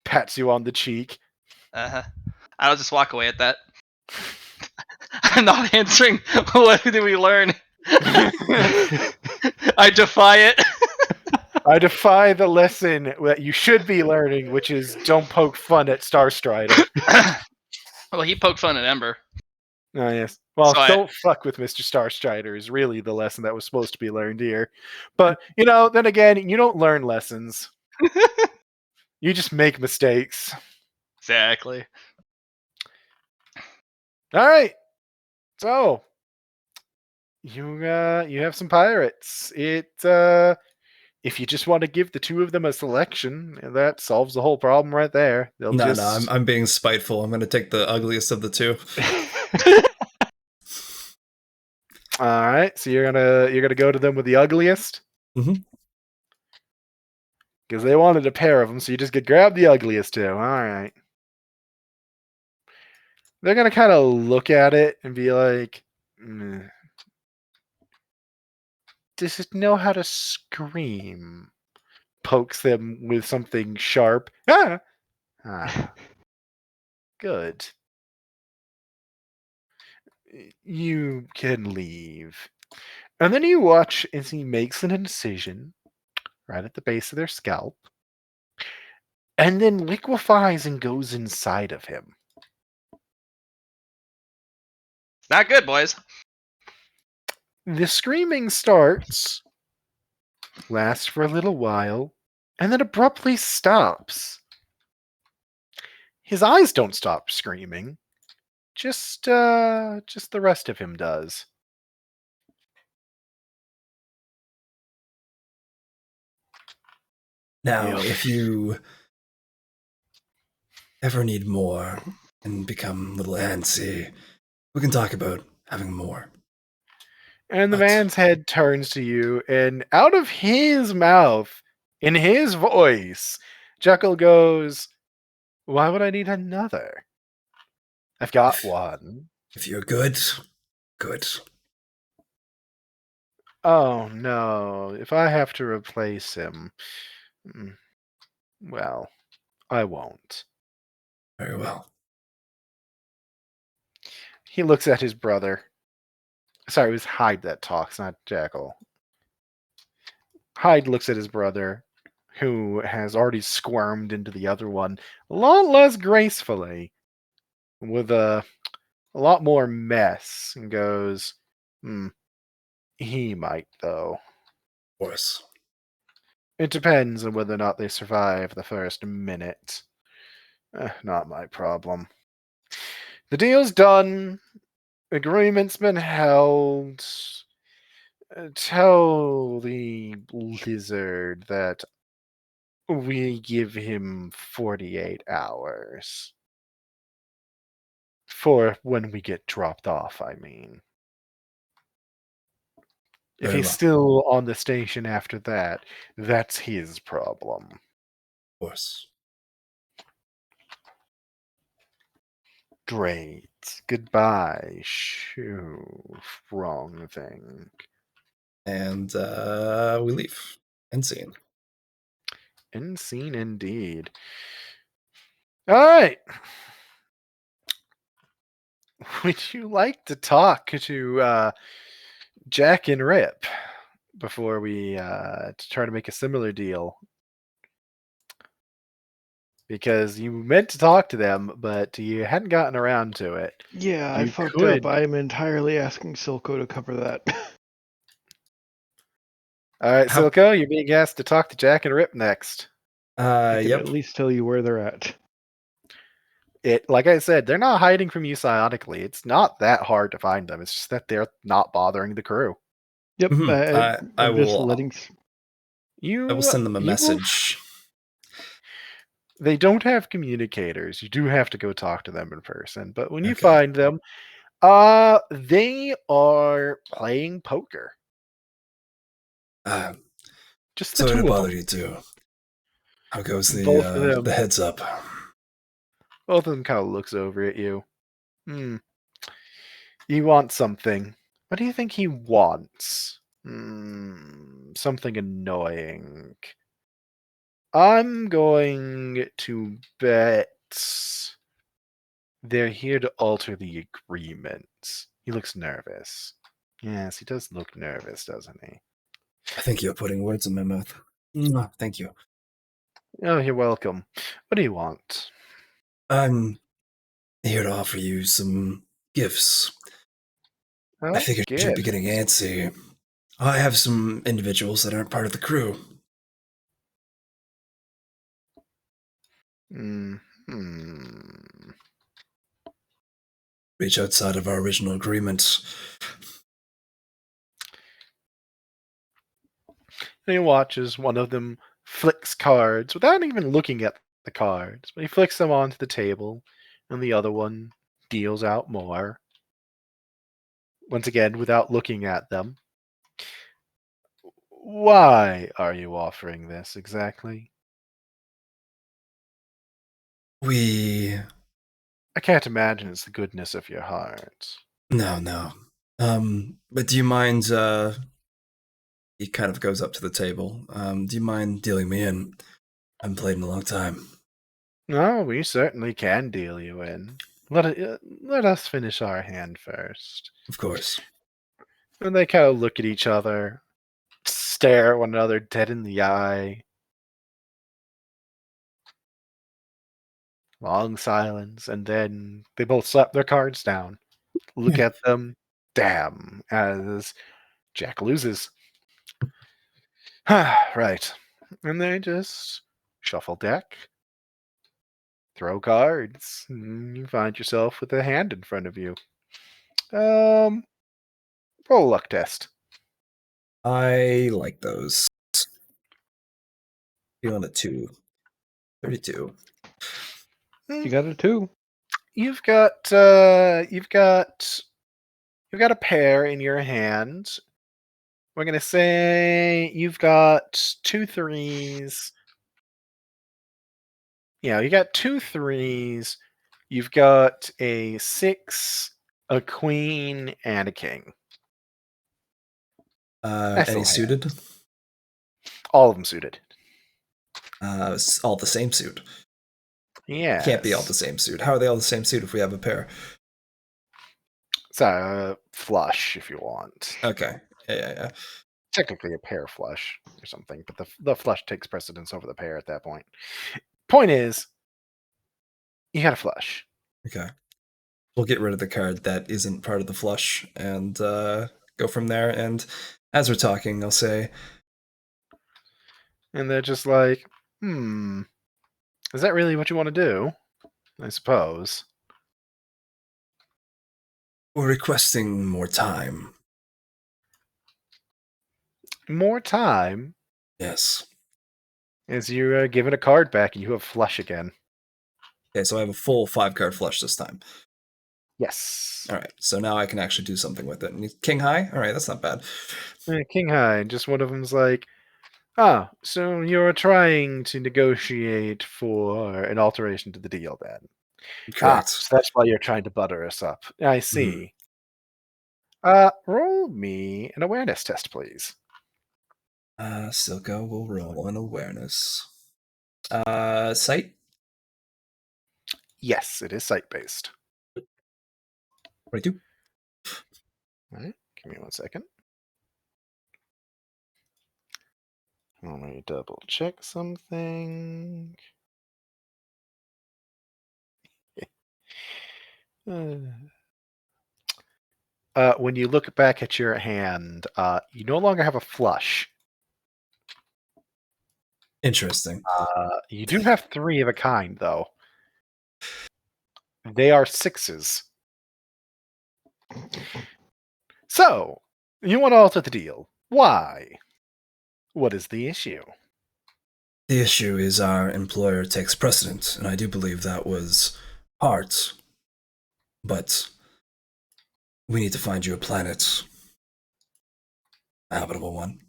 Pats you on the cheek. Uh-huh. I'll just walk away at that. I'm not answering. What did we learn? I defy it. I defy the lesson that you should be learning, which is don't poke fun at Starstrider. Well, he poked fun at Ember. Oh, yes. Well, So don't fuck with Mr. Starstrider is really the lesson that was supposed to be learned here. But, you know, then again, you don't learn lessons. You just make mistakes. Exactly. All right. So, you have some pirates. If you just want to give the two of them a selection, that solves the whole problem right there. They'll No, just I'm being spiteful. I'm going to take the ugliest of the two. All right. So you're gonna go to them with the ugliest. Mhm. Because they wanted a pair of them, so you just could grab the ugliest two. All right. They're gonna kind of look at it and be like, "Does it know how to scream?" Pokes them with something sharp. Ah, good. You can leave. And then you watch as he makes an incision right at the base of their scalp, and then liquefies and goes inside of him. Not good, boys. The screaming starts, lasts for a little while, and then abruptly stops. His eyes don't stop screaming. Just the rest of him does. Now, Yeah. if you ever need more and become a little antsy, we can talk about having more. And the What? man's head turns to you, and out of his mouth, in his voice, Jekyll goes, "Why would I need another? I've got If, one." if you're good, good. Oh no, if I have to replace him, mm, well, I won't. Very well. He looks at his brother. Sorry, it was Hyde that talks, not Jekyll. Hyde looks at his brother, who has already squirmed into the other one a lot less gracefully, with a lot more mess, and goes, he might, though. Of course. It depends on whether or not they survive the first minute. Not my problem. The deal's done. Agreement's been held. Tell the lizard that we give him 48 hours. For when we get dropped off, I mean. If Very he's well. still on the station after that, that's his problem. Of course. Great. Goodbye. Shoo. Wrong thing. And we leave. End scene. End scene indeed. Alright. Would you like to talk to Jack and Rip before we try to make a similar deal? Because you meant to talk to them, but you hadn't gotten around to it. Yeah, I You fucked could. up. I'm entirely asking Silco to cover that. Alright, How- Silco, you're being asked to talk to Jack and Rip next. I can Yep. at least tell you where they're at. Like I said, they're not hiding from you psionically. It's not that hard to find them. It's just that they're not bothering the crew. Yep, Mhm. I I'm just will. letting. I will send them a message. They don't have communicators. You do have to go talk to them in person. But when you Okay. find them, they are playing poker. Just the Sorry to two of bother them. you too. How goes Both of them. the heads up? Both of them kind of looks over at you. He wants something. What do you think he wants? Something annoying. I'm going to bet they're here to alter the agreement. He looks nervous. Yes, he does look nervous, doesn't he? I think you're putting words in my mouth. Mwah. Thank you. Oh, you're welcome. What do you want? I'm here to offer you some gifts. Oh, I figured you should be gift. getting antsy. I have some individuals that aren't part of the crew. Hmm. Reach outside of our original agreement. And he watches one of them flicks cards without even looking at the cards, but he flicks them onto the table, and the other one deals out more. Once again, without looking at them. Why are you offering this exactly? We. I can't imagine it's the goodness of your heart. No. But do you mind, he kind of goes up to the table. Do you mind dealing me in? I haven't played in a long time. No, we certainly can deal you in. Let us finish our hand first. Of course. And they kind of look at each other, stare at one another dead in the eye. Long silence, and then they both slap their cards down. Look at them. Damn, as Jack loses. Right. And they just shuffle deck, throw cards, and you find yourself with a hand in front of you. Roll a luck test. I like those. Feeling a 2. 32. You got a 2. You've got you've got a pair in your hand. We're gonna say you've got 2 3s. Yeah, you got 2 3s. You've got a 6, a queen, and a king. Nice Any little hand. suited? All of them suited. All the same suit. Yeah. Can't be all the same suit. How are they all the same suit if we have a pair? It's a flush if you want. Okay. Yeah. Technically a pair flush or something, but the flush takes precedence over the pair at that point. Point is, you got a flush. Okay. We'll get rid of the card that isn't part of the flush and go from there. And as we're talking, I'll say, And they're just like, is that really what you want to do? I suppose. we're requesting more time. More time Yes. as you're given a card back and you have flush again. Okay, so I have a full 5-card flush this time. Yes. All right, so now I can actually do something with it. And King High? All right, that's not bad. King High, just one of them's like, so you're trying to negotiate for an alteration to the deal then. Correct. So that's why you're trying to butter us up. I see. Roll me an awareness test, please. Silco will roll an awareness. Sight? Yes, it is sight-based. 22. All right, give me 1 second. Let me double check something. When you look back at your hand, you no longer have a flush. Interesting. You do have 3 of a kind, though. They are 6s. So, you want to alter the deal. Why? What is the issue? The issue is our employer takes precedent, and I do believe that was part. But we need to find you a planet. A habitable one.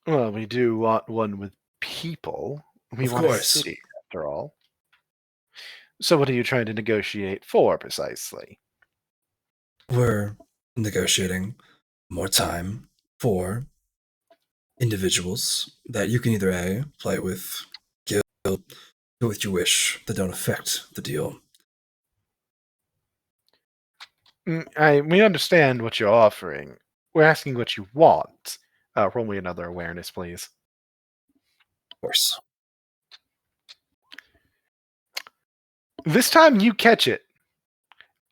Well, we do want one with people. We Of want course. a city, after all. So what are you trying to negotiate for, precisely? We're negotiating more time for individuals that you can either A, play with, kill, do what you wish, that don't affect the deal. We understand what you're offering. We're asking what you want. Roll me another awareness, please. Of course. This time you catch it.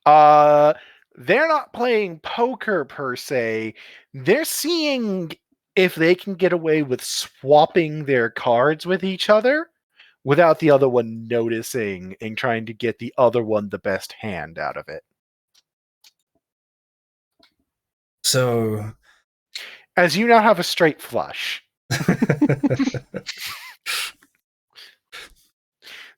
They're not playing poker per se. They're seeing if they can get away with swapping their cards with each other without the other one noticing and trying to get the other one the best hand out of it. So, As you now have a straight flush.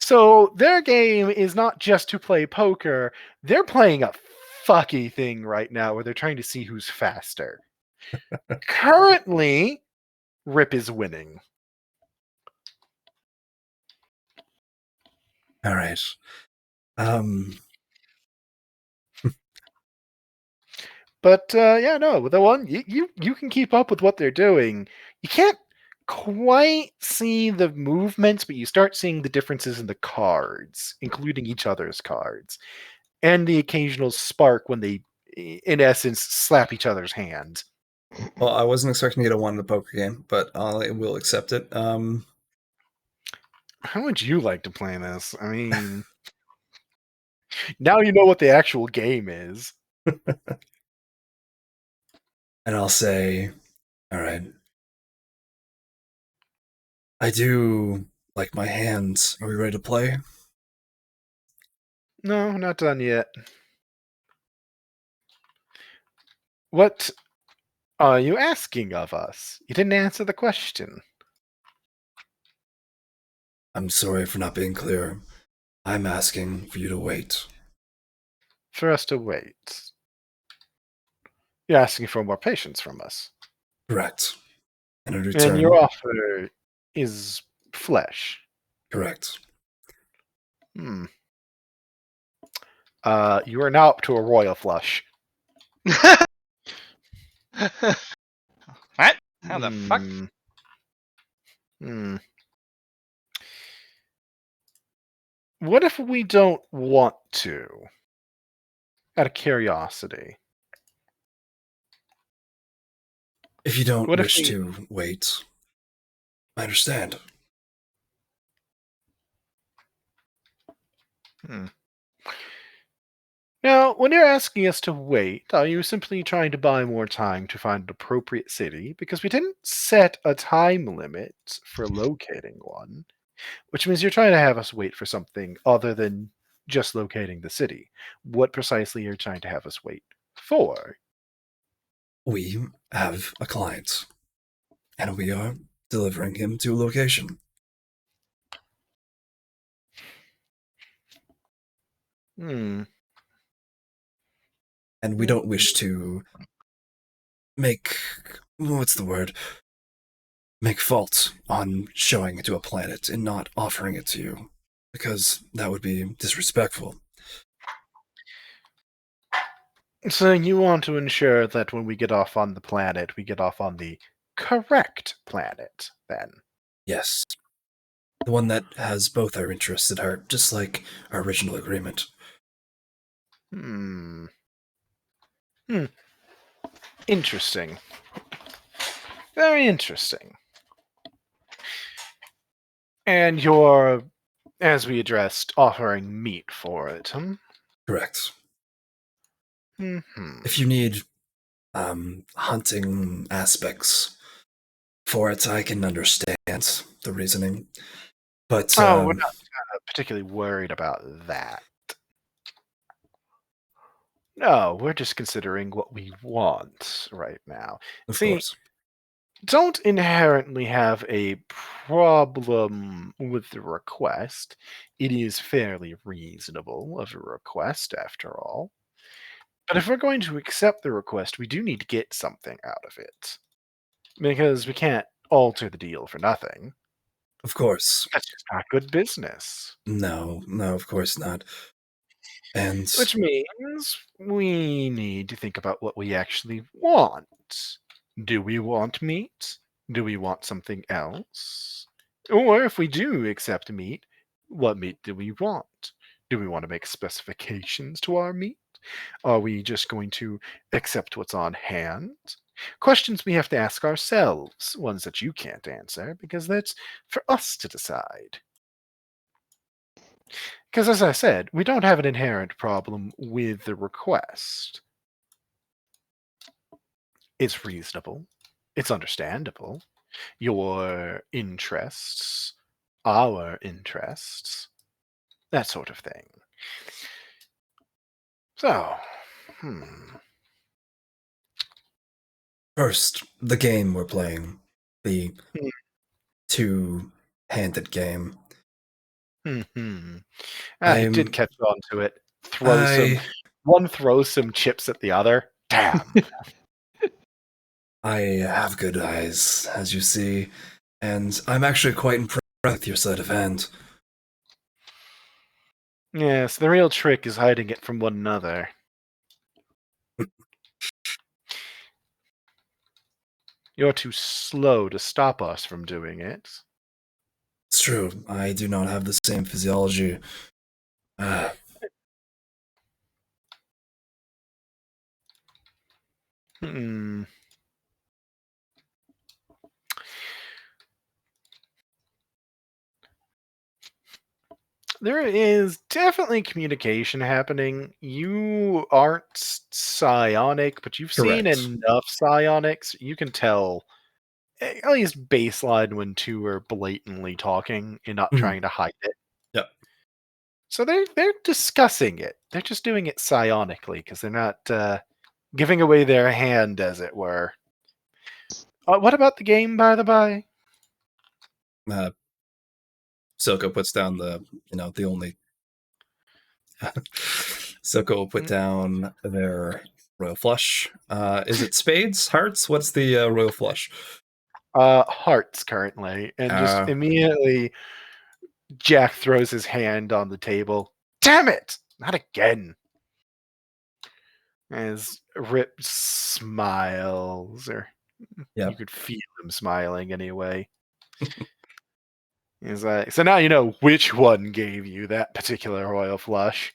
So their game is not just to play poker, they're playing a fucky thing right now where they're trying to see who's faster. Currently, Rip is winning. all right. But yeah, no, with the one you can keep up with what they're doing. You can't quite see the movements, but you start seeing the differences in the cards, including each other's cards, and the occasional spark when they, in essence, slap each other's hands. Well, I wasn't expecting to get a 1 in the poker game, but I will accept it. How would you like to play this? I mean, now you know what the actual game is. And I'll say, all right. I do like my hands. Are we ready to play? No, not done yet. What are you asking of us? You didn't answer the question. I'm sorry for not being clear. I'm asking for you to wait. For us to wait. You're asking for more patience from us. Correct. And in And return, your offer is flesh. correct. Hmm. You are now up to a royal flush. What? How the fuck? Hmm. What if we don't want to? Out of curiosity. If you don't What if wish we... to wait, I understand. Hmm. Now, when you're asking us to wait, are you simply trying to buy more time to find an appropriate city? Because we didn't set a time limit for locating one, which means you're trying to have us wait for something other than just locating the city. What precisely are you trying to have us wait for? We have a client, and we are delivering him to a location. Hmm. And we don't wish to make, what's the word? Make fault on showing it to a planet and not offering it to you, because that would be disrespectful. So you want to ensure that when we get off on the planet, we get off on the correct planet, then? Yes. The one that has both our interests at heart, just like our original agreement. Hmm. Interesting. Very interesting. And you're, as we addressed, offering meat for it, hmm? Correct. Mm-hmm. If you need hunting aspects for it, I can understand the reasoning. But Oh, we're not particularly worried about that. No, we're just considering what we want right now. of See, course, don't inherently have a problem with the request. It is fairly reasonable of a request, after all. But if we're going to accept the request, we do need to get something out of it. Because we can't alter the deal for nothing. of course. That's just not good business. No, of course not. And Which means we need to think about what we actually want. Do we want meat? Do we want something else? Or if we do accept meat, what meat do we want? Do we want to make specifications to our meat? Are we just going to accept what's on hand? Questions we have to ask ourselves, ones that you can't answer, because that's for us to decide. Because, as I said, we don't have an inherent problem with the request. It's reasonable. It's understandable. Your interests, our interests, that sort of thing. So, first, the game we're playing, the Hmm. two-handed game. He did catch on to it. I One throws some chips at the other. Damn. I have good eyes, as you see, and I'm actually quite impressed with your sleight of hand. Yes, the real trick is hiding it from one another. You're too slow to stop us from doing it. It's true, I do not have the same physiology. Ah, Hmm. There is definitely communication happening. You aren't psionic, but you've seen correct. enough psionics. You can tell, at least baseline, when two are blatantly talking and not Mhm. trying to hide it. Yep. So they're discussing it. They're just doing it psionically because they're not giving away their hand, as it were. What about the game, by the by? Silco puts down the only. Silco will put down their royal flush. Is it spades, hearts? What's the royal flush? Hearts currently, and just immediately Jack throws his hand on the table. Damn it! Not again. As Rip smiles, or Yep. you could feel him smiling anyway. He's like, so now you know which one gave you that particular royal flush.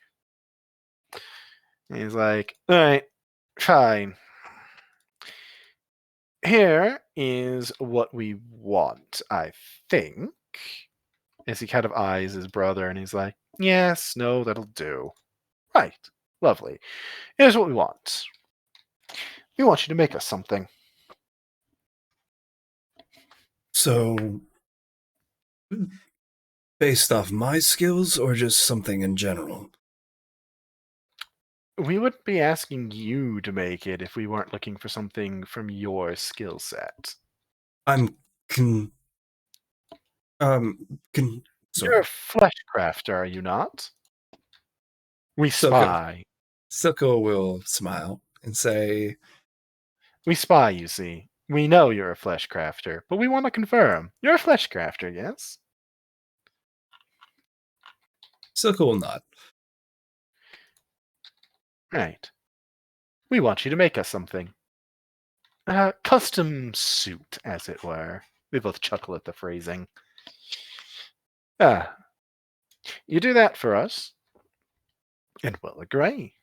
And he's like, all right, fine. Here is what we want, I think. As he kind of eyes his brother, and he's like, yes, no, that'll do. Right, lovely. Here's what we want. We want you to make us something. So, based off my skills or just something in general? We wouldn't be asking you to make it if we weren't looking for something from your skill set. I'm You're a sorry. flesh crafter, are you not? We spy. Silco will smile and say, We spy, you see. We know you're a flesh crafter, but we want to confirm. You're a flesh crafter, yes? Silco will nod. Right. We want you to make us something. A custom suit, as it were. We both chuckle at the phrasing. You do that for us, and we'll agree.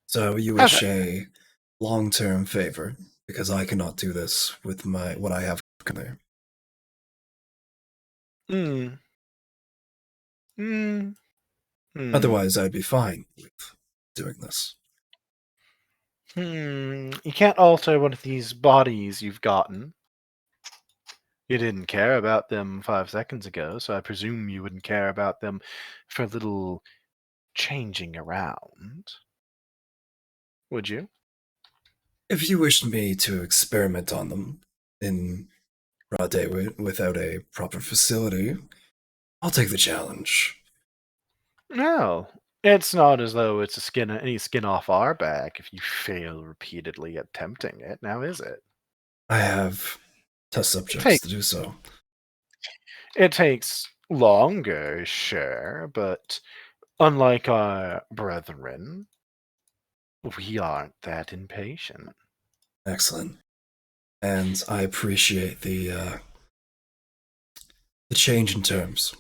So you wish a long-term favor, because I cannot do this with what I have currently. Otherwise, I'd be fine with doing this. You can't alter one of these bodies you've gotten. You didn't care about them 5 seconds ago, so I presume you wouldn't care about them for a little changing around. Would you? If you wished me to experiment on them in raw day without a proper facility, I'll take the challenge. No. It's not as though it's any skin off our back if you fail repeatedly at attempting it, now is it? I have test subjects to do so. It takes longer, sure, but unlike our brethren, we aren't that impatient. Excellent. And I appreciate the change in terms.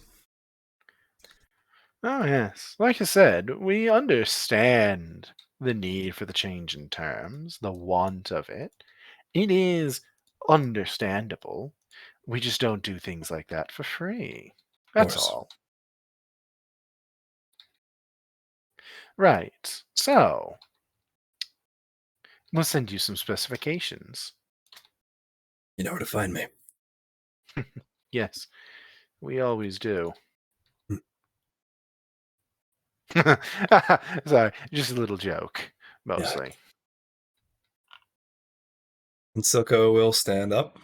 Oh, yes. Like I said, we understand the need for the change in terms, the want of it. It is understandable. We just don't do things like that for free. That's all. Right. So, we'll send you some specifications. You know where to find me. Yes, we always do. Sorry, just a little joke, mostly. Yeah. And Silco will stand up,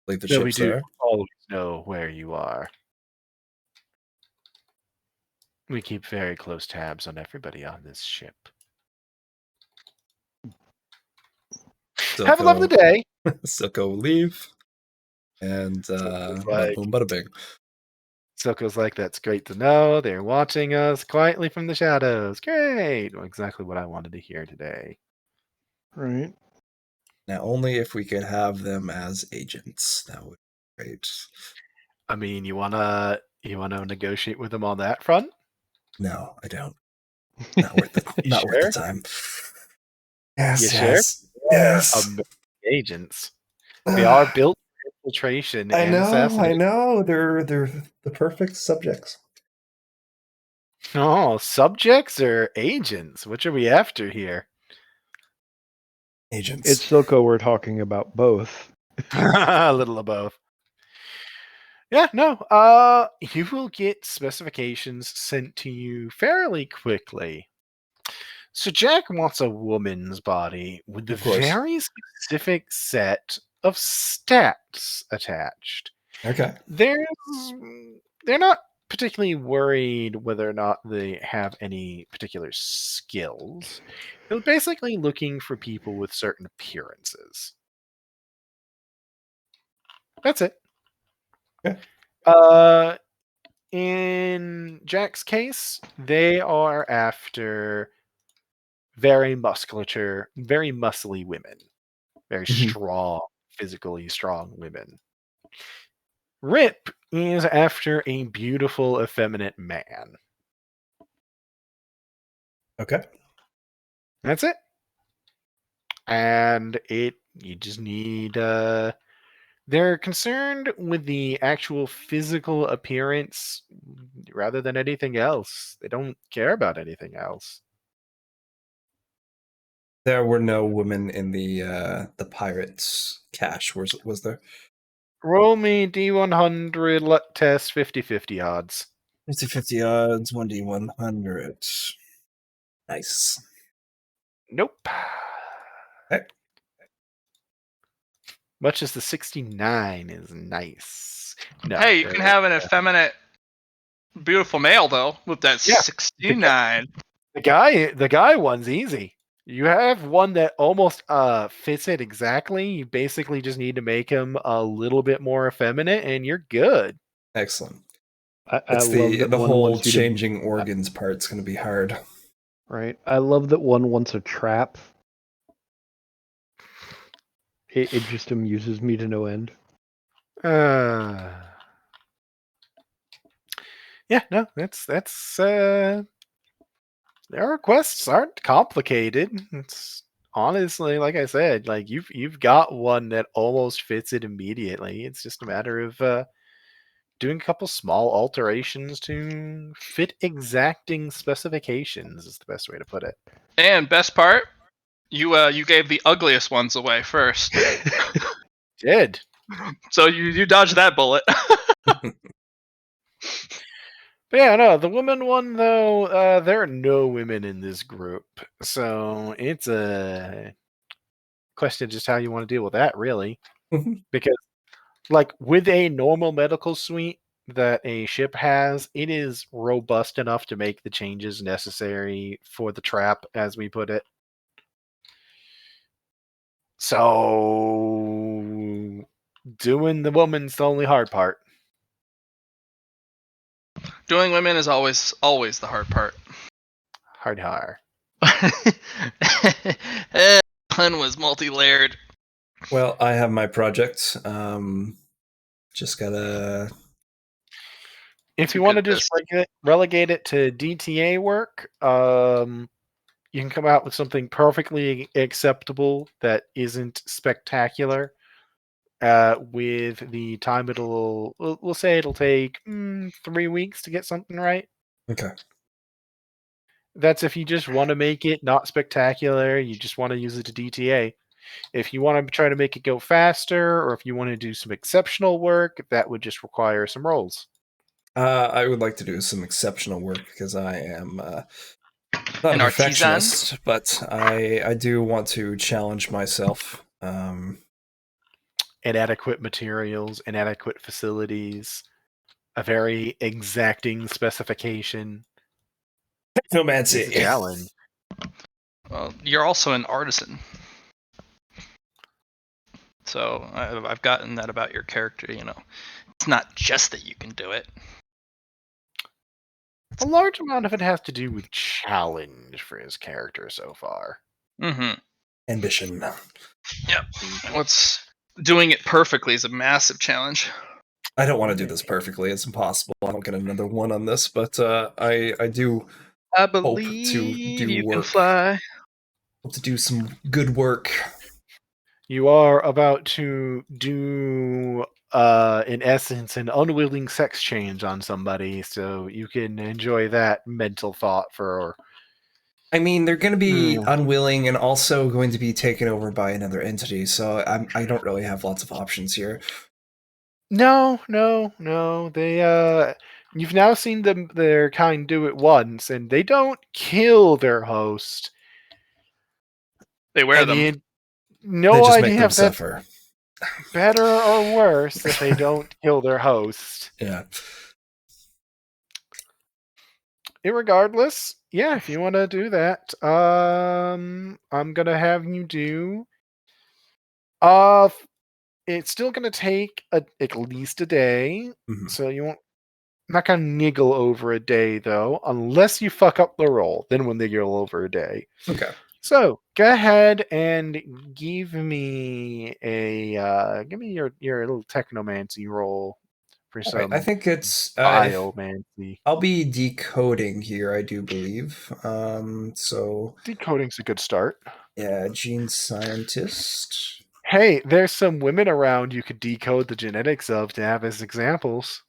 leave the So we chips do there. always know where you are. We keep very close tabs on everybody on this ship. Silco, Have a lovely day. Silco will leave, and bada boom, bada bing. Silco's like, that's great to know. They're watching us quietly from the shadows. Great. Well, exactly what I wanted to hear today. Right. Now, only if we could have them as agents. That would be great. I mean, you wanna negotiate with them on that front? No, I don't. Not worth it. Not worth the time. Yes, You yes, sure? yes. Agents. They are built for infiltration and assassination. I know. They're the perfect subjects. Oh, subjects or agents? Which are we after here? Agents. It's Silco we're talking about both. A little of both. Yeah, no. You will get specifications sent to you fairly quickly. So Jack wants a woman's body with a very specific set of stats attached. Okay. They're not particularly worried whether or not they have any particular skills. They're basically looking for people with certain appearances. That's it. Yeah. In Jack's case, they are after very muscly women, very Mhm. strong, physically strong women. Rip is after a beautiful, effeminate man. Okay. That's it. And you just need they're concerned with the actual physical appearance rather than anything else. They don't care about anything else. There were no women in the pirates' cache, was there? Roll me D100 luck test 50-50 odds. 50-50 odds, 1d100. Nice. Nope. Okay. Much as the 69 is nice. No, Hey, you can have an effeminate, beautiful male though with that Yeah. 69. the guy one's easy. You have one that almost fits it exactly. You basically just need to make him a little bit more effeminate, and you're good. Excellent. I It's love that the one whole wants you to changing organs part's going to be hard. right. I love that one wants a trap. It just amuses me to no end. Yeah, no, that's their requests aren't complicated. It's honestly, like I said, like you've got one that almost fits it immediately. It's just a matter of doing a couple small alterations to fit exacting specifications is the best way to put it. And best part, you gave the ugliest ones away first, Did. so you dodged that bullet. But yeah, no, the woman one though, there are no women in this group. So it's a question of just how you want to deal with that, really. Because like with a normal medical suite that a ship has, it is robust enough to make the changes necessary for the trap, as we put it. So doing the woman's the only hard part. Doing women is always the hard part. Hard. Glenn was multi-layered. Well, I have my project. Just gotta. If you Too want to good just this. relegate it to DTA work, you can come out with something perfectly acceptable that isn't spectacular. With the time we'll say it'll take 3 weeks to get something right. Okay. That's if you just want to make it not spectacular, you just want to use it to DTA. If you want to try to make it go faster, or if you want to do some exceptional work, that would just require some rolls. I would like to do some exceptional work because I am not An a artisan? perfectionist, but I do want to challenge myself. Inadequate materials, inadequate facilities, a very exacting specification. It's a Technomancy. challenge. Well, you're also an artisan. So I've gotten that about your character, you know. It's not just that you can do it. A large amount of it has to do with challenge for his character so far. Mm-hmm. Ambition. Yep. What's doing it perfectly is a massive challenge. I don't want to do this perfectly. It's impossible. I don't get another one on this, but I do I hope to believe do you can work. fly. Hope to do some good work. You are about to do, in essence, an unwilling sex change on somebody, so you can enjoy that mental thought for. I mean, they're going to be unwilling and also going to be taken over by another entity, so I don't really have lots of options here. No. They you've now seen their kind do it once, and they don't kill their host. They wear And them. you They no just make idea them if that's suffer. better or worse that they don't kill their host. Yeah. Irregardless, yeah, if you want to do that, I'm gonna have you do. It's still gonna take at least a day, Mhm. so you won't. Not gonna niggle over a day though, unless you fuck up the roll. Then we'll niggle over a day. Okay. So go ahead and give me your little technomancy roll for All right. I some think it's biomancy. I'll be decoding here, I do believe. So Decoding's a good start. yeah, gene scientist. Hey, there's some women around you could decode the genetics of to have as examples.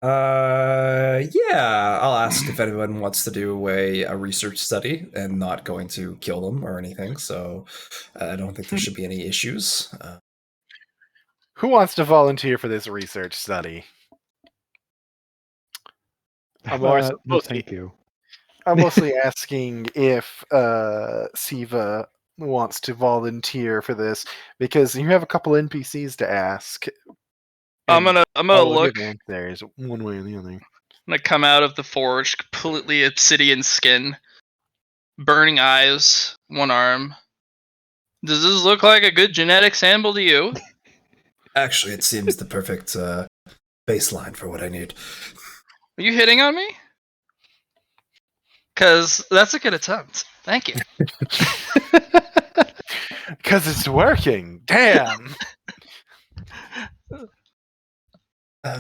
Yeah, I'll ask if anyone wants to do a research study and not going to kill them or anything. So I don't think there should be any issues. Who wants to volunteer for this research study? I'm No, mostly, thank you. I'm mostly asking if Siva wants to volunteer for this because you have a couple NPCs to ask. I'm And gonna all look. give answers one way or the other. I'm gonna come out of the forge, completely obsidian skin, burning eyes, one arm. Does this look like a good genetic sample to you? Actually, it seems the perfect baseline for what I need. Are you hitting on me? Cause that's a good attempt. Thank you. Because it's working. Damn.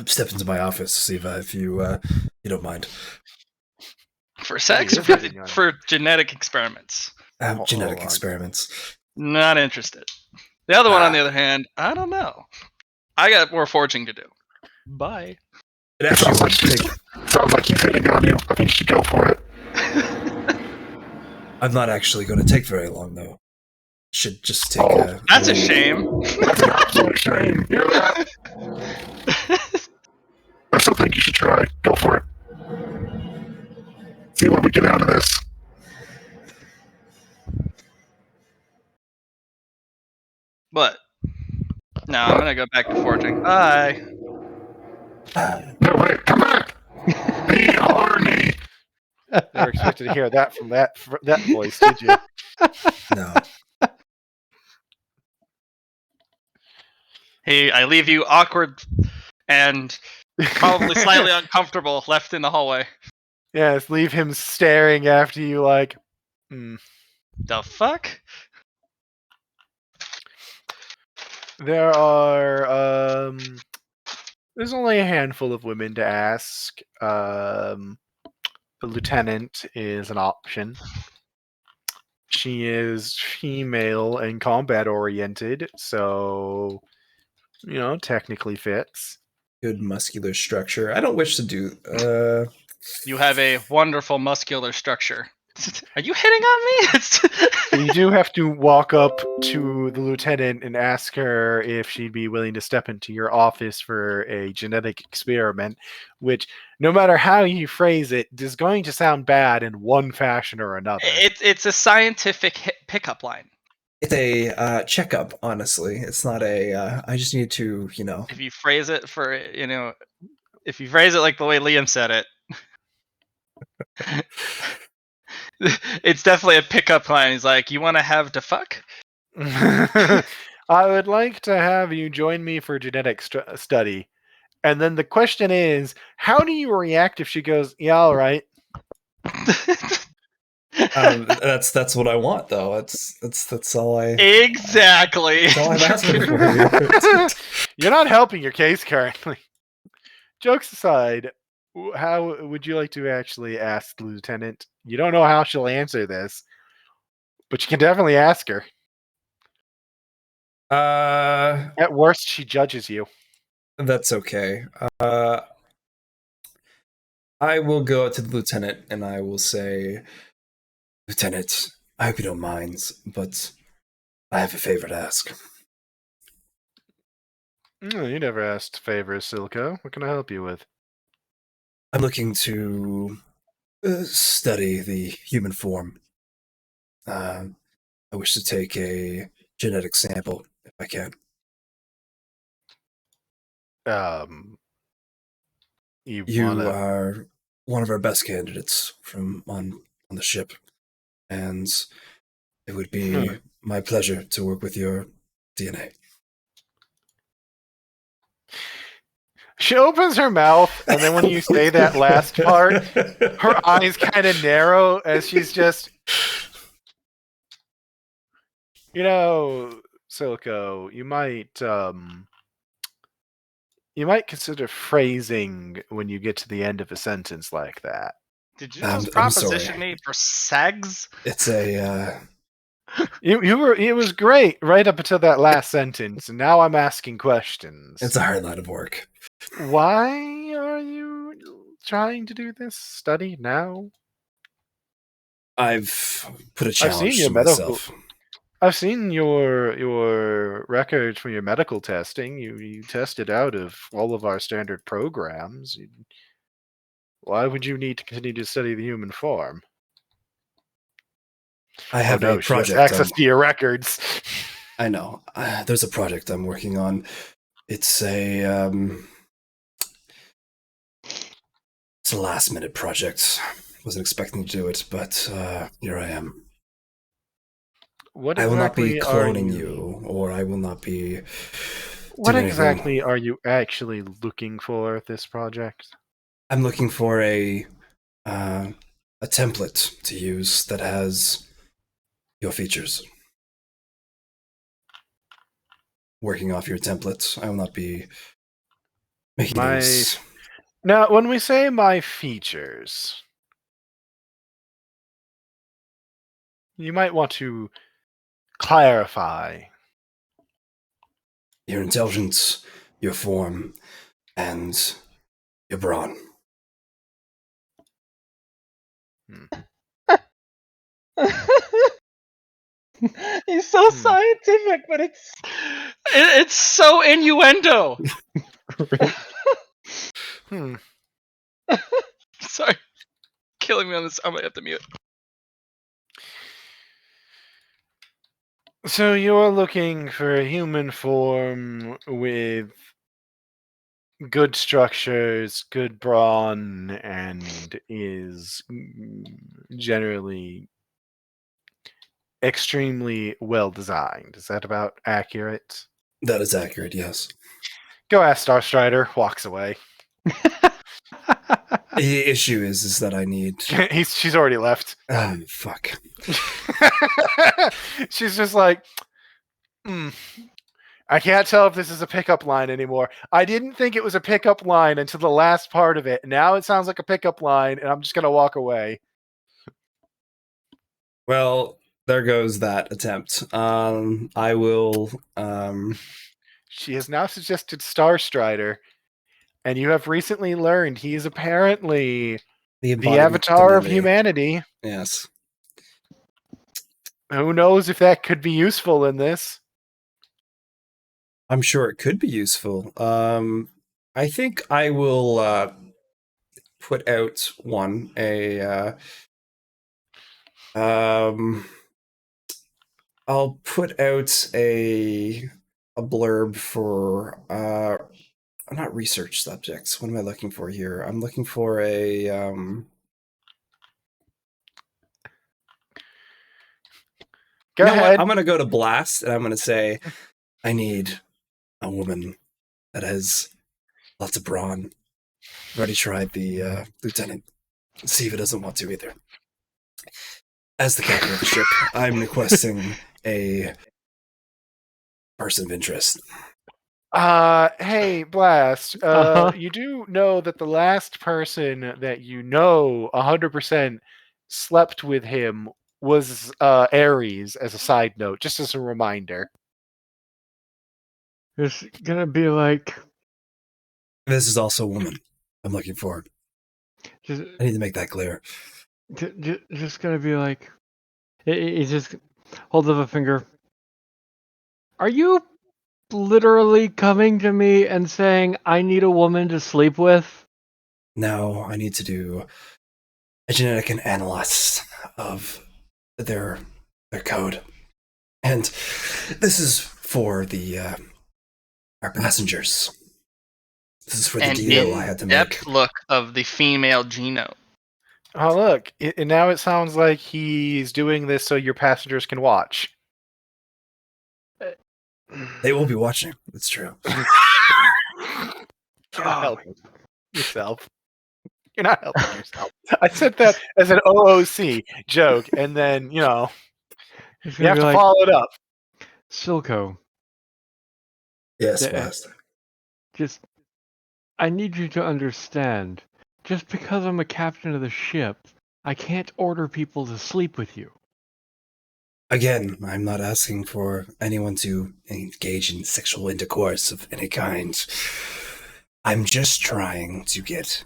Step into my office, Siva, if you don't mind. For sex you're or for, hitting on for genetic experiments? Genetic hold on. experiments. Not interested. The other one, on the other hand, I don't know. I got more forging to do. Bye. It actually Sounds like he's hitting on you. I think you should go for it. I'm not actually going to take very long, though. Should just take Oh. That's a shame. That's an absolute shame. You hear that? I still think you should try. Go for it. See what we get out of this. But no, I'm gonna go back to forging. Bye. No, wait, come back! Be horny! Never expected to hear that from that voice, did you? No. Hey, I leave you awkward and probably slightly uncomfortable, left in the hallway. Yes, leave him staring after you like, The fuck? There are there's only a handful of women to ask. The lieutenant is an option. She is female and combat oriented, so technically fits. Good muscular structure. I don't wish to do. You have a wonderful muscular structure. Are you hitting on me? You do have to walk up to the lieutenant and ask her if she'd be willing to step into your office for a genetic experiment, which, no matter how you phrase it, is going to sound bad in one fashion or another. It's a scientific pickup line. It's a checkup, honestly. It's not a. I just need to, If you phrase it if you phrase it like the way Liam said it, it's definitely a pickup line. He's like, "You want to have the fuck?" I would like to have you join me for genetic study. And then the question is, how do you react if she goes, "Yeah, all right"? That's what I want, though. That's all I. Exactly. That's all I'm asking for. You're not helping your case currently. Jokes aside, how would you like to actually ask the lieutenant? You don't know how she'll answer this, but you can definitely ask her. At worst, she judges you. That's okay. I will go to the lieutenant and I will say, Lieutenant, I hope you don't mind, but I have a favor to ask. You never asked favors, Silco. What can I help you with? I'm looking to study the human form. I wish to take a genetic sample if I can. You wanna... are one of our best candidates from on the ship, and it would be my pleasure to work with your DNA. She opens her mouth, and then when you say that last part, her eyes kind of narrow as she's just, Silco, you might consider phrasing when you get to the end of a sentence like that. Did you I'm just proposition sorry. me for SAGs? It's a It was great right up until that last sentence, and now I'm asking questions. it's a hard line of work. Why are you trying to do this study now? I've put a I've seen challenge your to medical. myself. I've seen your records from your medical testing. You tested out of all of our standard programs. Why would you need to continue to study the human form? I have a She has project. access to your records. I know. There's a project I'm working on. It's a it's a last minute project. Wasn't expecting to do it, but here I am. What I will not be exactly are cloning you? you, or I will not be. What doing exactly anything. are you actually looking for at this project? I'm looking for a template to use that has your features. Working off your templates, I will not be making things. Now, when we say my features, you might want to clarify. Your intelligence, your form, and your brawn. He's so Hmm. scientific, but it's so innuendo. Hmm. Sorry, killing me on this. I might have to mute. So you're looking for a human form with good structures, good brawn, and is generally extremely well designed. Is that about accurate? That is accurate, yes. Go ask Starstrider. Walks away. The issue is that I need. She's already left. Oh, fuck. She's just like, I can't tell if this is a pickup line anymore. I didn't think it was a pickup line until the last part of it. Now it sounds like a pickup line, and I'm just going to walk away. Well, there goes that attempt. I will. She has now suggested Starstrider, and you have recently learned he is apparently the avatar of humanity. Yes. Who knows if that could be useful in this? I'm sure it could be useful. I think I will put out I'll put out a blurb for not research subjects. What am I looking for here? I'm looking for a Go ahead. I'm gonna go to Blast and I'm gonna say I need a woman that has lots of brawn. I've already tried the lieutenant. See if it doesn't want to either. As the captain of the ship, I'm requesting a person of interest. Hey, Blast. You do know that the last person that 100% slept with him was Ares, as a side note, just as a reminder. It's gonna be like, This is also a woman I'm looking for. just, I need to make that clear. just gonna be like, he just holds up a finger. Are you literally coming to me and saying I need a woman to sleep with? Now I need to do a genetic analysis of their code, and this is for the our passengers. This is for the An deal I had to make. in-depth look of the female genome. Oh, look. And now it sounds like he's doing this so your passengers can watch. They will be watching. It's true. You're not helping yourself. You're not helping yourself. I said that as an OOC joke, and then, It's you gonna have be to like, follow it up. Silco, Yes, The- Master. I need you to understand. Just because I'm a captain of the ship, I can't order people to sleep with you. Again, I'm not asking for anyone to engage in sexual intercourse of any kind. I'm just trying to get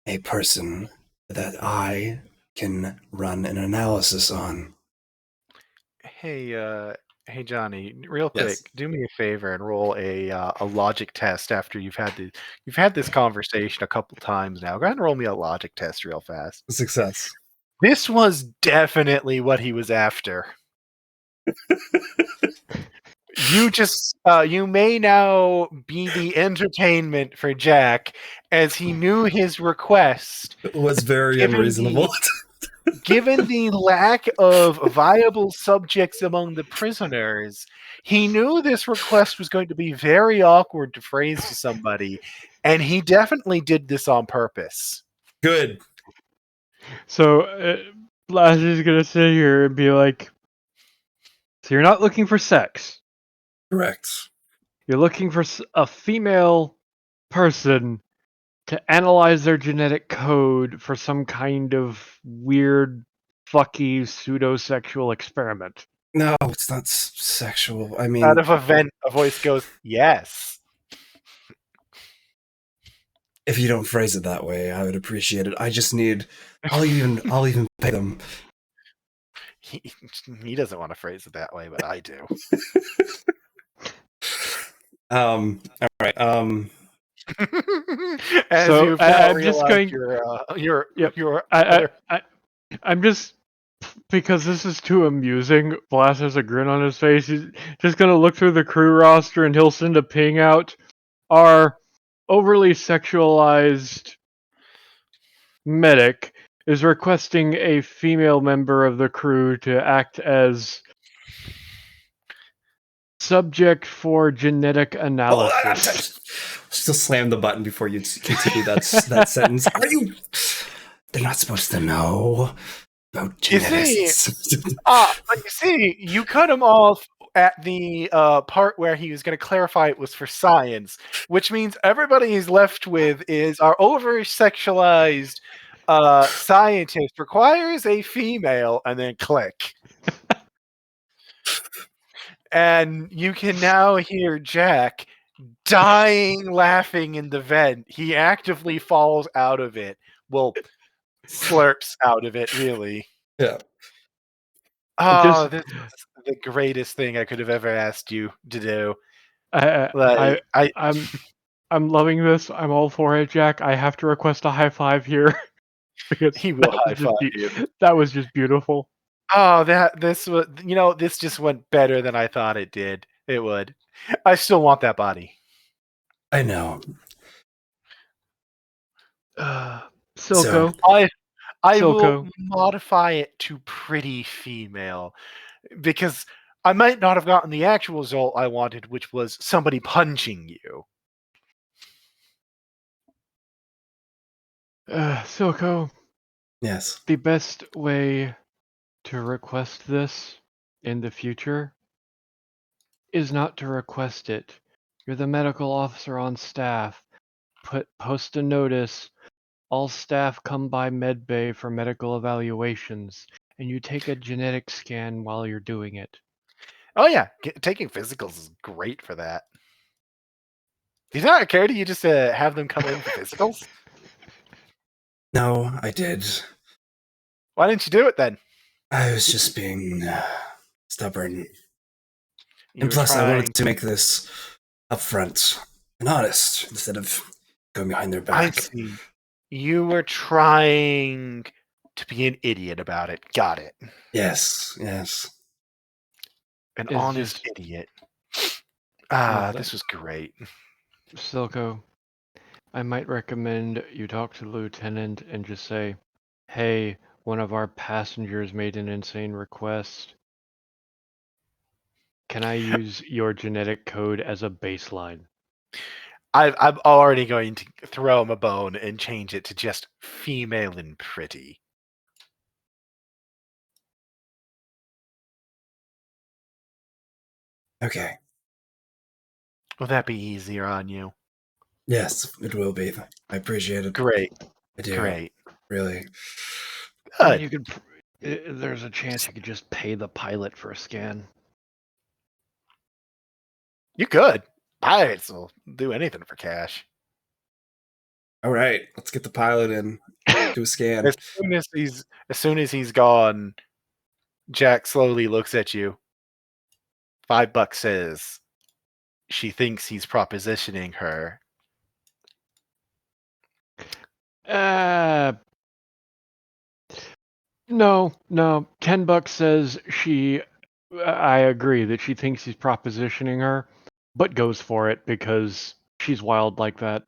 a person that I can run an analysis on. Hey, Johnny, real Yes. quick, do me a favor and roll a logic test after you've had this conversation a couple times now. Go ahead and roll me a logic test real fast. Success. This was definitely what he was after. You may now be the entertainment for Jack, as he knew his request. It was very Given unreasonable. Given the lack of viable subjects among the prisoners, he knew this request was going to be very awkward to phrase to somebody, and he definitely did this on purpose. Good. So, Blas is gonna sit here and be like, so you're not looking for sex. Correct. You're looking for a female person to analyze their genetic code for some kind of weird, fucky, pseudo-sexual experiment. No, it's not sexual. I mean, Out of a vent, a voice goes, "Yes." if you don't phrase it that way, I would appreciate it. I just need. I'll even pay them. He doesn't want to phrase it that way, but I do. So, As you've I'm just going. your I'm just, because this is too amusing. Blas has a grin on his face. He's just gonna look through the crew roster and he'll send a ping out. Our overly sexualized medic is requesting a female member of the crew to act as subject for genetic analysis. Still slam the button before you continue that sentence. Are you? They're not supposed to know about You see, genetics. but you see, you cut him off at the part where he was going to clarify it was for science, which means everybody he's left with is our over-sexualized scientist requires a female, and then click. And you can now hear Jack dying laughing in the vent. He actively falls out of it. Well, slurps out of it, really. Yeah. Oh, this is the greatest thing I could have ever asked you to do. I'm loving this. I'm all for it, Jack. I have to request a high five here because He will high five you. That was just beautiful. Oh, this just went better than I thought it did. It would. I still want that body. I know. Silco. I will Silco. modify it to pretty female, because I might not have gotten the actual result I wanted, which was somebody punching you. Silco. Yes. The best way to request this in the future is not to request it. You're the medical officer on staff. Post a notice. All staff come by medbay for medical evaluations, and you take a genetic scan while you're doing it. Oh yeah, taking physicals is great for that. Did it not occur to you just to have them come in for physicals? No, I did. Why didn't you do it then? I was just being stubborn. You And were plus, I trying- wanted to make this upfront and honest instead of going behind their I back. see. You were trying to be an idiot about it. Got it. Yes, yes. An It's honest just- idiot. Love This that. was great. Silco, I might recommend you talk to the lieutenant and just say, hey, one of our passengers made an insane request. Can I use your genetic code as a baseline? I'm already going to throw him a bone and change it to just female and pretty. Okay. Will that be easier on you? Yes, it will be. I appreciate it. Great, I do. great. Really. I mean, Good. you could. There's a chance you could just pay the pilot for a scan. You could. Pirates will do anything for cash. All right, let's get the pilot in. Do a scan. As soon as he's gone, Jack slowly looks at you. $5 says she thinks he's propositioning her. No. $10 says she. I agree that she thinks he's propositioning her, but goes for it because she's wild like that.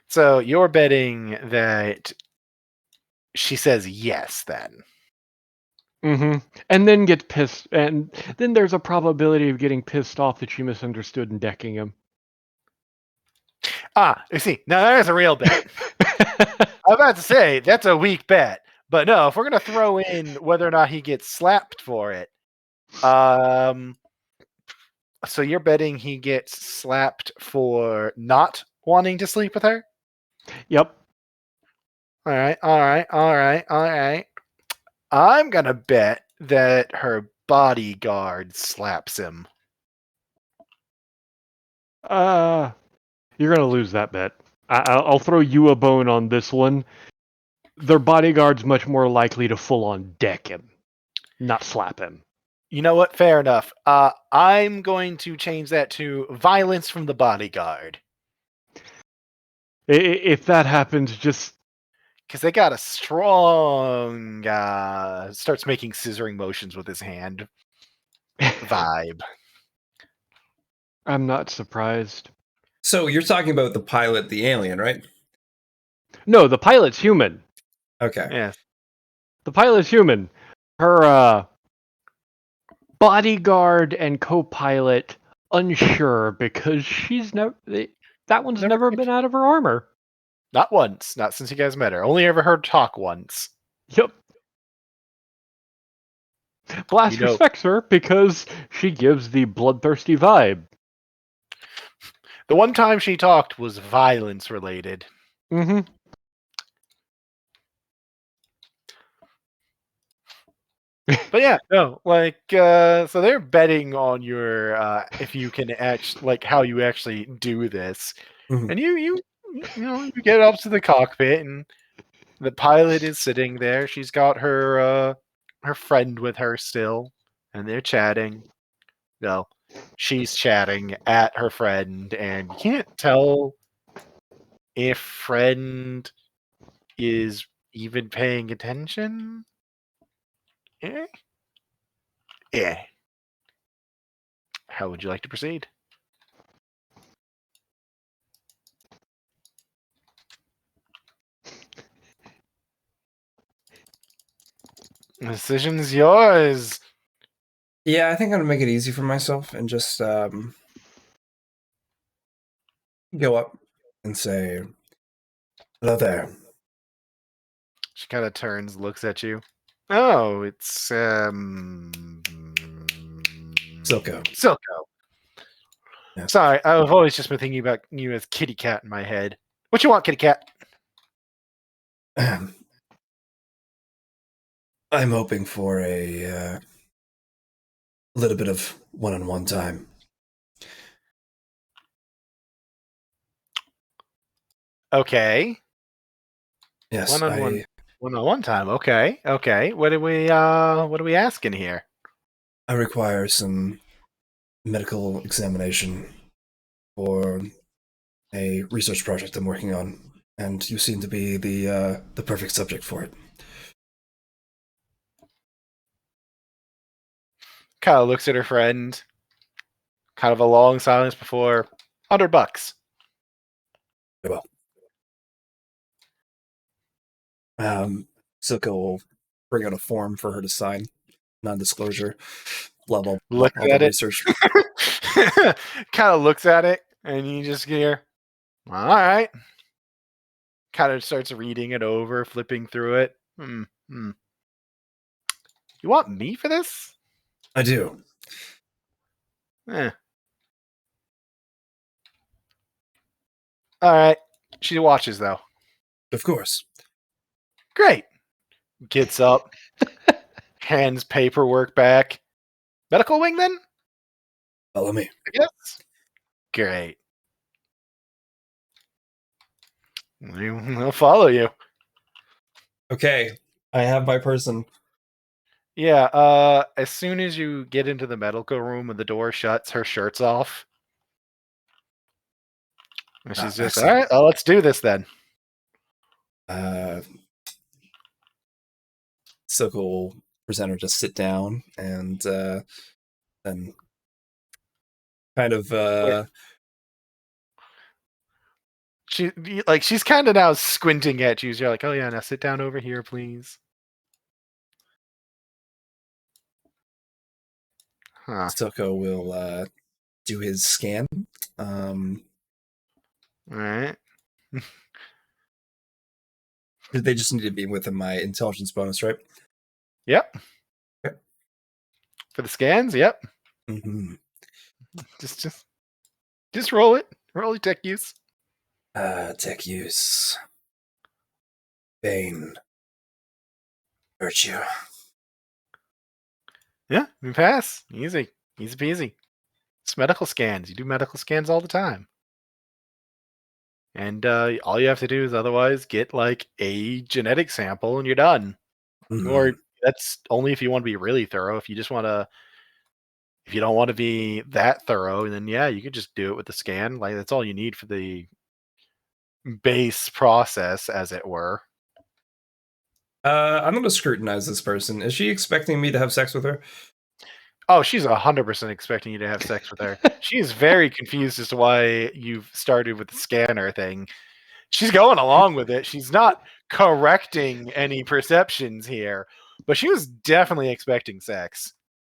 So you're betting that she says yes then. Mm-hmm. And then gets pissed, and then there's a probability of getting pissed off that she misunderstood and decking him. You see, now there's a real bet. I'm about to say that's a weak bet, but no, if we're gonna throw in whether or not he gets slapped for it, so you're betting he gets slapped for not wanting to sleep with her? Yep. All right. I'm gonna bet that her bodyguard slaps him. You're gonna lose that bet. I'll throw you a bone on this one. Their bodyguard's much more likely to full-on deck him, not slap him. You know what? Fair enough. I'm going to change that to violence from the bodyguard. If that happens, just Because they got a strong starts making scissoring motions with his hand vibe. I'm not surprised. So you're talking about the pilot, the alien, right? No, the pilot's human. Okay. Yes. The pilot's human. Her bodyguard and co-pilot unsure because she's never. That one's never been out of her armor. Not once. Not since you guys met her. Only ever heard talk once. Yep. Blast You know- respects her because she gives the bloodthirsty vibe. The one time she talked was violence related. Mm-hmm. But yeah, no, so they're betting on your if you can how you actually do this, Mhm. and you get up to the cockpit, and the pilot is sitting there. She's got her friend with her still, and they're chatting. No, she's chatting at her friend, and you can't tell if friend is even paying attention. Yeah. How would you like to proceed? The decision's yours. Yeah, I think I'm gonna make it easy for myself and just go up and say, "Hello there." She kind of turns, looks at you. Oh, it's Silco. Silco. Yes. Sorry, I've always just been thinking about you as Kitty Cat in my head. What you want, Kitty Cat? I'm hoping for a little bit of one-on-one time. Okay. Yes, One-on-one time. Okay. What are we asking here? I require some medical examination for a research project I'm working on, and you seem to be the perfect subject for it. Kyle looks at her friend, Kind of a long silence before $100. Well, Silka will bring out a form for her to sign, non-disclosure, blah blah blah, Looks all the at it. research. Kind of looks at it, and you just hear, all right. Kind of starts reading it over, flipping through it. You want me for this? I do. Eh. All right. She watches, though. Of course. Great. Gets up, hands paperwork back. Medical wing, then? Follow me. I guess. Great. I'll follow you. Okay, I have my person. Yeah, as soon as you get into the medical room and the door shuts, her shirt's off. And she's just, all excellent. right, let's do this then. Silka will present her to sit down and then kind of She's kind of now squinting at you. You're like, oh yeah, now sit down over here, please. Huh. Silka will do his scan. All right. They just need to be within my intelligence bonus, right? Yep. Okay. For the scans, yep. Mm-hmm. Just roll it. Roll your tech use. Tech use. Bane. Virtue. Yeah, you pass. Easy. Easy peasy. It's medical scans. You do medical scans all the time. And all you have to do is otherwise get like a genetic sample and you're done. Mm-hmm. Or that's only if you want to be really thorough. If you just want to, if you don't want to be that thorough, then yeah, you could just do it with the scan. Like that's all you need for the base process, as it were. I'm going to scrutinize this person. Is she expecting me to have sex with her? Oh, she's 100% expecting you to have sex with her. She's very confused as to why you've started with the scanner thing. She's going along with it. She's not correcting any perceptions here, but she was definitely expecting sex.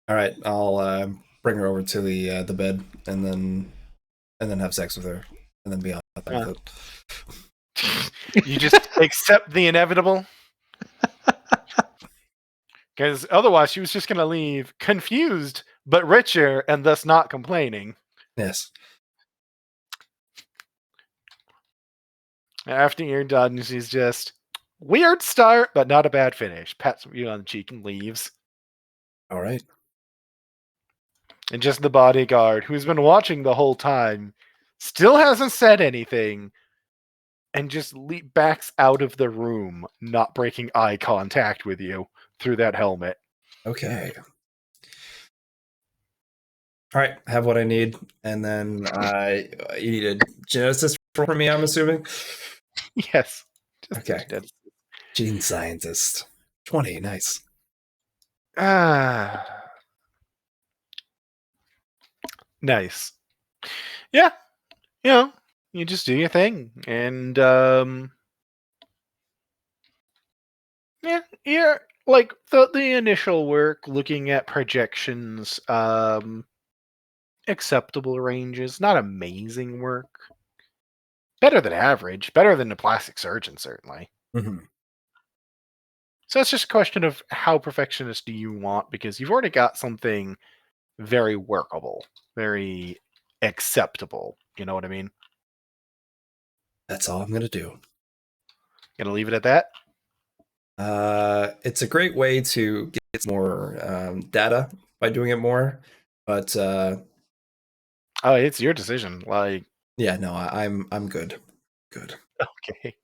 All right, I'll bring her over to the bed and then have sex with her and then be on with it. You just accept the inevitable? Because otherwise she was just going to leave confused but richer and thus not complaining. Yes. After you're done, she's just, weird start, but not a bad finish. Pats you on the cheek and leaves. All right. And just the bodyguard, who's been watching the whole time, still hasn't said anything, and just backs out of the room, not breaking eye contact with you through that helmet. Okay. All right, I have what I need, and then you need a geneticist for me, I'm assuming? Yes. Okay. Gene scientist. 20, nice. Nice. Yeah. You know, you just do your thing. And, yeah, you're like the initial work looking at projections, acceptable ranges, not amazing work. Better than average, better than a plastic surgeon, certainly. Mm-hmm. So it's just a question of how perfectionist do you want, because you've already got something very workable, very acceptable. You know what I mean? That's all I'm going to do. Gonna leave it at that? It's a great way to get more data by doing it more, but oh, it's your decision. Like, yeah, no, I'm good. Good. Okay.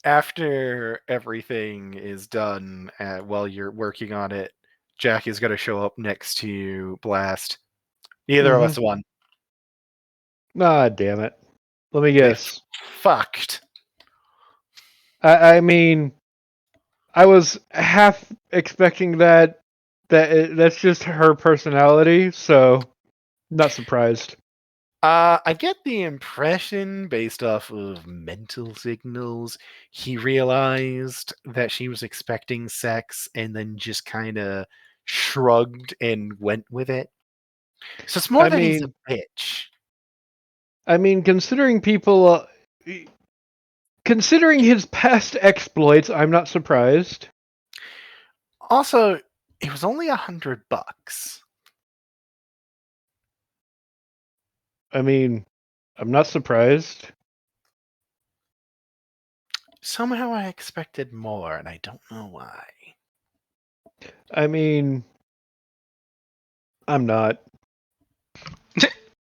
After everything is done, while you're working on it, Jack is going to show up next to Blast. Neither of us won. Ah, damn it. Let me guess. Fucked. I mean, I was half expecting that's just her personality, so not surprised. I get the impression, based off of mental signals, he realized that she was expecting sex and then just kind of shrugged and went with it. So it's more I that he's mean, a bitch. considering his past exploits, I'm not surprised. Also, it was only $100. I mean, I'm not surprised. Somehow I expected more, and I don't know why. I mean, I'm not.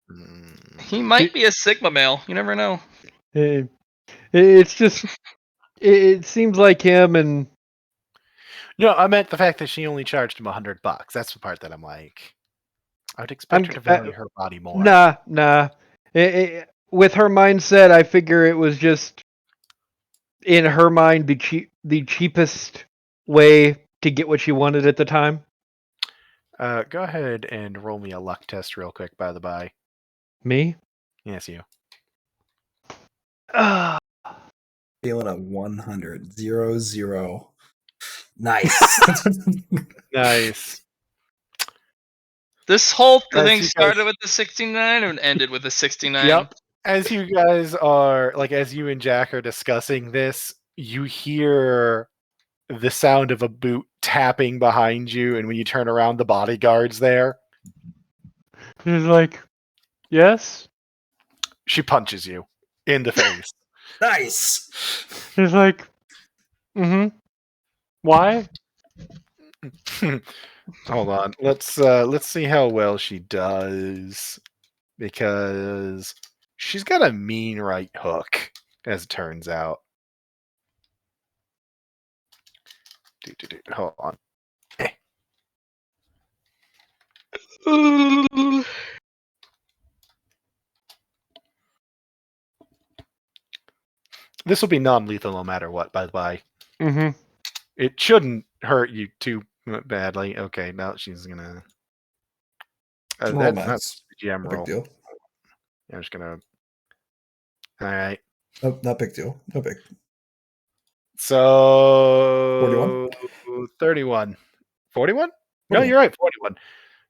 Hmm. He might be a Sigma male. You never know. Eh, It's just it seems like him, and No, I meant the fact that she only charged him $100. That's the part that I'm like, I would expect I'm her to value her body more. nah. With her mindset, I figure it was just in her mind the cheapest way to get what she wanted at the time. Go ahead and roll me a luck test real quick, by the by. Me? Yes, you. Ah, Feeling a 100. 0, 0. Nice. Nice. This whole As thing you started guys- with the 69 and ended with the 69. Yep. As you guys are, as you and Jack are discussing this, you hear the sound of a boot tapping behind you, and when you turn around, the bodyguard's there. He's like, yes. She punches you in the face. Nice. He's like, mm-hmm. Why? Hold on. Let's see how well she does, because she's got a mean right hook, as it turns out. Hold on. This will be non-lethal no matter what, by the way. Mm-hmm. It shouldn't hurt you too badly. Okay, now she's gonna. Well, That's not nice. the GM No big roll. deal. I'm just gonna. All right. No, not big deal. No big. So 41? 31. 41? No, 41. you're right. 41.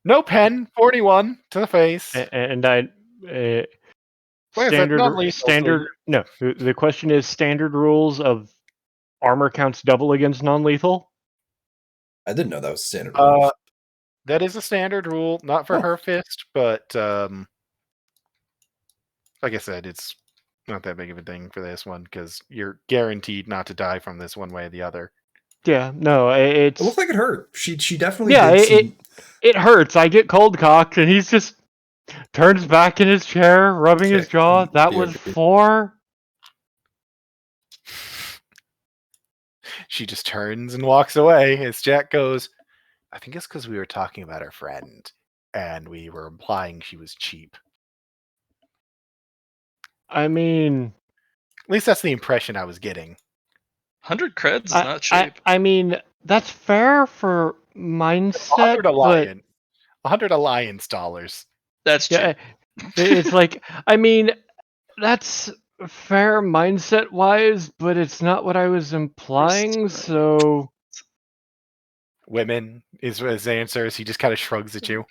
No pen. 41 to the face. And I Wait, is that non-lethal? standard. No, the question is standard rules of armor counts double against non-lethal. I didn't know that was standard rule. That is a standard rule, not for Oh. her fist, but like I said, it's not that big of a thing for this one because you're guaranteed not to die from this one way or the other. Yeah, no, it's It looked like it hurt. She definitely yeah, did some. it hurts. I get cold cocked, and he's just turns back in his chair, rubbing his Okay, jaw. That BRB. was 4. She just turns and walks away as Jack goes, I think it's because we were talking about our friend and we were implying she was cheap. I mean, At least that's the impression I was getting. 100 creds is not cheap. I mean, that's fair for mindset, 100 but alliance. 100 alliance dollars. That's cheap. yeah, it's like, I mean, that's fair mindset wise, but it's not what I was implying. So Women is his answer as he just kind of shrugs at you.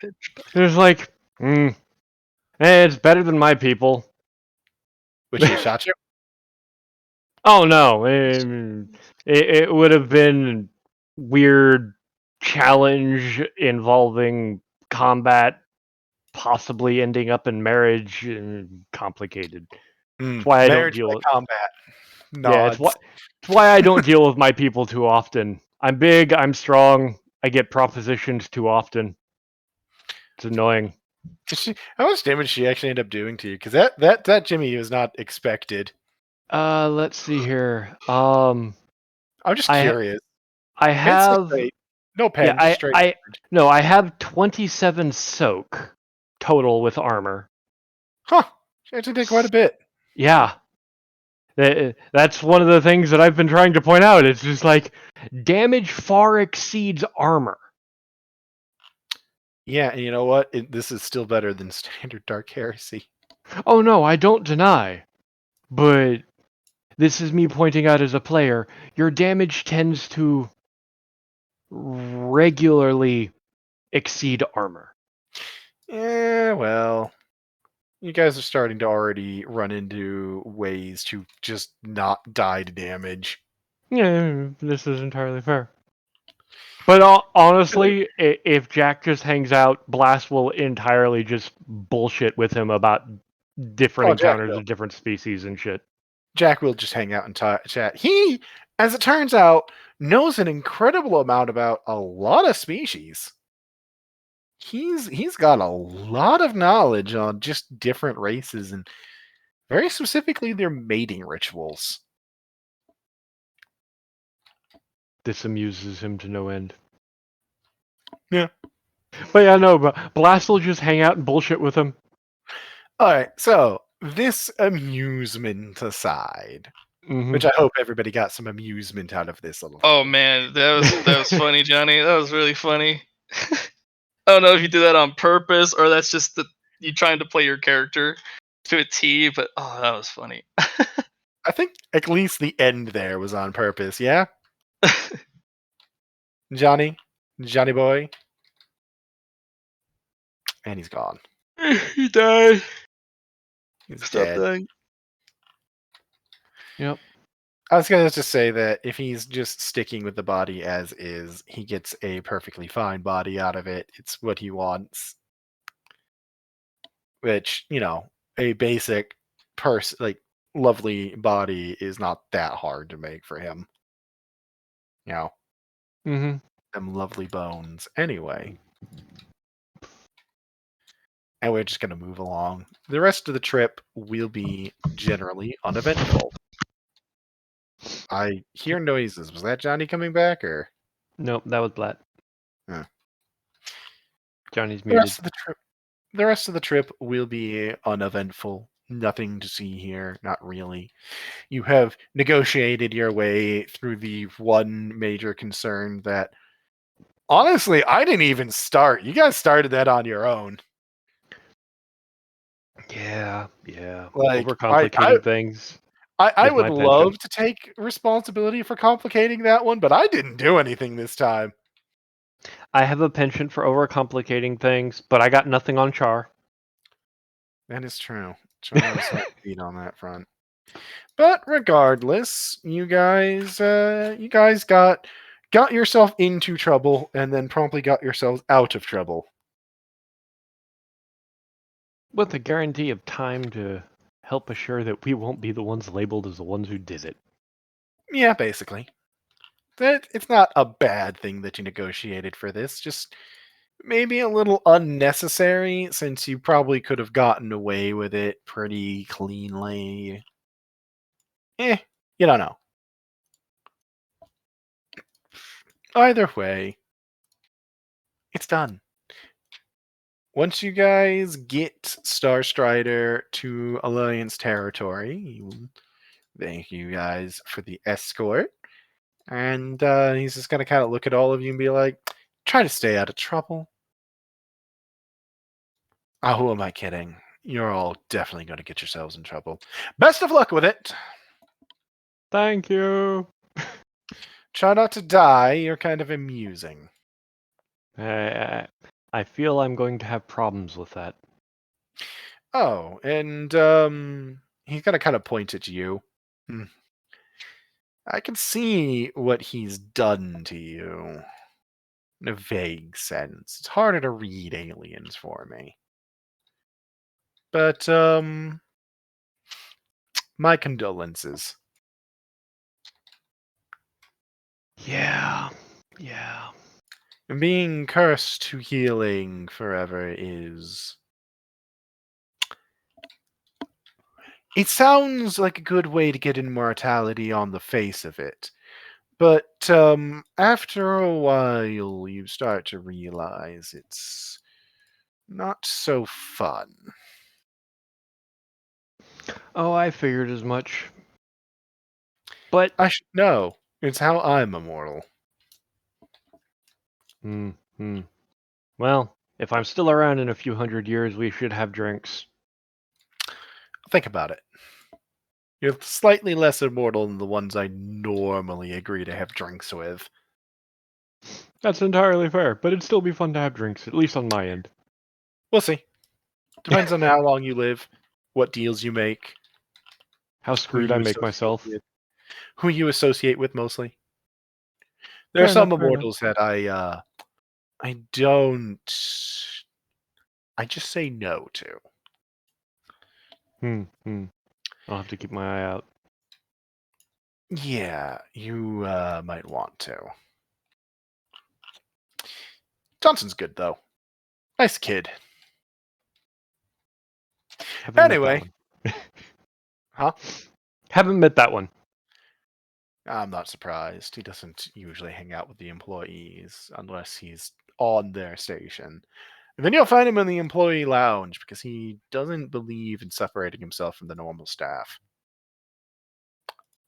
there's like, it's better than my people. Which he shot you? Oh no, it would have been weird challenge involving combat, possibly ending up in marriage, complicated. That's why I don't Marriage deal by with. combat. Yeah, Nods. it's why I don't deal with my people too often. I'm big, I'm strong, I get propositioned too often. It's annoying. How much damage did she actually end up doing to you? Because that Jimmy was not expected. Let's see here. I'm just I curious. I It's have straight. No yeah, pen, just straight. I have 27 soak total with armor. Huh. She actually did quite a bit. Yeah. That's one of the things that I've been trying to point out. It's just like damage far exceeds armor. Yeah, and you know what? This is still better than standard Dark Heresy. Oh no, I don't deny. But this is me pointing out as a player, your damage tends to regularly exceed armor. Yeah, well, you guys are starting to already run into ways to just not die to damage. Yeah, this is entirely fair. But honestly, if Jack just hangs out, Blast will entirely just bullshit with him about different Oh, Jack encounters will. of different species and shit. Jack will just hang out and chat. He, as it turns out, knows an incredible amount about a lot of species. He's got a lot of knowledge on just different races and very specifically their mating rituals. This amuses him to no end. Yeah. But yeah, no, but Blast will just hang out and bullshit with him. All right, so this amusement aside, Mm-hmm. which I hope everybody got some amusement out of this little. Oh man, that was funny, Johnny. That was really funny. I don't know if you did that on purpose or that's just you trying to play your character to a T, but oh, that was funny. I think at least the end there was on purpose. Yeah, Johnny boy, and he's gone. He died. He's Stop dead. dying. Yep. I was gonna just say that if he's just sticking with the body as is, he gets a perfectly fine body out of it. It's what he wants. Which, a basic like lovely body is not that hard to make for him. Mm-hmm. Them lovely bones. Anyway. And we're just gonna move along. The rest of the trip will be generally uneventful. I hear noises. Was that Johnny coming back or Nope, that was Blat. Huh. Johnny's the muted. rest of the rest of the trip will be uneventful. Nothing to see here, not really. You have negotiated your way through the one major concern that honestly I didn't even start. You guys started that on your own. Yeah. Like Overcomplicating things. I With would my love penchant. to take responsibility for complicating that one, but I didn't do anything this time. I have a penchant for overcomplicating things, but I got nothing on Char. That is true. Char was hard to beat on that front. But regardless, you guys got yourself into trouble and then promptly got yourselves out of trouble. With a guarantee of time to help assure that we won't be the ones labeled as the ones who did it. Yeah, basically. That it's not a bad thing that you negotiated for this, just maybe a little unnecessary since you probably could have gotten away with it pretty cleanly. You don't know. Either way, it's done. Once you guys get Starstrider to Alliance territory, thank you guys for the escort. And he's just going to kind of look at all of you and be like, try to stay out of trouble. Oh, who am I kidding? You're all definitely going to get yourselves in trouble. Best of luck with it. Thank you. Try not to die. You're kind of amusing. I feel I'm going to have problems with that. Oh, and he's going to kind of point at you. I can see what he's done to you. In a vague sense. It's harder to read aliens for me. But, my condolences. Yeah. Being cursed to healing forever is... It sounds like a good way to get immortality on the face of it. But, after a while, you start to realize it's not so fun. Oh, I figured as much. But I should know. It's how I'm immortal. Well, if I'm still around in a few hundred years, we should have drinks. Think about it. You're slightly less immortal than the ones I normally agree to have drinks with. That's entirely fair, but it'd still be fun to have drinks, at least on my end. We'll see. Depends on how long you live, what deals you make, How who screwed you I make associate myself. with. Who you associate with mostly. There are Fair some enough, fair enough. immortals that I don't. I just say no to. I'll have to keep my eye out. Yeah, you might want to. Johnson's good though. Nice kid. Haven't Anyway. met that one. Huh? Haven't met that one. I'm not surprised. He doesn't usually hang out with the employees unless he's on their station. And then you'll find him in the employee lounge because he doesn't believe in separating himself from the normal staff.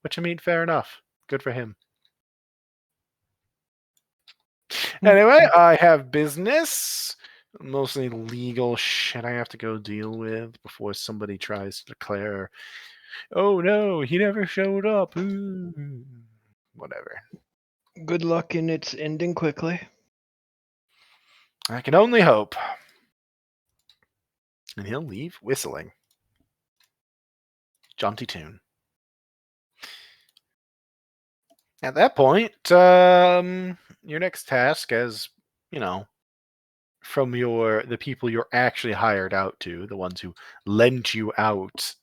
Which, I mean, fair enough. Good for him. Anyway, I have business. Mostly legal shit I have to go deal with before somebody tries to declare, oh no, he never showed up. Ooh. Whatever. Good luck in its ending quickly. I can only hope. And he'll leave whistling. Jaunty tune. At that point, your next task, as you know, from the people you're actually hired out to, the ones who lent you out,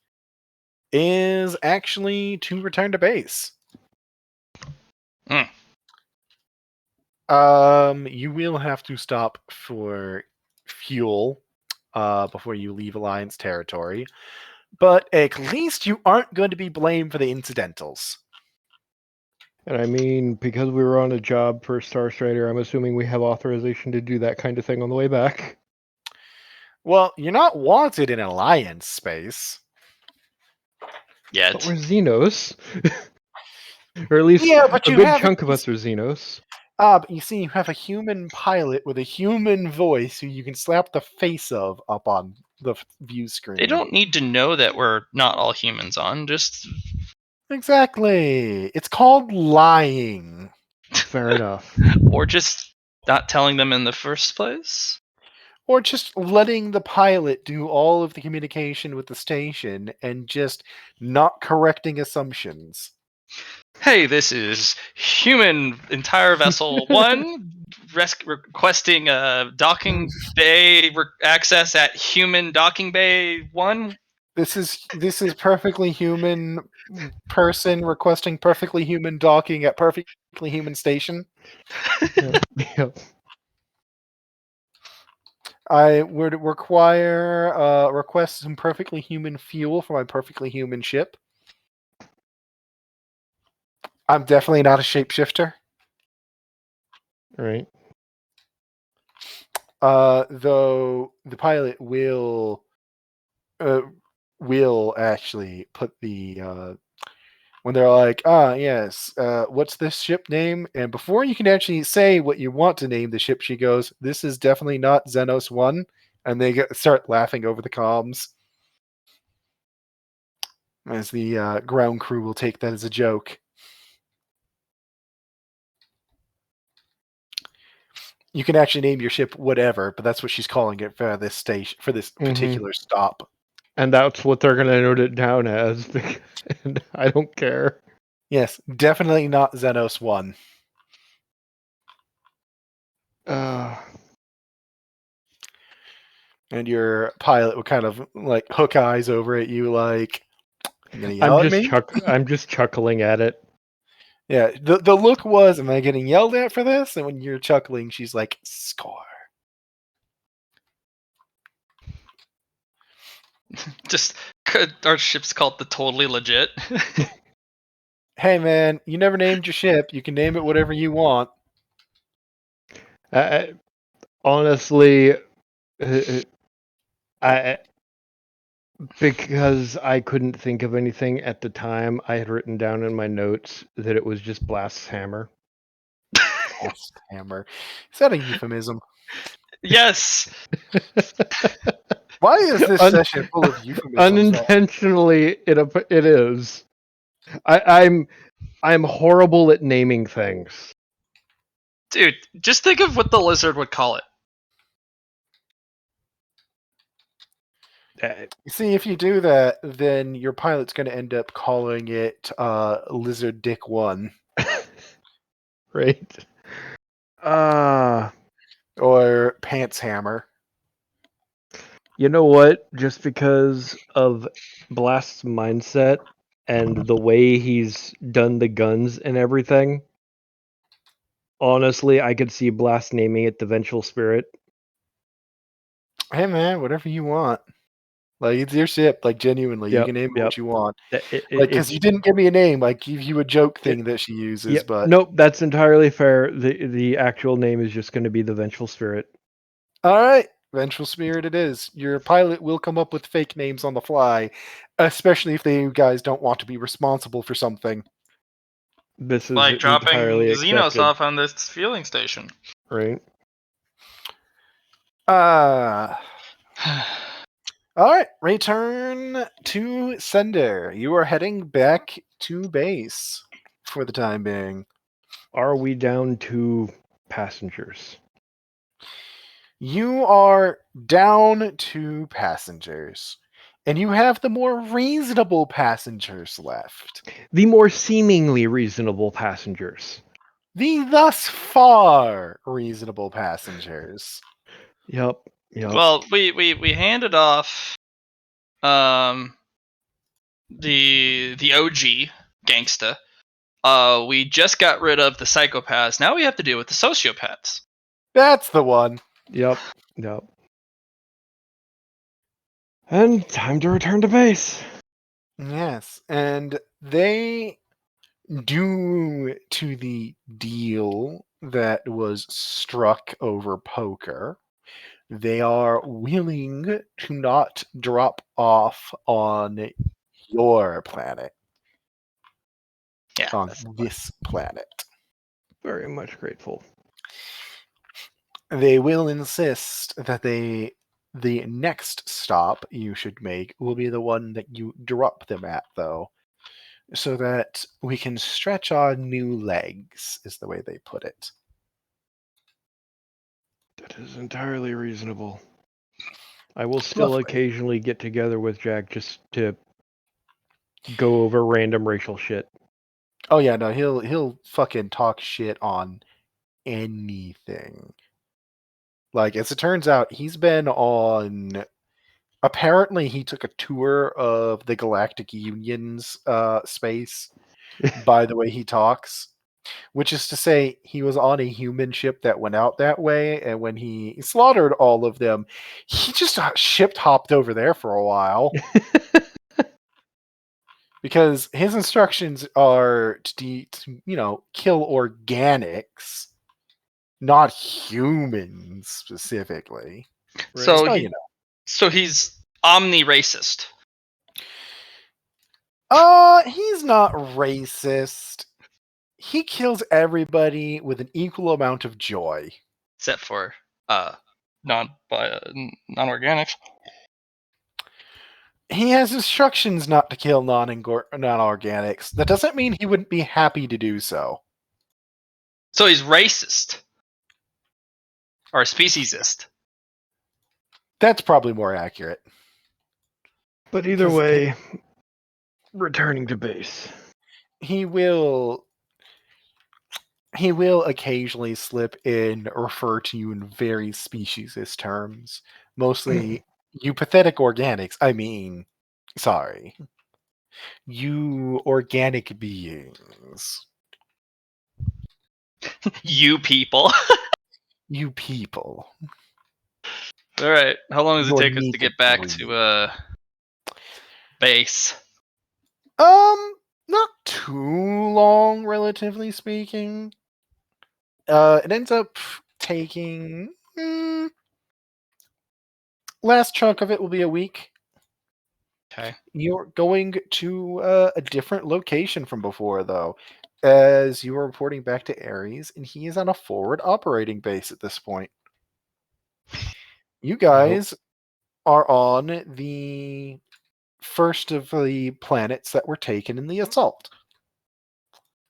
is actually to return to base. You will have to stop for fuel before you leave Alliance territory, but at least you aren't going to be blamed for the incidentals. And I mean, because we were on a job for Starstrider, I'm assuming we have authorization to do that kind of thing on the way back. Well, you're not wanted in Alliance space. Yet. But we're Xenos. Or at least Yeah, but a you good have chunk of us are Xenos. but you see, you have a human pilot with a human voice who you can slap the face of up on the view screen. They don't need to know that we're not all humans on. Just Exactly. It's called lying. Fair enough. or just not telling them in the first place. Or just letting the pilot do all of the communication with the station and just not correcting assumptions. Hey, this is human entire vessel 1 requesting docking bay access at human docking bay 1. This is perfectly human person requesting perfectly human docking at perfectly human station. Yep. I would require request some perfectly human fuel for my perfectly human ship. I'm definitely not a shapeshifter. Right. Though the pilot will actually put the when they're like, yes, what's this ship name? And before you can actually say what you want to name the ship, she goes, this is definitely not Xenos 1. And they start laughing over the comms. As the ground crew will take that as a joke. You can actually name your ship whatever, but that's what she's calling it for this station, for this particular stop. And that's what they're going to note it down as. And I don't care. Yes, definitely not Xenos 1. And your pilot would kind of like hook eyes over at you like, you gonna yell at me? I'm just chuckling at it. Yeah, the look was, am I getting yelled at for this? And when you're chuckling, she's like, score. Just our ship's called the Totally Legit. Hey man, you never named your ship. You can name it whatever you want. Honestly, I Because I couldn't think of anything at the time, I had written down in my notes that it was just Blast's hammer. Blast hammer. Is that a euphemism? Yes. Why is this Un- session full of euphemisms? Unintentionally, it is. I'm horrible at naming things. Dude, just think of what the lizard would call it. You see, if you do that, then your pilot's going to end up calling it Lizard Dick 1. Right? Or Pants Hammer. You know what? Just because of Blast's mindset and the way he's done the guns and everything, honestly, I could see Blast naming it the Vengeful Spirit. Hey man, whatever you want. Like, it's your ship, like, genuinely. You can name it what you want. Because you didn't give me a name, I give you a joke thing that she uses, but... Nope, that's entirely fair. The actual name is just going to be the Vengeful Spirit. Alright, Vengeful Spirit it is. Your pilot will come up with fake names on the fly, especially if you guys don't want to be responsible for something. This is Like dropping entirely Xenos accepted. off on this fueling station. Right? Alright, return to sender. You are heading back to base for the time being. Are we down to passengers? You are down to passengers. And you have the more reasonable passengers left. The more seemingly reasonable passengers. The thus far reasonable passengers. Yep. Well, we handed off the OG gangsta. We just got rid of the psychopaths. Now we have to deal with the sociopaths. That's the one. Yep. And time to return to base. Yes, and they, due to the deal that was struck over poker, they are willing to not drop off on your planet. Yeah, On that's this planet. Very much grateful. They will insist that the next stop you should make will be the one that you drop them at, though, so that we can stretch our new legs, is the way they put it. That is entirely reasonable. I will still Lovely. occasionally get together with Jack just to go over random racial shit. Oh yeah, no, he'll fucking talk shit on anything. Like, as it turns out, he's been on... Apparently, he took a tour of the Galactic Union's space by the way he talks. Which is to say, he was on a human ship that went out that way, and when he slaughtered all of them, he just ship hopped over there for a while. Because his instructions are to kill organics, not humans specifically. So So, so he's omni-racist. he's not racist. He kills everybody with an equal amount of joy. Except for non-organics. He has instructions not to kill non-organics. That doesn't mean he wouldn't be happy to do so. So he's racist. Or speciesist. That's probably more accurate. But either way, returning to base. He will occasionally slip in, refer to you in very speciesist terms. Mostly, you pathetic organics. I mean, sorry. You organic beings. You people. You people. Alright, how long does it Your take us to get back breed. to base? Not too long, relatively speaking. It ends up taking... last chunk of it will be a week. Okay. You're going to a different location from before, though, as you are reporting back to Ares, and he is on a forward operating base at this point. You guys are on the first of the planets that were taken in the assault,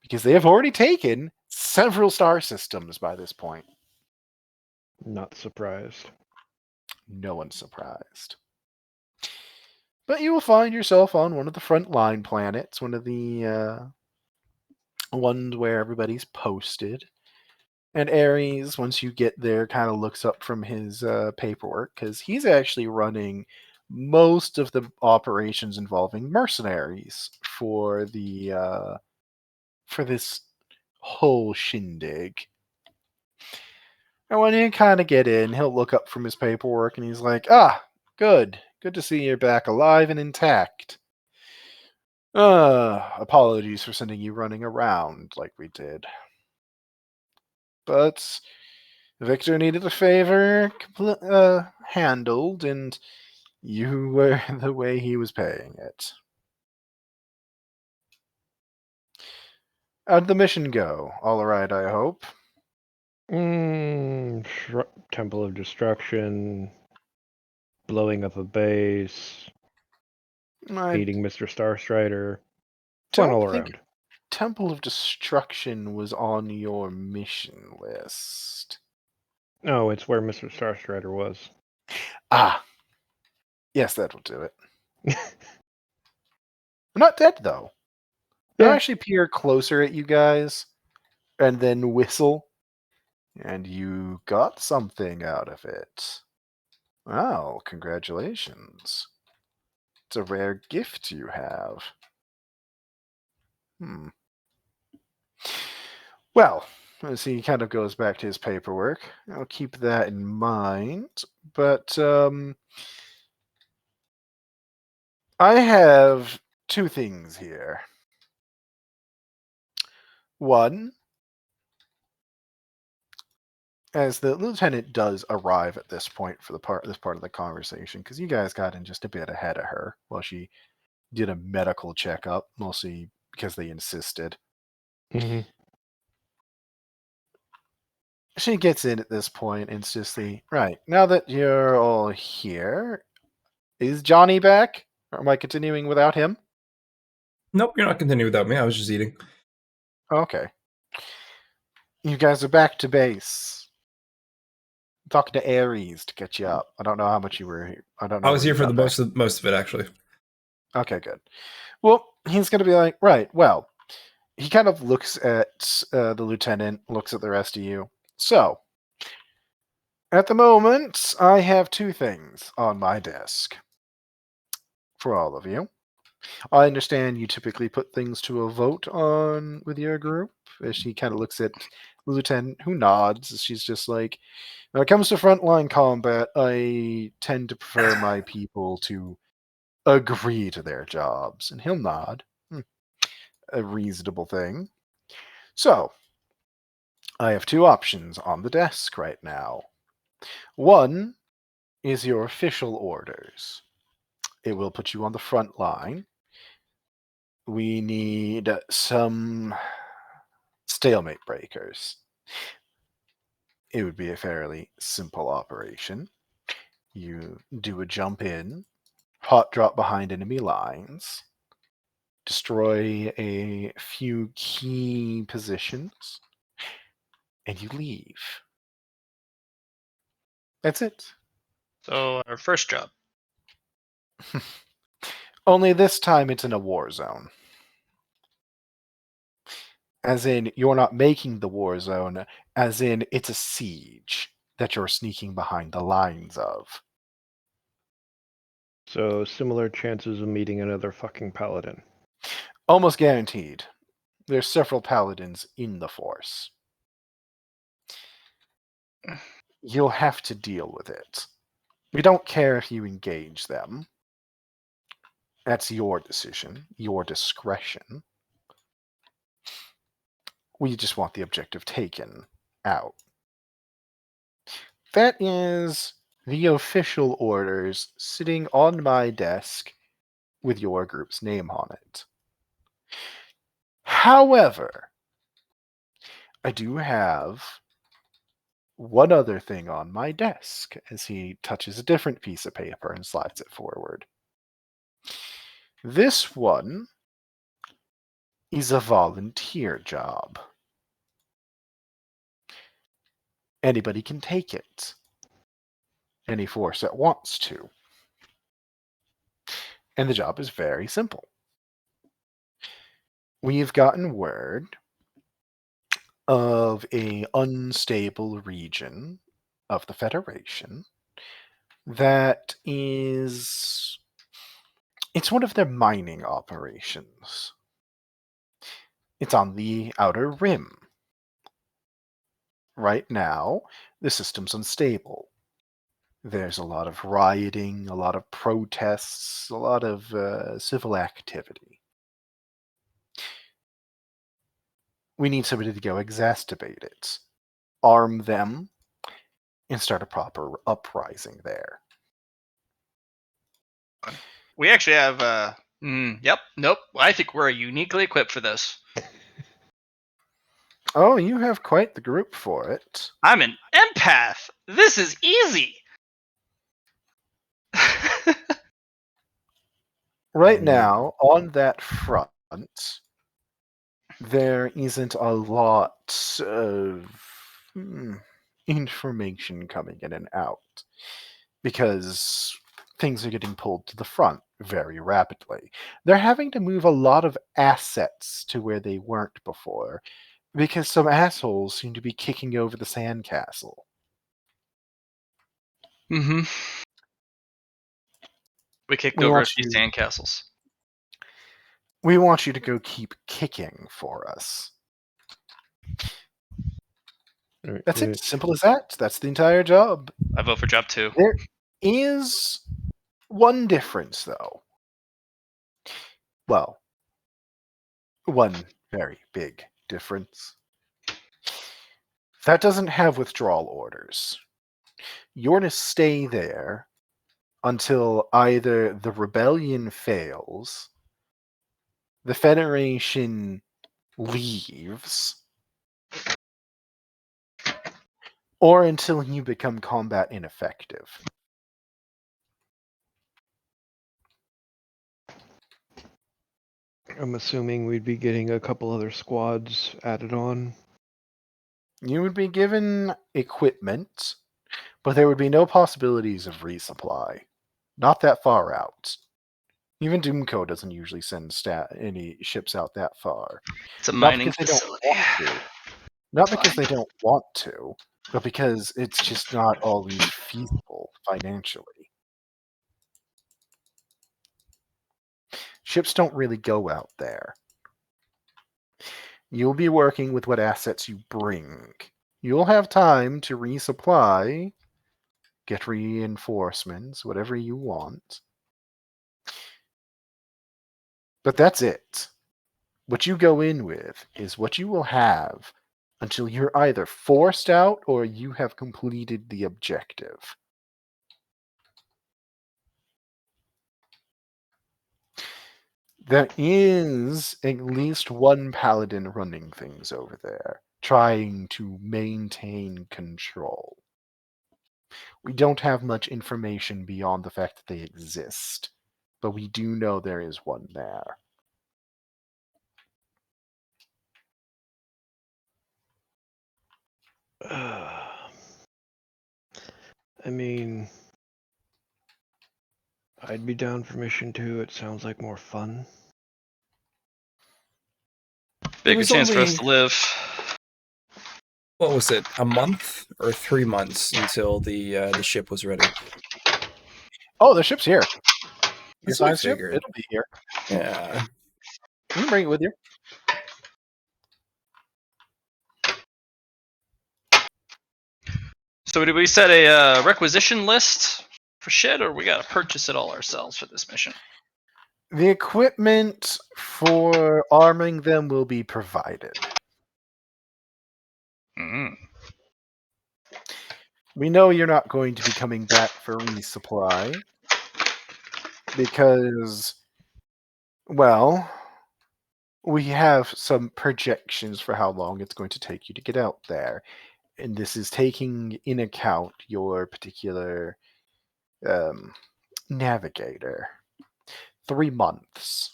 because they have already taken several star systems by this point. Not surprised. No one's surprised. But you will find yourself on one of the frontline planets, one of the ones where everybody's posted. And Ares, once you get there, kind of looks up from his paperwork, because he's actually running most of the operations involving mercenaries for the for this whole shindig. And when you kind of get in, he'll look up from his paperwork and he's like, "Ah, good. Good to see you're back alive and intact. Apologies for sending you running around like we did. But Victor needed a favor handled, and you were the way he was paying it. How'd the mission go? All right, I hope." Temple of Destruction, blowing up a base, I beating Mr. Starstrider. Fun don't all think around. Temple of Destruction was on your mission list. Oh, it's where Mr. Starstrider was. Ah, yes, that will do it. I'm not dead, though. I'll Yeah. actually peer closer at you guys and then whistle. And you got something out of it. Well, congratulations. It's a rare gift you have. Well, as he kind of goes back to his paperwork, I'll keep that in mind. But I have two things here. One, as the lieutenant does arrive at this point for this part of the conversation, because you guys got in just a bit ahead of her while she did a medical checkup, mostly because they insisted. Mm-hmm. She gets in at this point and it's just right, now that you're all here, is Johnny back? Or am I continuing without him? Nope, you're not continuing without me. I was just eating. Okay. You guys are back to base. I'm talking to Ares to get you up. I don't know how much you were here. I don't know. I was where here you for got the back. most of it, actually. Okay, good. Well, he's going to be like, right, well, he kind of looks at the lieutenant, looks at the rest of you. So, at the moment, I have two things on my desk for all of you. I understand you typically put things to a vote on with your group. As she kind of looks at the lieutenant, who nods. She's just like, when it comes to frontline combat, I tend to prefer my people to agree to their jobs. And he'll nod. A reasonable thing. So, I have two options on the desk right now. One is your official orders. It will put you on the front line. We need some stalemate breakers. It would be a fairly simple operation. You do a jump in, hot drop behind enemy lines, destroy a few key positions, and you leave. That's it. So our first job. Only this time it's in a war zone. As in, you're not making the war zone, as in, it's a siege that you're sneaking behind the lines of. So similar chances of meeting another fucking paladin. Almost guaranteed. There's several paladins in the force. You'll have to deal with it. We don't care if you engage them. That's your decision, your discretion. We just want the objective taken out. That is the official orders sitting on my desk with your group's name on it. However, I do have one other thing on my desk as he touches a different piece of paper and slides it forward. This one is a volunteer job. Anybody can take it. Any force that wants to. And the job is very simple. We've gotten word of an unstable region of the Federation that is... It's one of their mining operations. It's on the outer rim. Right now, the system's unstable. There's a lot of rioting, a lot of protests, a lot of civil activity. We need somebody to go exacerbate it, arm them, and start a proper uprising there. We actually have. Yep. Nope. I think we're uniquely equipped for this. Oh, you have quite the group for it. I'm an empath. This is easy. Right now, on that front, there isn't a lot of information coming in and out because things are getting pulled to the front very rapidly. They're having to move a lot of assets to where they weren't before because some assholes seem to be kicking over the sandcastle. Mm-hmm. We kicked over a few sandcastles. We want you to go keep kicking for us. That's it. Simple as that. That's the entire job. I vote for job 2. There is one difference, though. Well, one very big difference. That doesn't have withdrawal orders. You're to stay there until either the rebellion fails, the Federation leaves, or until you become combat ineffective. I'm assuming we'd be getting a couple other squads added on. You would be given equipment, but there would be no possibilities of resupply. Not that far out. Even Doomco doesn't usually send any ships out that far. It's a mining facility. Not because they don't want to, but because it's just not always feasible financially. Ships don't really go out there. You'll be working with what assets you bring. You'll have time to resupply, get reinforcements, whatever you want. But that's it. What you go in with is what you will have until you're either forced out or you have completed the objective. There is at least one paladin running things over there, trying to maintain control. We don't have much information beyond the fact that they exist, but we do know there is one there. I mean, I'd be down for mission 2. It sounds like more fun. Bigger chance for us to live. What was it? A month or 3 months until the ship was ready? Oh, the ship's here. Your That's what I science ship? figured. It'll be here. Yeah. You can bring it with you. So did we set a requisition list for shit, or we gotta purchase it all ourselves for this mission? The equipment for arming them will be provided. Mm. We know you're not going to be coming back for resupply because Well, we have some projections for how long it's going to take you to get out there. And this is taking in account your particular navigator. 3 months.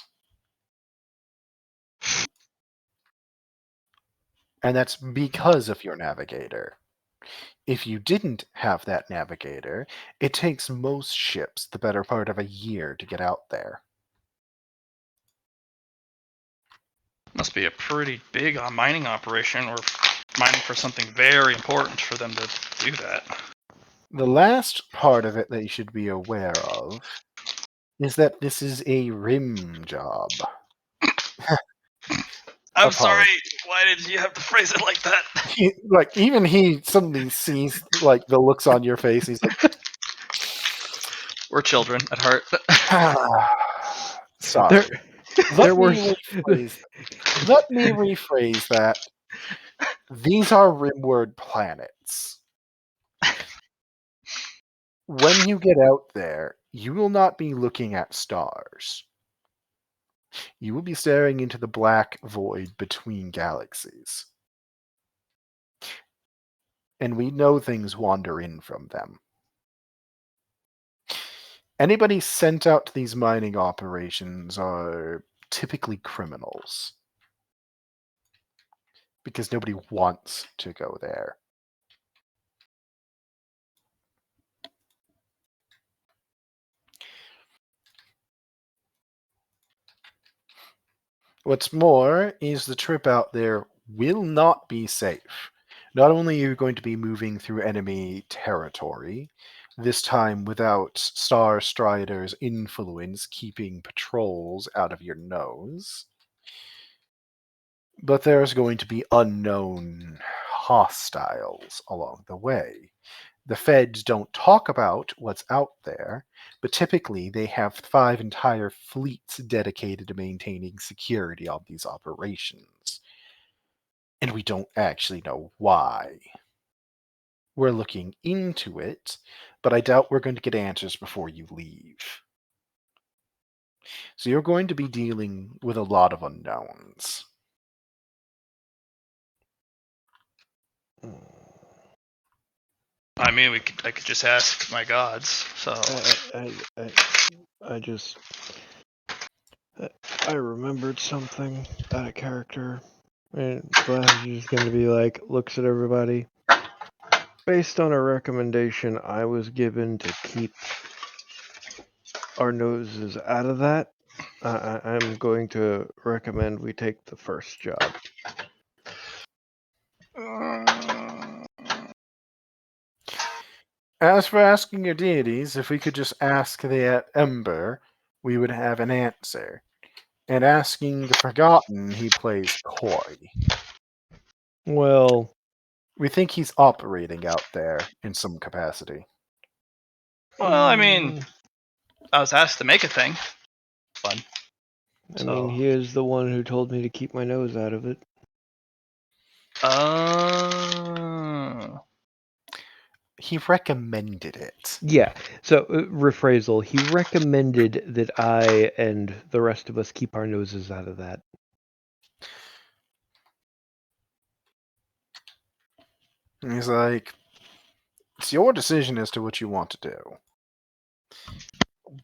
And that's because of your navigator. If you didn't have that navigator, it takes most ships the better part of a year to get out there. Must be a pretty big mining operation, or mining for something very important for them to do that. The last part of it that you should be aware of is that this is a rim job. I'm Apologies. sorry. Why did you have to phrase it like that? Even he suddenly sees the looks on your face. He's like, We're children at heart. sorry. There were Let me rephrase that. These are rimward planets. When you get out there, you will not be looking at stars. You will be staring into the black void between galaxies. And we know things wander in from them. Anybody sent out to these mining operations are typically criminals. Because nobody wants to go there. What's more is the trip out there will not be safe. Not only are you going to be moving through enemy territory, this time without Starstrider's influence keeping patrols out of your nose, but there's going to be unknown hostiles along the way. The feds don't talk about what's out there, but typically they have 5 entire fleets dedicated to maintaining security on these operations. And we don't actually know why. We're looking into it, but I doubt we're going to get answers before you leave. So you're going to be dealing with a lot of unknowns. I mean, I could just ask my gods. So I remembered something out of character. And Glass is just gonna be like, looks at everybody. Based on a recommendation I was given to keep our noses out of that, I'm going to recommend we take the first job. As for asking your deities, if we could just ask the Ember, we would have an answer. And asking the Forgotten, he plays coy. Well, We think he's operating out there in some capacity. well, I mean, I was asked to make a thing. Fun. I mean, he is the one who told me to keep my nose out of it. He recommended it. Yeah. So, rephrasal. He recommended that I and the rest of us keep our noses out of that. And he's like, it's your decision as to what you want to do.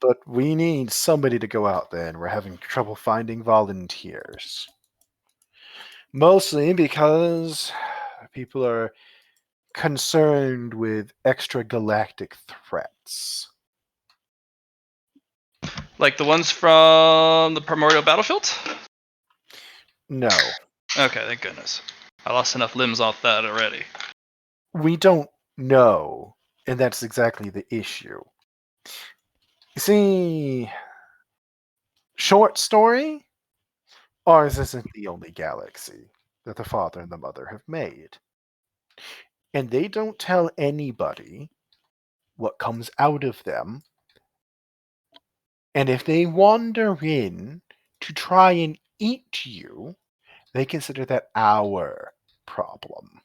But we need somebody to go out there, and we're having trouble finding volunteers. Mostly because people are concerned with extragalactic threats. Like the ones from the Primordial Battlefield? No. Okay, thank goodness. I lost enough limbs off that already. We don't know, and that's exactly the issue. You see, short story, ours isn't the only galaxy that the father and the mother have made. And they don't tell anybody what comes out of them. And if they wander in to try and eat you, they consider that our problem.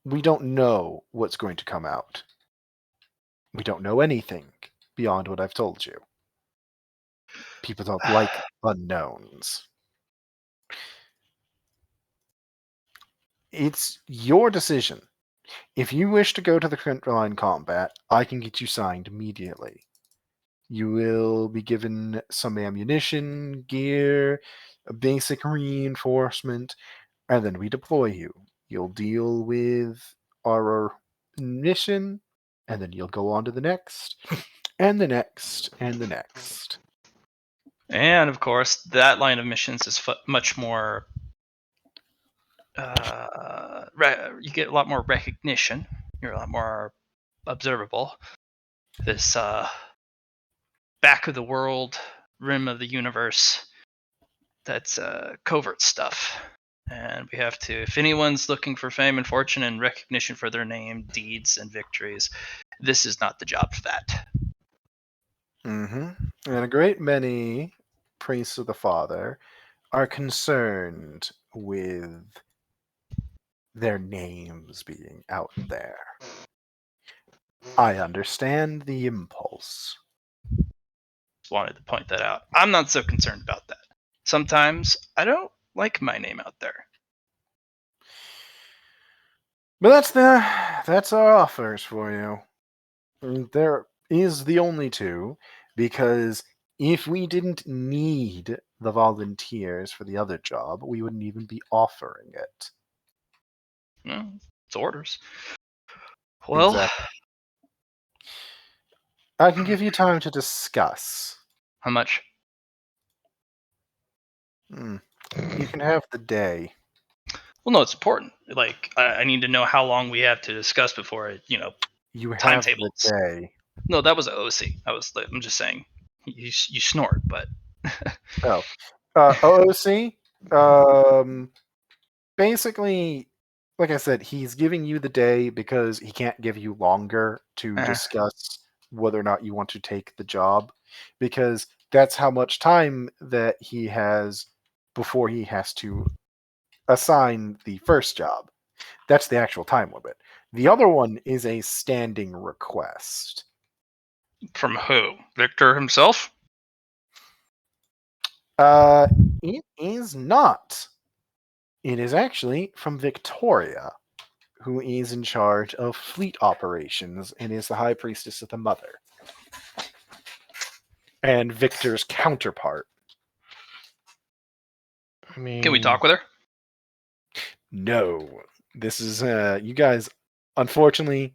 We don't know what's going to come out. We don't know anything. beyond what I've told you. People don't like unknowns. It's your decision. If you wish to go to the frontline combat, I can get you signed immediately. You will be given some ammunition, gear, a basic reinforcement, and then we deploy you. You'll deal with our mission, and then you'll go on to the next, and the next, and the next. And of course, that line of missions is much more. You get a lot more recognition. You're a lot more observable. This back of the world, rim of the universe. That's covert stuff. And we have to, if anyone's looking for fame and fortune and recognition for their name, deeds, and victories, this is not the job for that. Mm-hmm. And a great many priests of the Father are concerned with their names being out there. I understand the impulse. Just wanted to point that out. I'm not so concerned about that. Sometimes I don't like my name out there. But that's our offers for you. And there is the only two, because if we didn't need the volunteers for the other job, we wouldn't even be offering it. No, it's orders. Well, Exactly. I can give you time to discuss. how much? You can have the day. Well, no, it's important. Like, I need to know how long we have to discuss before it, You have timetables. the day. No, that was OOC. I'm just saying. You snort, but Oh. OOC? Basically, like I said, he's giving you the day because he can't give you longer to discuss whether or not you want to take the job, because that's how much time that he has before he has to assign the first job. That's the actual time limit. The other one is a standing request. from who? Victor himself? It is not. It is actually from Victoria, who is in charge of fleet operations and is the High Priestess of the Mother. And Victor's counterpart. I mean, Can we talk with her? No. This is, you guys, unfortunately,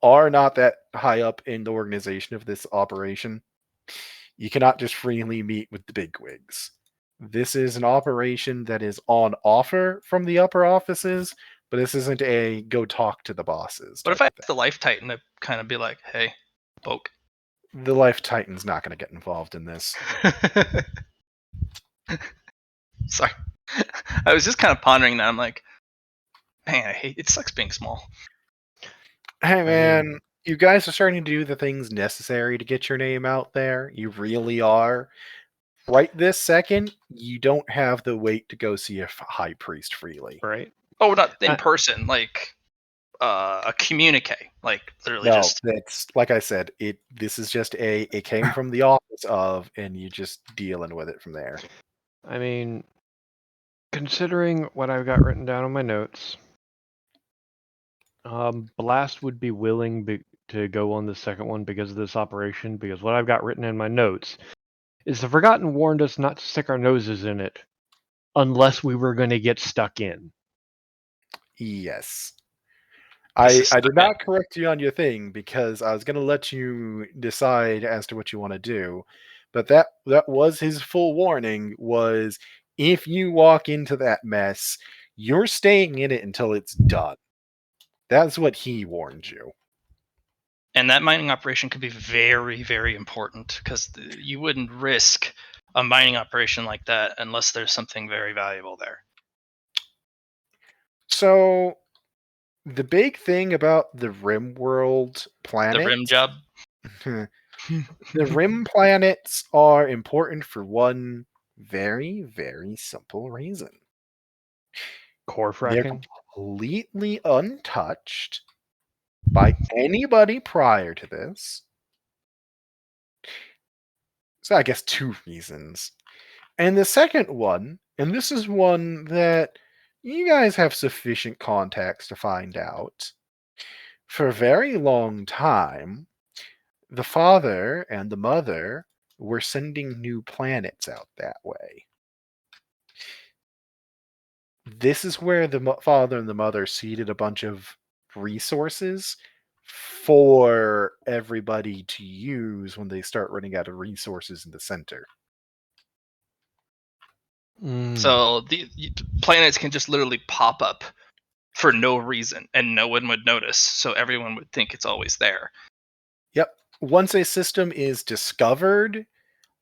are not that high up in the organization of this operation. You cannot just freely meet with the bigwigs. This is an operation that is on offer from the upper offices, but this isn't a go talk to the bosses. What if I ask the Life Titan to kind of be like, hey, poke? The Life Titan's not going to get involved in this. Sorry. I was just kind of pondering that. I'm like, man, I hate it. Sucks being small. Hey, man, you guys are starting to do the things necessary to get your name out there. You really are. Right this second, you don't have the weight to go see a high priest freely. right? Oh, not in person, like a communique, like literally No, just. that's like I said. This is just it came from the office of, and you just dealing with it from there. I mean, considering what I've got written down on my notes, Blast would be willing to go on the second one because of this operation, because what I've got written in my notes is the Forgotten warned us not to stick our noses in it unless we were going to get stuck in. Yes. I did not correct you on your thing because I was going to let you decide as to what you want to do. But that was his full warning, was if you walk into that mess, you're staying in it until it's done. That's what he warned you. And that mining operation could be very, very important because you wouldn't risk a mining operation like that unless there's something very valuable there. So, the big thing about the Rim World planet... The Rim job? The Rim planets are important for one very, very simple reason. Core They're fracking? completely untouched by anybody prior to this. So I guess 2 reasons. And the second one, and this is one that you guys have sufficient context to find out. For a very long time, the father and the mother were sending new planets out that way. This is where the father and the mother seeded a bunch of resources for everybody to use when they start running out of resources in the center. So the planets can just literally pop up for no reason, and no one would notice. So everyone would think it's always there. Yep. Once a system is discovered,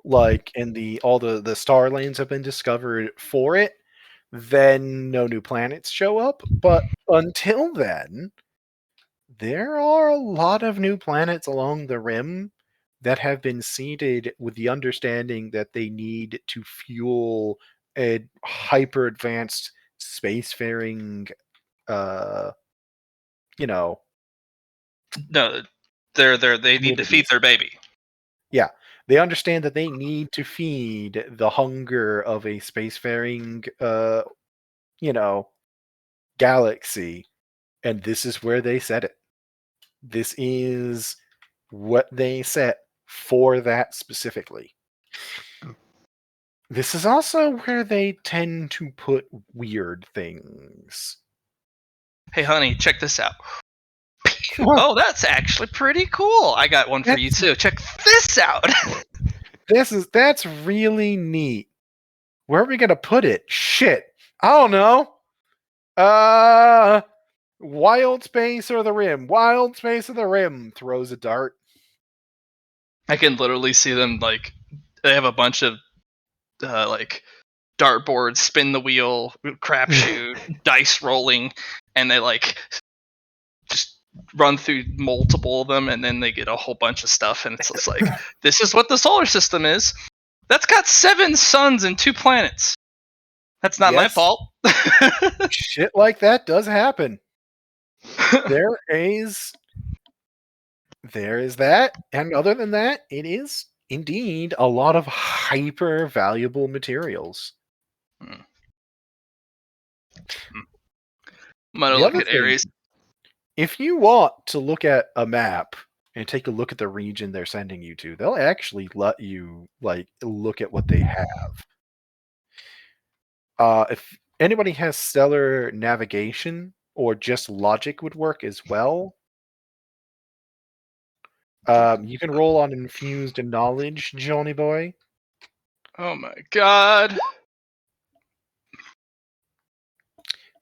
like and all the star lanes have been discovered for it, then no new planets show up. But until then, there are a lot of new planets along the rim that have been seeded with the understanding that they need to fuel a hyper advanced spacefaring you know, No, they need to feed communities. their baby. Yeah, they understand that they need to feed the hunger of a spacefaring, galaxy, and this is where they set it. This is what they set for that specifically. This is also where they tend to put weird things. Hey, honey, check this out. Oh, that's actually pretty cool. I got one for you too. Check this out. That's really neat. Where are we gonna put it? Shit. I don't know. Wild space or the rim? Wild space or the rim? Throws a dart. I can literally see them like they have a bunch of like dartboards, spin the wheel, crapshoot, dice rolling, and they like just run through multiple of them, and then they get a whole bunch of stuff, and it's just like this is what the solar system is. That's got 7 suns and 2 planets. That's not my Yes. fault. Shit like that does happen. There is that, and other than that, it is indeed a lot of hyper valuable materials. I'm gonna The look other at thing, Ares. if you want to look at a map and take a look at the region they're sending you to, they'll actually let you look at what they have. If anybody has stellar navigation or just logic would work as well. You can roll on infused knowledge, Johnny boy. Oh my god.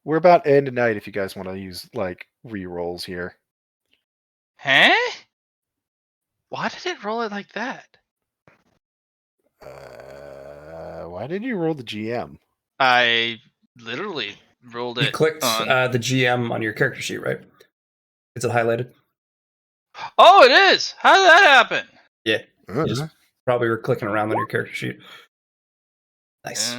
We're about to end tonight if you guys want to use re-rolls here. Huh? Why did it roll it like that? Why did you roll the GM? I literally rolled You it clicked on. the GM on your character sheet, right? Is it highlighted? Oh, it is. How did that happen? Yeah. You just probably were clicking around on your character sheet. Nice.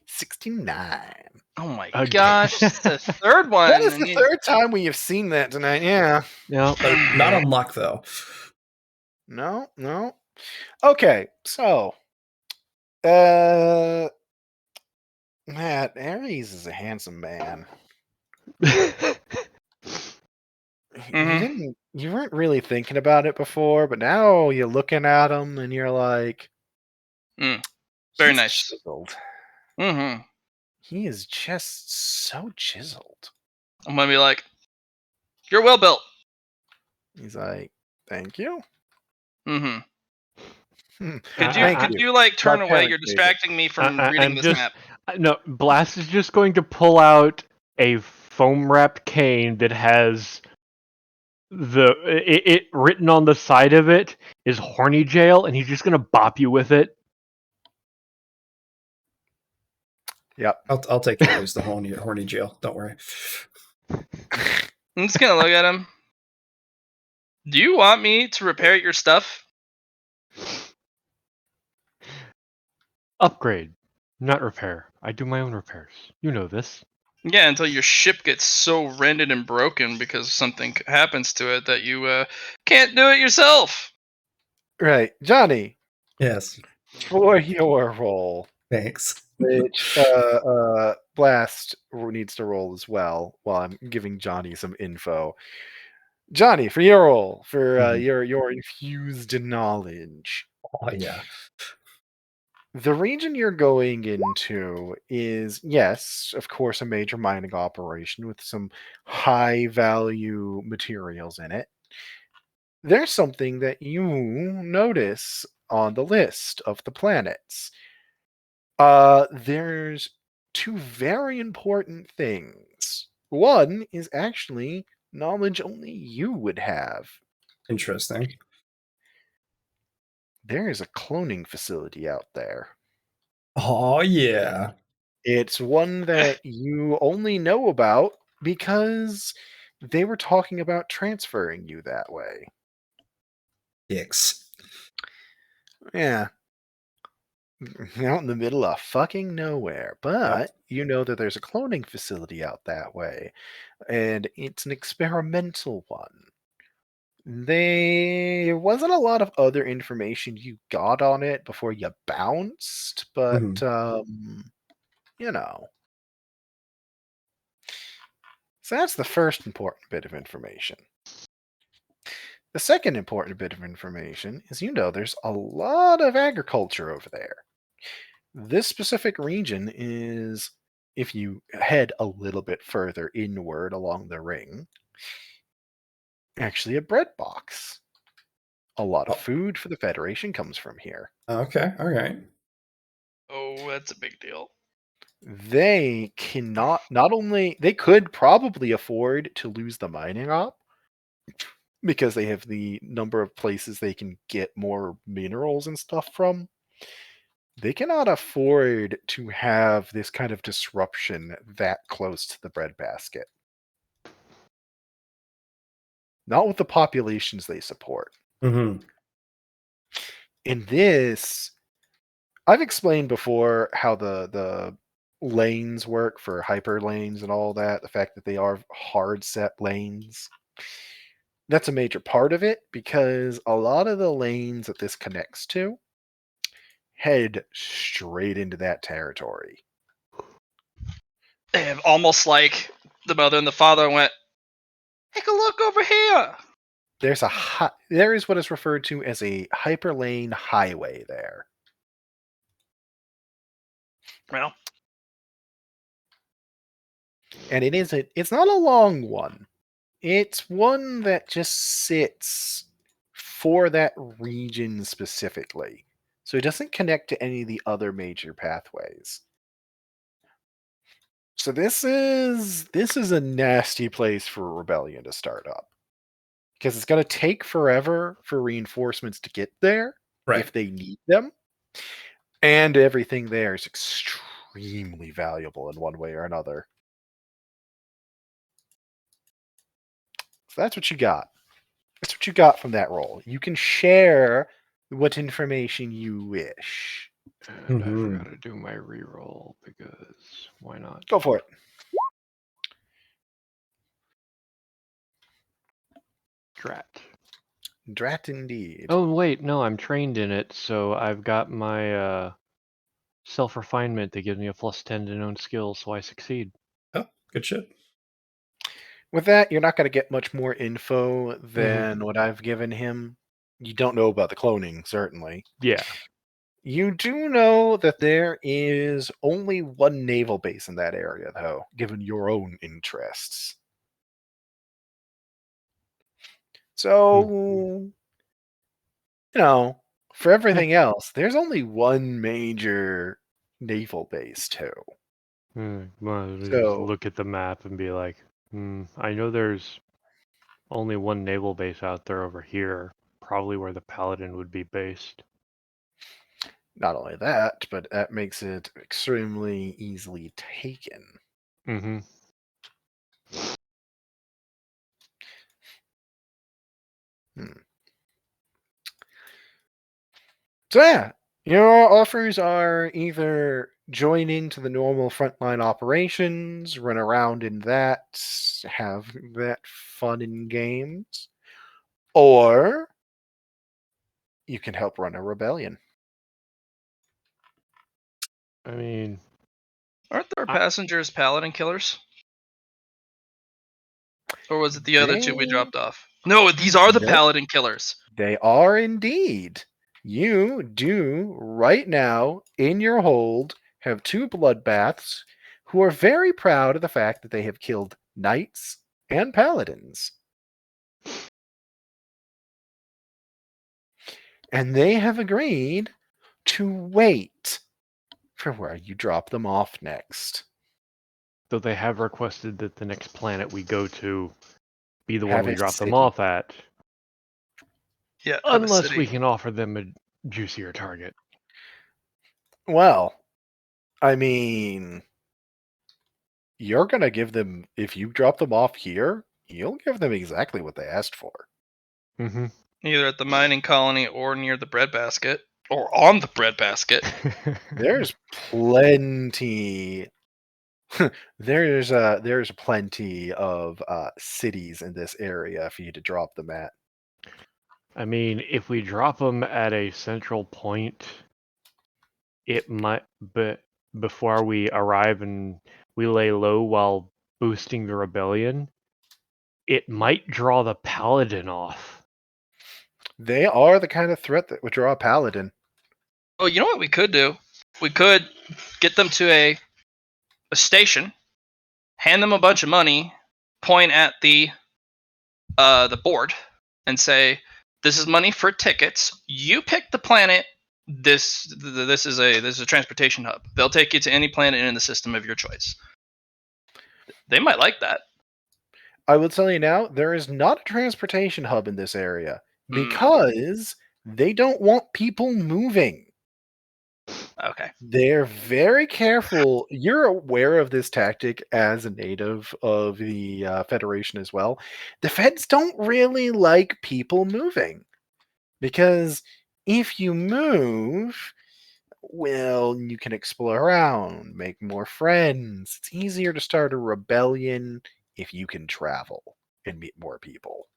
69. Oh my Again. gosh! It's the third one. That is the third time we have seen that tonight. Yeah. Yeah. Not on luck, though. No. Okay, so Matt, Ares is a handsome man. You weren't really thinking about it before, but now you're looking at him and you're like, very he's nice. chiseled. Mm-hmm. He is just so chiseled. I'm gonna be like, you're well built. He's like, thank you. Mm-hmm. Could you like turn Not away? panic, You're David. distracting me from reading this map. No, Blast is just going to pull out a foam wrapped cane that has it written on the side of it is horny jail, and he's just gonna bop you with it. Yep. I'll take that as the horny jail. Don't worry. I'm just gonna look at him. Do you want me to repair your stuff? Upgrade, not repair. I do my own repairs. You know this. Yeah, until your ship gets so rented and broken because something happens to it that you can't do it yourself. Right. Johnny, Yes. For your roll, Thanks. which Blast needs to roll as well while I'm giving Johnny some info. Johnny, for your roll, for Mhm. your infused knowledge. Oh yeah. The region you're going into is, yes, of course, a major mining operation with some high value materials in it. There's something that you notice on the list of the planets. There's two very important things. One is actually knowledge only you would have. Interesting. There is a cloning facility out there. Oh yeah. It's one that you only know about because they were talking about transferring you that way. Dicks. Yeah. Out in the middle of fucking nowhere. But you know that there's a cloning facility out that way, and it's an experimental one. There wasn't a lot of other information you got on it before you bounced, but you know. So that's the first important bit of information. The second important bit of information is there's a lot of agriculture over there. This specific region is, if you head a little bit further inward along the ring, actually a bread box. A lot of Oh. food for the Federation comes from here. Okay. All right. Oh, that's a big deal. They cannot, not only, they could probably afford to lose the mining op because they have the number of places they can get more minerals and stuff from. They cannot afford to have this kind of disruption that close to the breadbasket. Not with the populations they support. Mm-hmm. In this, I've explained before how the lanes work for hyper lanes and all that, the fact that they are hard set lanes. That's a major part of it because a lot of the lanes that this connects to head straight into that territory. They have almost like the mother and the father went, take a look over here. There is what is referred to as a hyperlane highway there. Well, And it's not a long one. It's one that just sits for that region specifically. So it doesn't connect to any of the other major pathways. So this is a nasty place for a rebellion to start up. Because it's going to take forever for reinforcements to get there Right. if they need them. And everything there is extremely valuable in one way or another. So that's what you got. That's what you got from that roll. You can share what information you wish. And I Mhm. forgot to do my reroll because why not? Go for it. Drat. Drat indeed. Oh wait, no, I'm trained in it, so I've got my self-refinement that gives me a +10 to known skills, so I succeed. Oh, good shit. With that, you're not going to get much more info Mm-hmm. than what I've given him. You don't know about the cloning, certainly. Yeah. You do know that there is only one naval base in that area, though, given your own interests. So, for everything else, there's only one major naval base, too. Well, just So, look at the map and be like, I know there's only one naval base out there over here, probably where the Paladin would be based. not only that, but that makes it extremely easily taken. Mm-hmm. So yeah, your offers are either join into the normal frontline operations, run around in that, have that fun in games, or you can help run a rebellion. I mean, Aren't our I- passengers paladin killers? Or was it the other two we dropped off? No, these are the Nope. paladin killers. They are indeed. You do right now in your hold have two bloodbaths who are very proud of the fact that they have killed knights and paladins. And they have agreed to wait for where you drop them off next. though they have requested that the next planet we go to be the one Have we a drop them city. off at. Yeah, have a Unless city. we can offer them a juicier target. Well, I mean, you're going to give them, if you drop them off here, you'll give them exactly what they asked for. Mm-hmm. Either at the mining colony or near the breadbasket. Or on the breadbasket. There's plenty. there's plenty of cities in this area for you to drop them at. I mean, if we drop them at a central point, it might, but before we arrive and we lay low while boosting the rebellion, it might draw the paladin off. They are the kind of threat that would draw a paladin. Oh, you know what we could do? We could get them to a station, hand them a bunch of money, point at the board, and say, "This is money for tickets. You pick the planet. This is a transportation hub. They'll take you to any planet in the system of your choice." They might like that. I will tell you now, there is not a transportation hub in this area because they don't want people moving. Okay. They're very careful. You're aware of this tactic as a native of the Federation as well. The Feds don't really like people moving because if you move, well, you can explore around, make more friends. It's easier to start a rebellion if you can travel and meet more people.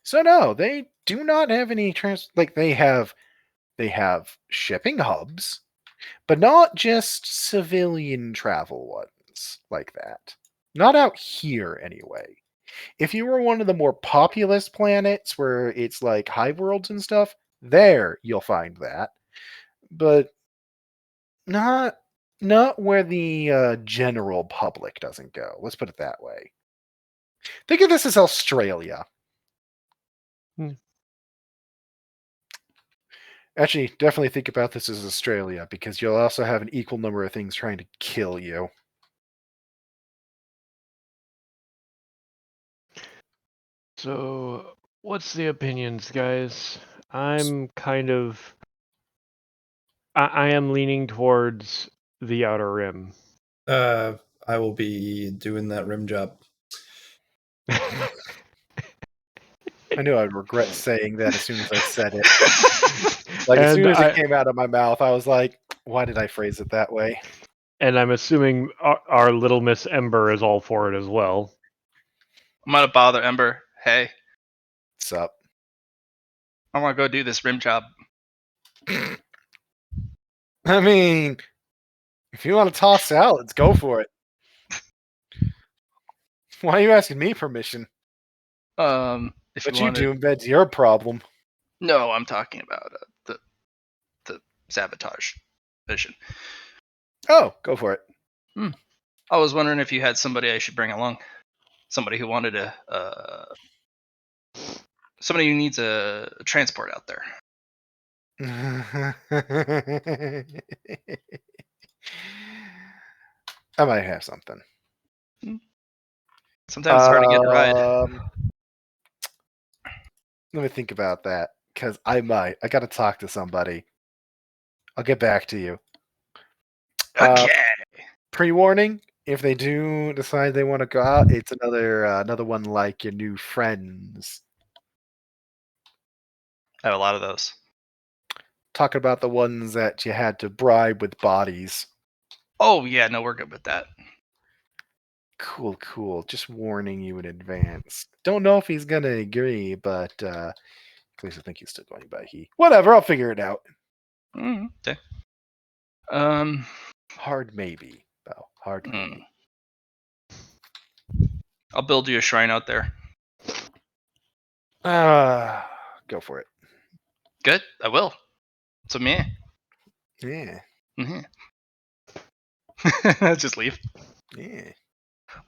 So no, they do not have any they have shipping hubs, but not just civilian travel ones like that. Not out here anyway. If you were one of the more populous planets where it's like hive worlds and stuff, there you'll find that. But not where the general public doesn't go. Let's put it that way. Think of this as Australia. Actually, definitely think about this as Australia, because you'll also have an equal number of things trying to kill you. So, what's the opinions, guys? I'm kind of... I am leaning towards the Outer Rim. I will be doing that rim job. I knew I'd regret saying that as soon as I said it. Like, as soon as it came out of my mouth, I was like, why did I phrase it that way? And I'm assuming our little Miss Ember is all for it as well. I'm gonna bother Ember. Hey, What's up? I want to go do this rim job. I mean, if you want to toss salads, go for it. Why are you asking me permission? If What you you wanted... do in bed's your problem. No, I'm talking about the sabotage mission. Oh, go for it. I was wondering if you had somebody I should bring along. Somebody who wanted somebody who needs a transport out there. I might have something. Sometimes it's hard to get a ride. Let me think about that, because I got to talk to somebody. I'll get back to you. Okay. Pre-warning, if they do decide they want to go out, it's another one like your new friends. I have a lot of those. Talking about the ones that you had to bribe with bodies. Oh yeah, no, we're good with that. Cool. Just warning you in advance. Don't know if he's gonna agree, but at least I think he's still going by he. Whatever, I'll figure it out. Okay. Hard maybe, though. Hard maybe. I'll build you a shrine out there. Go for it. Good. I will. So me. Yeah. Just leave. Yeah.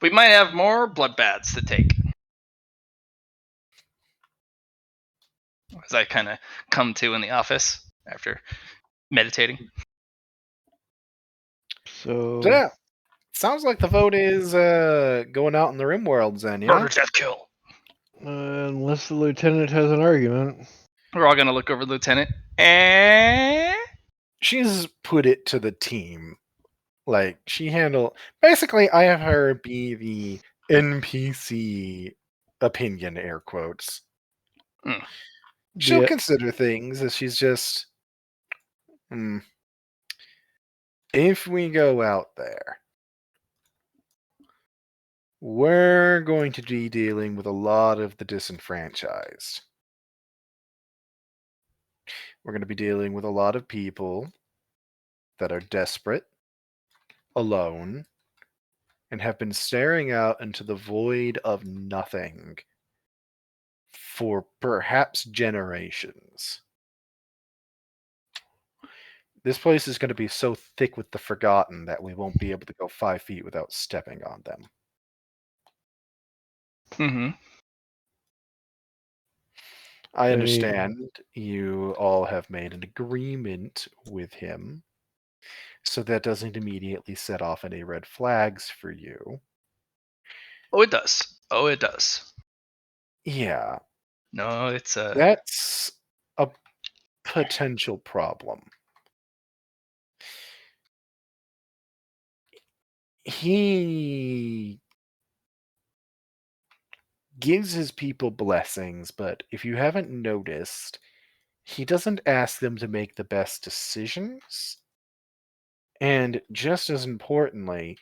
We might have more blood baths to take. As I kind of come to in the office after meditating. So Yeah. Sounds like the vote is going out in the rim worlds then, yeah? Murder, death, kill. unless the lieutenant has an argument. We're all gonna look over the lieutenant. And She's put it to the team. Like, basically, I have her be the NPC opinion, air quotes. She'll Yeah. consider things as she's just, if we go out there, we're going to be dealing with a lot of the disenfranchised. We're going to be dealing with a lot of people that are desperate, alone, and have been staring out into the void of nothing for perhaps generations. This place is going to be so thick with the forgotten that we won't be able to go 5 feet without stepping on them. I understand you all have made an agreement with him, so that doesn't immediately set off any red flags for you. Oh, it does. Oh, it does. Yeah, No, it's that's a potential problem. He gives his people blessings, but if you haven't noticed, he doesn't ask them to make the best decisions. And just as importantly,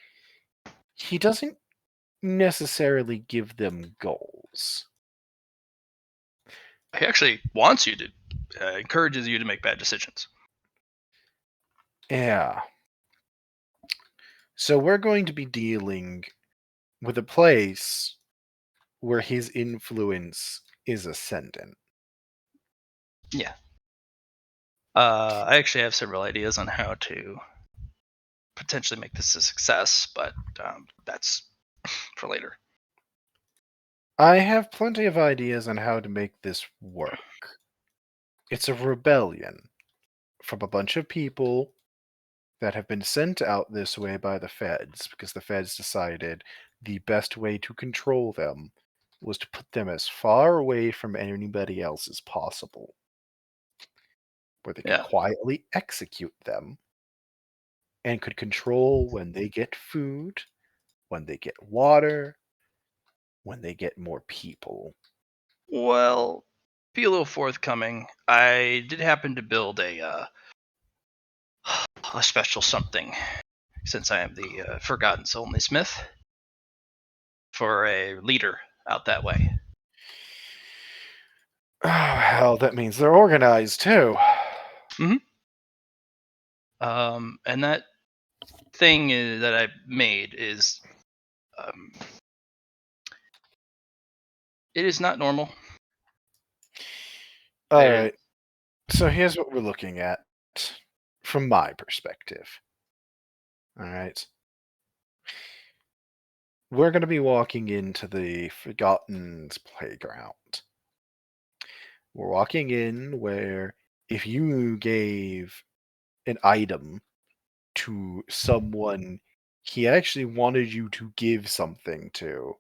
he doesn't necessarily give them goals. he actually wants you to encourages you to make bad decisions. Yeah. So we're going to be dealing with a place where his influence is ascendant. Yeah. I actually have several ideas on how to potentially make this a success, but that's for later. I have plenty of ideas on how to make this work. It's a rebellion from a bunch of people that have been sent out this way by the feds because the feds decided the best way to control them was to put them as far away from anybody else as possible, where they could quietly execute them and could control when they get food, when they get water, when they get more people. Well, be a little forthcoming. I did happen to build a special something, since I am the Forgotten Soulney Smith, for a leader out that way. Oh, hell, that means they're organized too. And that thing that I made is, it is not normal. Alright, so here's what we're looking at from my perspective. Alright. We're going to be walking into the Forgotten's playground. We're walking in where if you gave an item to someone he actually wanted you to give something to,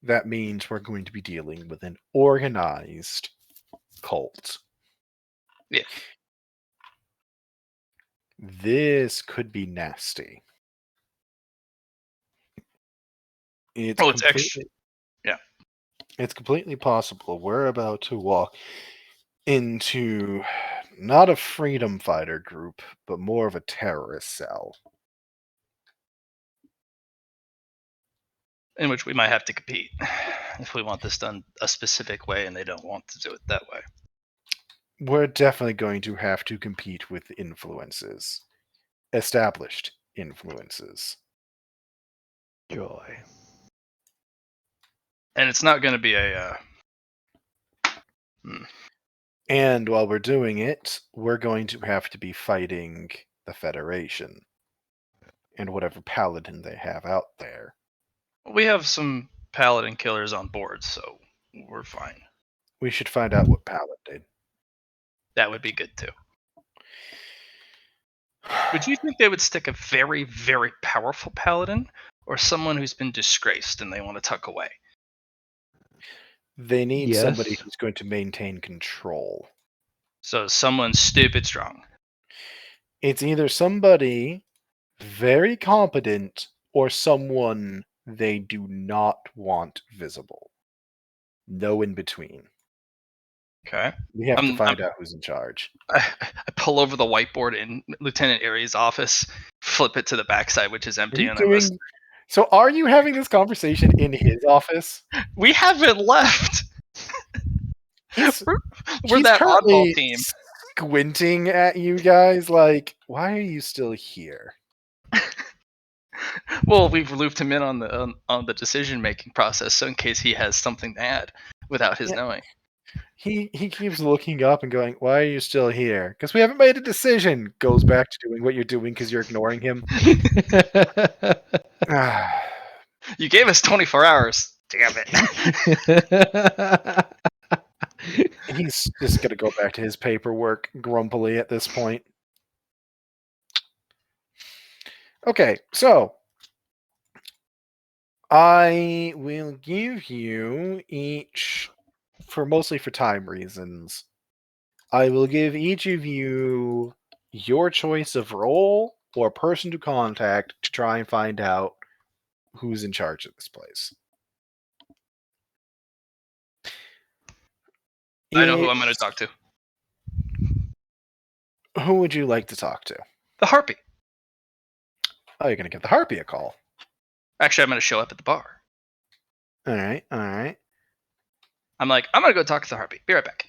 that means we're going to be dealing with an organized cult. Yeah. This could be nasty. It's completely possible we're about to walk into not a freedom fighter group, but more of a terrorist cell. In which we might have to compete if we want this done a specific way and they don't want to do it that way. we're definitely going to have to compete with influences. Established influences. Joy. And it's not going to be a. And while we're doing it, we're going to have to be fighting the Federation and whatever paladin they have out there. We have some paladin killers on board, so we're fine. We should find out what paladin. That would be good too. Would you think they would stick a very, very powerful paladin, or someone who's been disgraced and they want to tuck away? They need somebody Yes. who's going to maintain control. So someone stupid strong. It's either somebody very competent or someone they do not want visible. No in between. Okay. We have to I'm- find out who's in charge. I pull over the whiteboard in Lieutenant Aries' office, flip it to the backside, which is Are empty, you and I list. doing? So, are you having this conversation in his office? We haven't left. He's We're he's that oddball currently team. squinting at you guys like, why are you still here? Well, we've looped him in on the decision making process, so in case he has something to add without his Yeah. knowing. He keeps looking up and going, why are you still here? Because we haven't made a decision. Goes back to doing what you're doing because you're ignoring him. You gave us 24 hours. Damn it. He's just going to go back to his paperwork grumpily at this point. Okay, so I will give you each, mostly for time reasons, I will give each of you your choice of role or person to contact to try and find out who's in charge of this place. I know who I'm going to talk to. Who would you like to talk to? The Harpy. Oh, you're going to give the Harpy a call. Actually, I'm going to show up at the bar. All right, all right. I'm like, I'm going to go talk to the Harpy. Be right back.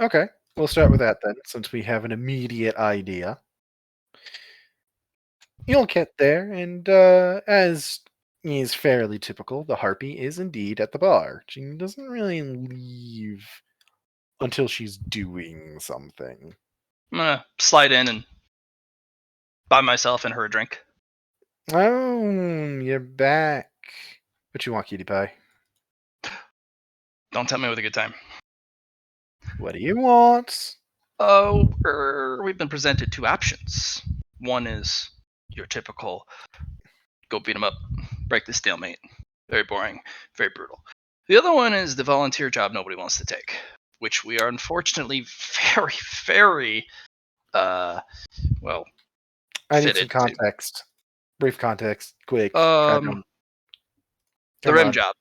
Okay, we'll start with that then, since we have an immediate idea. You'll get there, and as is fairly typical, the Harpy is indeed at the bar. She doesn't really leave until she's doing something. I'm going to slide in and buy myself and her a drink. Oh, you're back. What you want, cutie pie? Don't tell me with a good time. What do you want? Oh, we've been presented two options. One is your typical go beat 'em up, break the stalemate. Very boring, very brutal. The other one is the volunteer job nobody wants to take, which we are unfortunately very, very, well, I need some fitted to. context. Brief context. Quick. The rim job.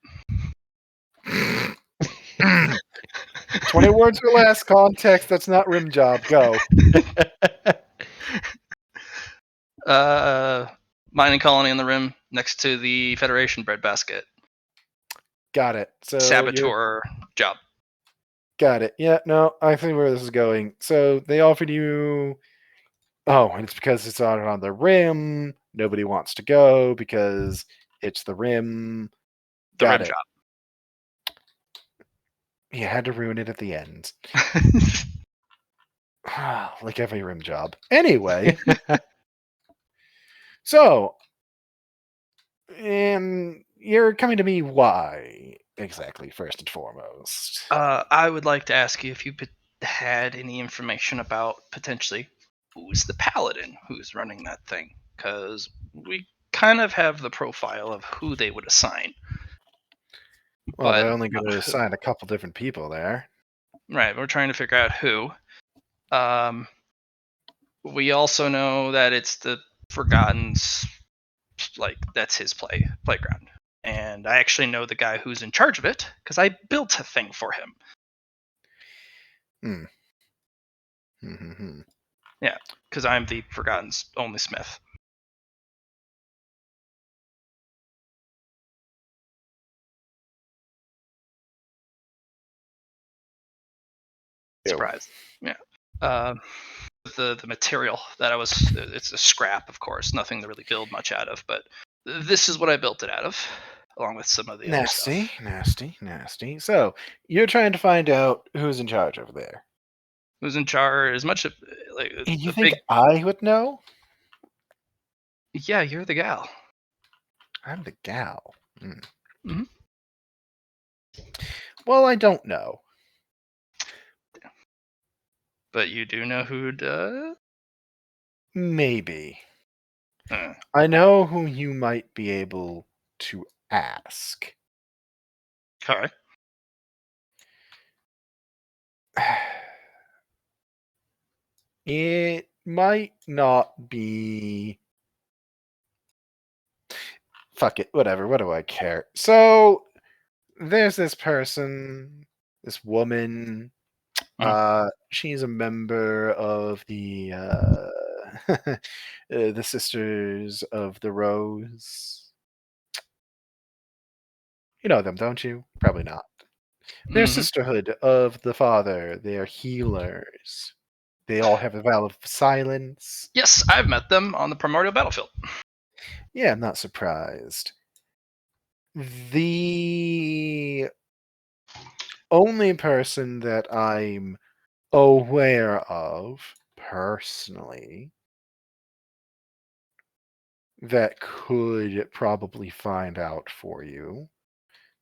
20 words or less, context, that's not rim job. Go. Mining colony on the rim next to the Federation breadbasket. Got it. So Saboteur job. Got it. Yeah, no, I see where this is going. So they offered you. Oh, and it's because it's on the rim. Nobody wants to go because it's the rim. The Got rim it. job. You had to ruin it at the end. Like every rim job. Anyway. So, you're coming to me why exactly, first and foremost? I would like to ask you if you had any information about potentially who's the paladin who's running that thing, because we kind of have the profile of who they would assign. Well, but they're only going not to who. assign a couple different people there. Right, we're trying to figure out who. We also know that it's the Forgotten's, like, that's his playground. And I actually know the guy who's in charge of it, because I built a thing for him. Yeah, because I'm the Forgotten's only smith. surprised. Yeah. The material that it's a scrap, of course, nothing to really build much out of, but this is what I built it out of, along with some of the other Nasty, stuff. nasty. So, you're trying to find out who's in charge over there. Who's in charge? As much of like And you a think big. I would know? Yeah, you're the gal. I'm the gal. Mhm. Well, I don't know. But you do know who does. Maybe. Uh, I know who you might be able to ask. okay. It might not be. Fuck it, whatever. What do I care? So, there's this person, this woman. She's a member of the Sisters of the Rose. You know them, don't you? Probably not. They're Mhm. Sisterhood of the Father. They are healers. They all have a vow of silence. Yes, I've met them on the primordial battlefield. Yeah, I'm not surprised. The only person that I'm aware of personally that could probably find out for you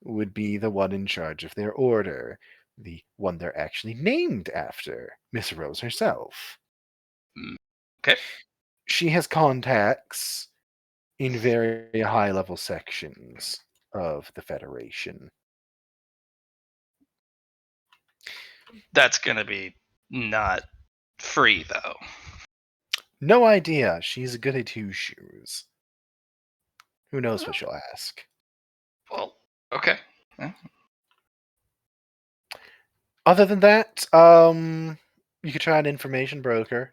would be the one in charge of their order, the one they're actually named after, Miss Rose herself. Mm, okay. She has contacts in very high level sections of the Federation. That's gonna be not free though. No idea. She's good at two shoes. Who knows what she'll ask? Well, okay. Yeah. Other than that, you could try an information broker.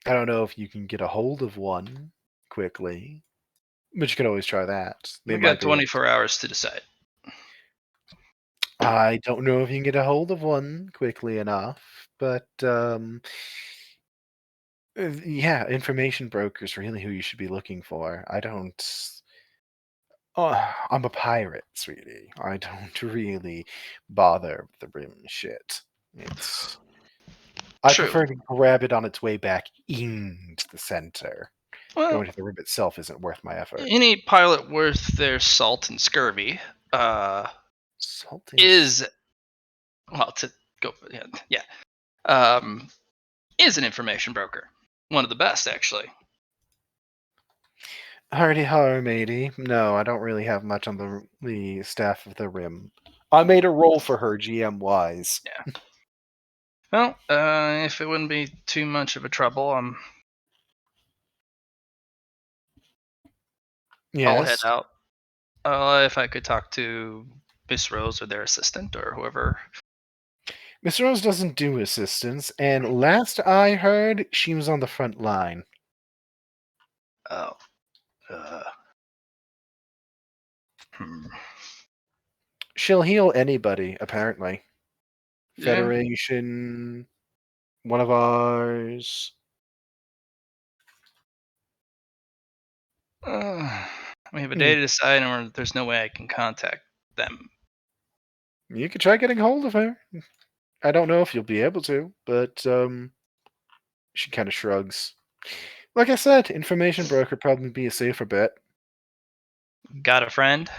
I don't know if you can get a hold of one quickly, but you can always try that. They We might got be able 24 hours to decide. I don't know if you can get a hold of one quickly enough, but yeah, information broker is really who you should be looking for. I don't. I'm a pirate, sweetie. I don't really bother with the rim shit. It's. I True. prefer to grab it on its way back into the center. Well, Going to the rim itself isn't worth my effort. any pilot worth their salt and scurvy Salting. is well to go yeah um is an information broker. One of the best, actually. Hardy har, matey. No, I don't really have much on the staff of the rim. I made a roll for her, GM wise. Yeah. Well, if it wouldn't be too much of a trouble, I'll head Yes. out. If I could talk to Miss Rose or their assistant or whoever. Miss Rose doesn't do assistance, and last I heard, she was on the front line. Oh. Uh, hmm. She'll heal anybody, apparently. Yeah. Federation, one of ours. We have a Hmm. day to decide, and there's no way I can contact them. You could try getting hold of her. I don't know if you'll be able to, but she kind of shrugs. Like I said, information broker probably be a safer bet. Got a friend?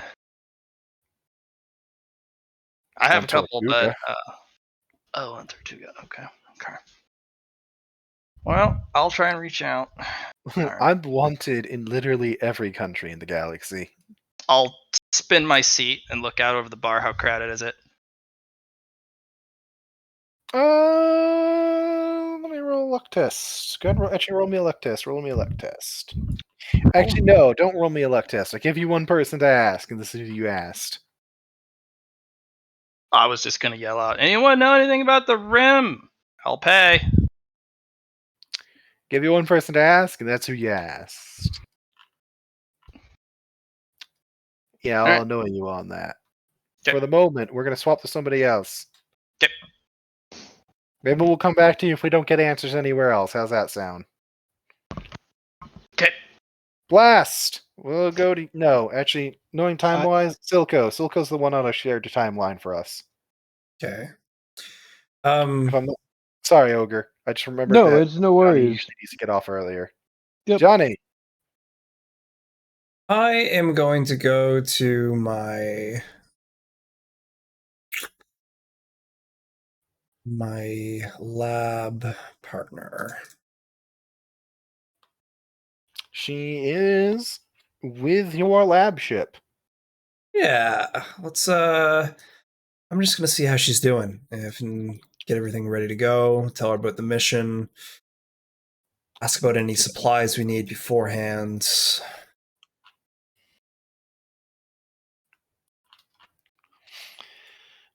I have On a couple, but Tortuga. on Tortuga. Okay. Well, I'll try and reach out. All right. I'm wanted in literally every country in the galaxy. I'll spin my seat and look out over the bar. How crowded is it? Let me roll a luck test. Go ahead and actually roll me a luck test. Roll me a luck test. Actually, no, don't roll me a luck test. I give you one person to ask, and this is who you asked. I was just gonna yell out. Anyone know anything about the rim? I'll pay. Give you one person to ask, and that's who you asked. Yeah, All I'll right. annoy you on that. Okay. For the moment, we're gonna swap to somebody else. Okay. Maybe we'll come back to you if we don't get answers anywhere else. How's that sound? Okay. Blast! We'll go to... No, actually, knowing time-wise, Silco. Silco's the one on a shared timeline for us. Okay. If I'm not... Sorry, Ogre. I just remembered No, that it's no Johnny worries. usually needs to get off earlier. Yep. Johnny! I am going to go to my lab partner. She is with your lab ship. Yeah, let's I'm just gonna see how she's doing. If and get everything ready to go, tell her about the mission, ask about any supplies we need beforehand.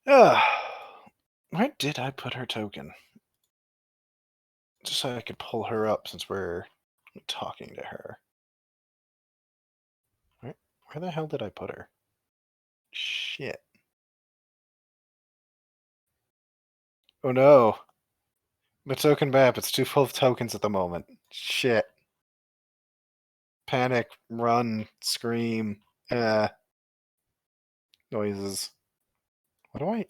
Where did I put her token? Just so I could pull her up since we're talking to her. Where the hell did I put her? Shit. Oh no. My token map, it's too full of tokens at the moment. Shit. Panic, run, scream, noises. What do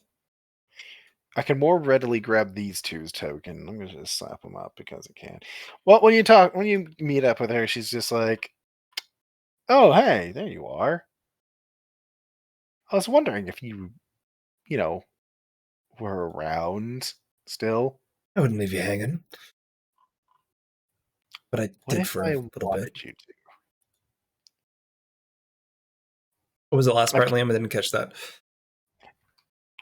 I can more readily grab these two's token. I'm gonna just slap them up because I can. Well, when you meet up with her, she's just like, "Oh, hey, there you are. I was wondering if you were around still. I wouldn't leave you hanging, but I What did if for I a little bit. wanted you to?" What was the last I part, c- Liam? I didn't catch that.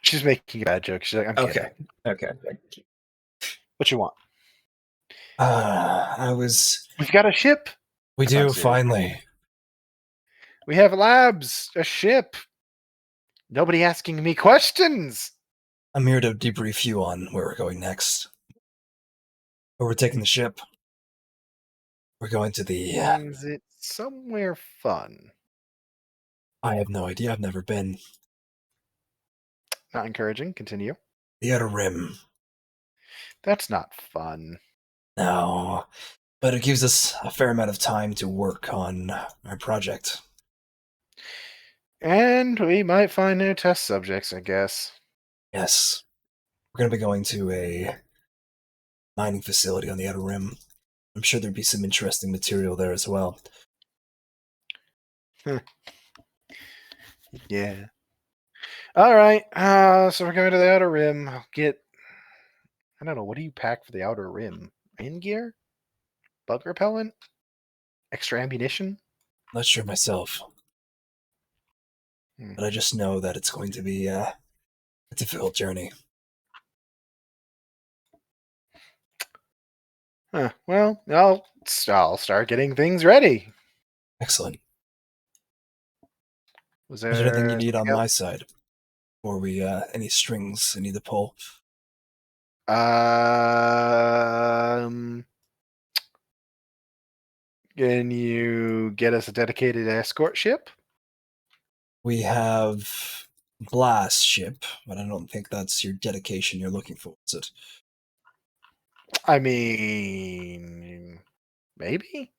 She's making a bad joke. She's like, "I'm Okay. kidding. Okay. What you want? I was. We've got a ship. We That's not do serious. finally. We have labs, a ship. Nobody asking me questions. I'm here to debrief you on where we're going next. Where we're taking the ship. We're going to the. Is it somewhere fun? I have no idea. I've never been. Not encouraging. Continue. The Outer Rim. That's not fun. No. But it gives us a fair amount of time to work on our project. And we might find new test subjects, I guess. Yes. We're going to be going to a mining facility on the Outer Rim. I'm sure there'd be some interesting material there as well. Yeah. All right. So we're going to the Outer Rim. I'll get... I don't know. What do you pack for the Outer Rim? Rain gear? Bug repellent? Extra ammunition? Not sure myself. But I just know that it's going to be a difficult journey. Huh. Well, I'll start getting things ready. Excellent. Was Is there anything you there need on something my else? side? Or we any strings I need to pull? Can you get us a dedicated escort ship? We have Blast ship, but I don't think that's your dedication you're looking for, is it? I mean, maybe.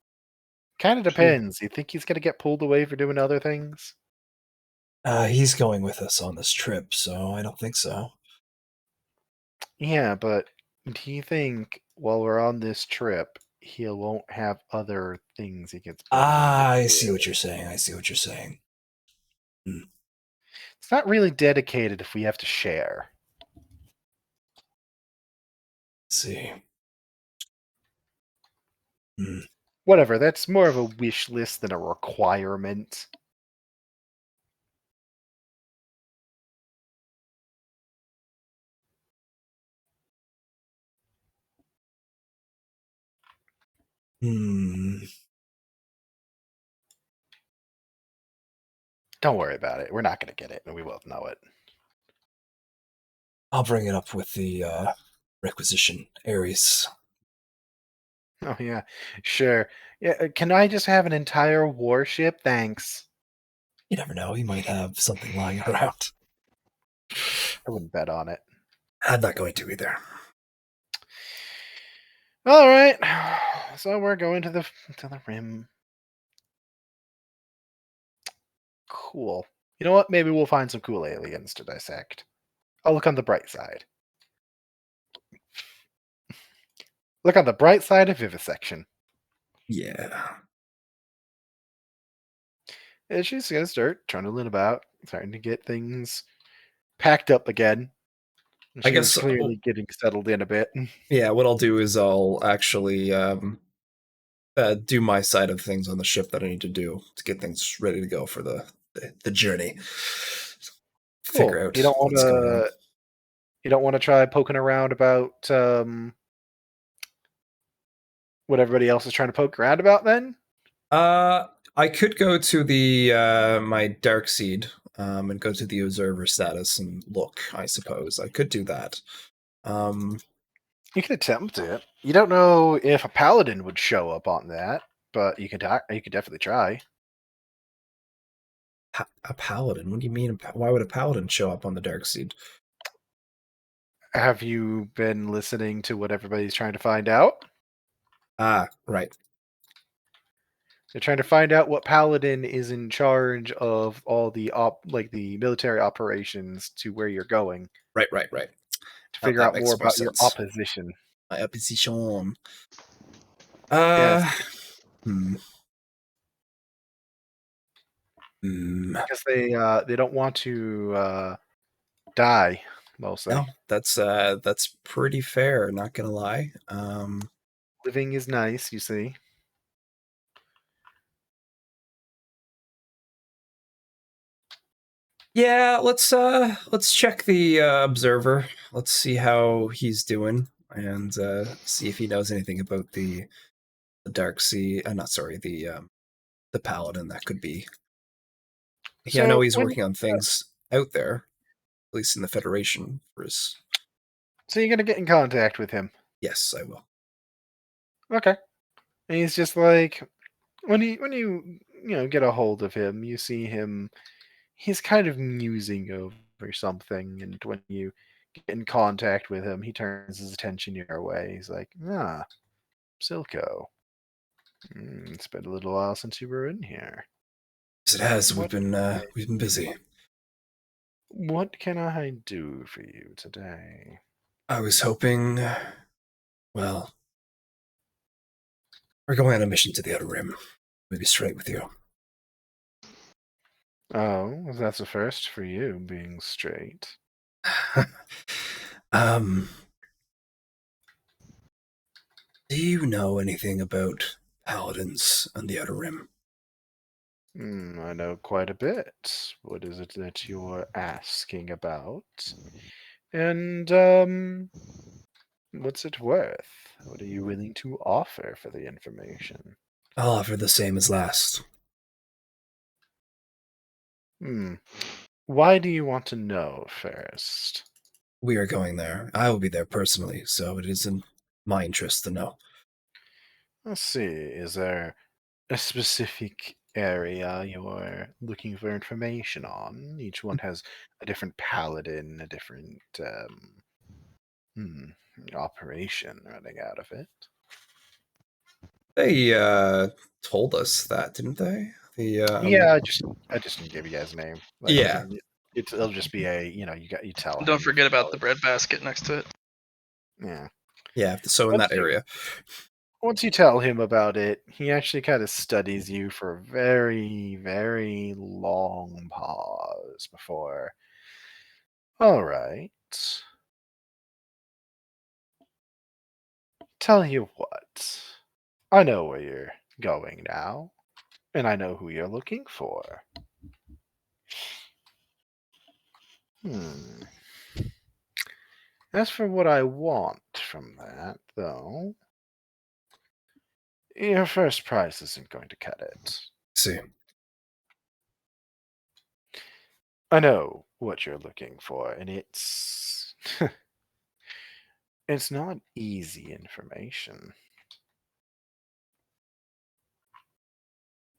Kind of depends. You think he's gonna get pulled away for doing other things? He's going with us on this trip, so I don't think so. Yeah, but do you think while we're on this trip, he won't have other things he gets pulled I into? see what you're saying. I see what you're saying. It's not really dedicated if we have to share. Let's see. Whatever, that's more of a wish list than a requirement. Don't worry about it. We're not going to get it, and we both know it. I'll bring it up with the requisition Ares. Oh, yeah. Sure. Yeah, can I just have an entire warship? Thanks. You never know. He might have something lying around. I wouldn't bet on it. I'm not going to either. All right. So we're going to the rim. Cool. You know what? Maybe we'll find some cool aliens to dissect. I'll look on the bright side. Look on the bright side of vivisection. Yeah. And she's gonna start trundling about, starting to get things packed up again. I She was guess, clearly getting settled in a bit. yeah, what I'll do is I'll actually do my side of things on the ship that I need to do to get things ready to go for the journey. Cool. Figure out You don't want what's going on. to. You don't want to try poking around about what everybody else is trying to poke around about, then? I could go to the my dark seed and go to the observer status and look. I suppose I could do that. You can attempt it. You don't know if a paladin would show up on that, but you could. You could definitely try. A paladin? What do you mean? Why would a paladin show up on the dark seed? Have you been listening to what everybody's trying to find out? Ah, right. They're trying to find out what paladin is in charge of all the the military operations to where you're going Right. to Oh, figure that out more makes more about your sense. opposition. My opposition. Yes, Hmm. Hmm. because they don't want to die mostly. No, that's pretty fair. Not gonna lie. Living is nice, you see. Yeah, let's check the observer. Let's see how he's doing and see if he knows anything about the dark sea. Not sorry, the paladin that could be. Yeah, I know So he's when working on things out there, at least in the Federation. For his so you're gonna get in contact with him. yes, I will. Okay. And he's just like when you get a hold of him, you see him. He's kind of musing over something, and when you get in contact with him, he turns his attention your way. He's like, "Ah, Silco. It's been a little while since you were in here. Yes, it has. What We've been busy. what can I do for you today?" I was hoping. Well, we're going on a mission to the Outer Rim. Maybe straight with you. Oh, that's a first for you, being straight. um, do you know anything about paladins on the Outer Rim? I know quite a bit. What is it that you're asking about? And what's it worth? What are you willing to offer for the information? I'll offer the same as last. Hmm. Why do you want to know first? We are going there. I will be there personally, so it is in my interest to know. Let's see. Is there a specific area you're looking for information on? Each one has a different paladin, a different hmm, operation running out of it. They told us that, didn't they? The Yeah, I just didn't give you guys a name. Like yeah, it'll just be a you tell Don't him. forget about the bread basket next to it. Yeah. yeah. So in Once that you area, once you tell him about it, he actually kind of studies you for a very, very long pause before. All right. Tell you what. I know where you're going now, and I know who you're looking for. Hmm. As for what I want from that, though, your first price isn't going to cut it. see, I know what you're looking for, and it's it's not easy information.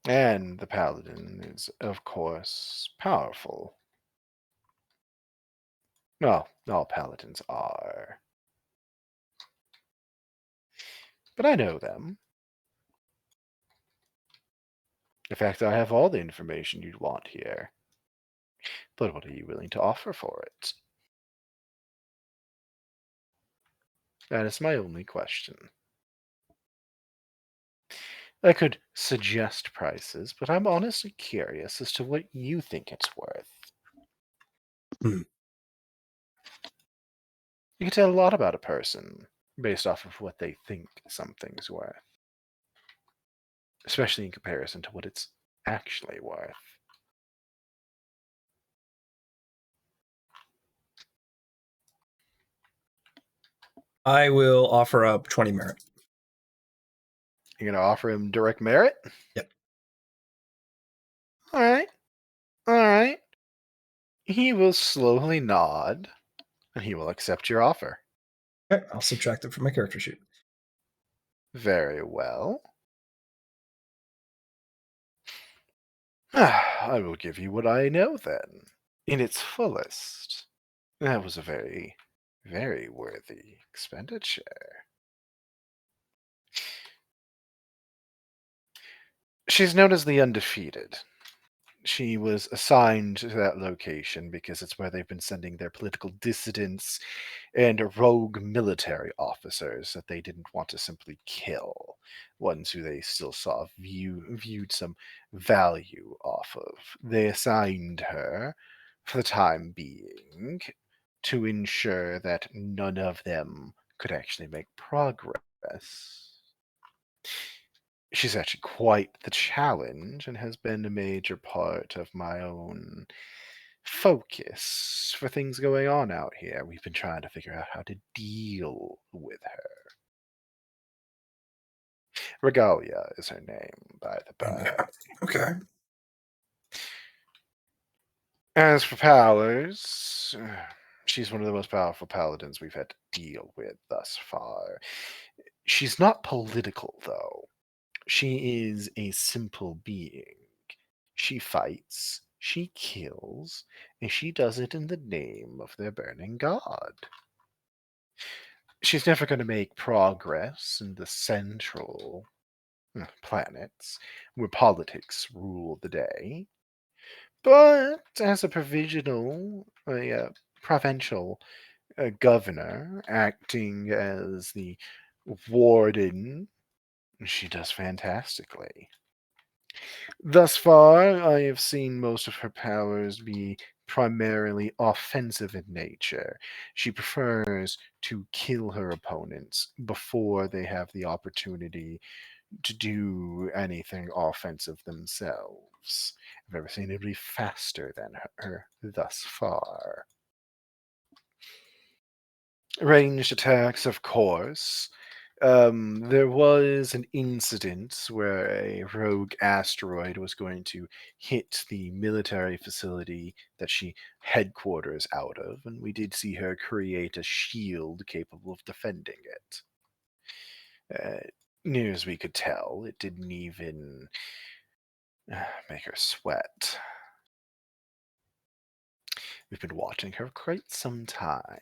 And the paladin is, of course, powerful. Well, all paladins are. But I know them. In fact, I have all the information you'd want here. But what are you willing to offer for it? That is my only question. I could suggest prices, but I'm honestly curious as to what you think it's worth. Hmm. You can tell a lot about a person based off of what they think something's worth, especially in comparison to what it's actually worth. I will offer up 20 merit. You're going to offer him direct merit? Yep. All right. All right. He will slowly nod, and he will accept your offer. Okay, I'll subtract it from my character sheet. Very well. I will give you what I know then, in its fullest. That was a very, very worthy expenditure. She's known as the Undefeated. She was assigned to that location because it's where they've been sending their political dissidents and rogue military officers that they didn't want to simply kill, ones who they still viewed some value off of. They assigned her, for the time being, to ensure that none of them could actually make progress. She's actually quite the challenge and has been a major part of my own focus for things going on out here. We've been trying to figure out how to deal with her. Regalia is her name, by the by. Okay. As for powers, she's one of the most powerful paladins we've had to deal with thus far. She's not political, though. She is a simple being. She fights, she kills, and she does it in the name of their burning god. She's never going to make progress in the central planets where politics rule the day. But as a provincial governor acting as the warden, she does fantastically. Thus far, I have seen most of her powers be primarily offensive in nature. She prefers to kill her opponents before they have the opportunity to do anything offensive themselves. I've never seen anybody faster than her thus far. Ranged attacks, of course. There was an incident where a rogue asteroid was going to hit the military facility that she headquarters out of, and we did see her create a shield capable of defending it. Near as we could tell, it didn't even make her sweat. We've been watching her for quite some time.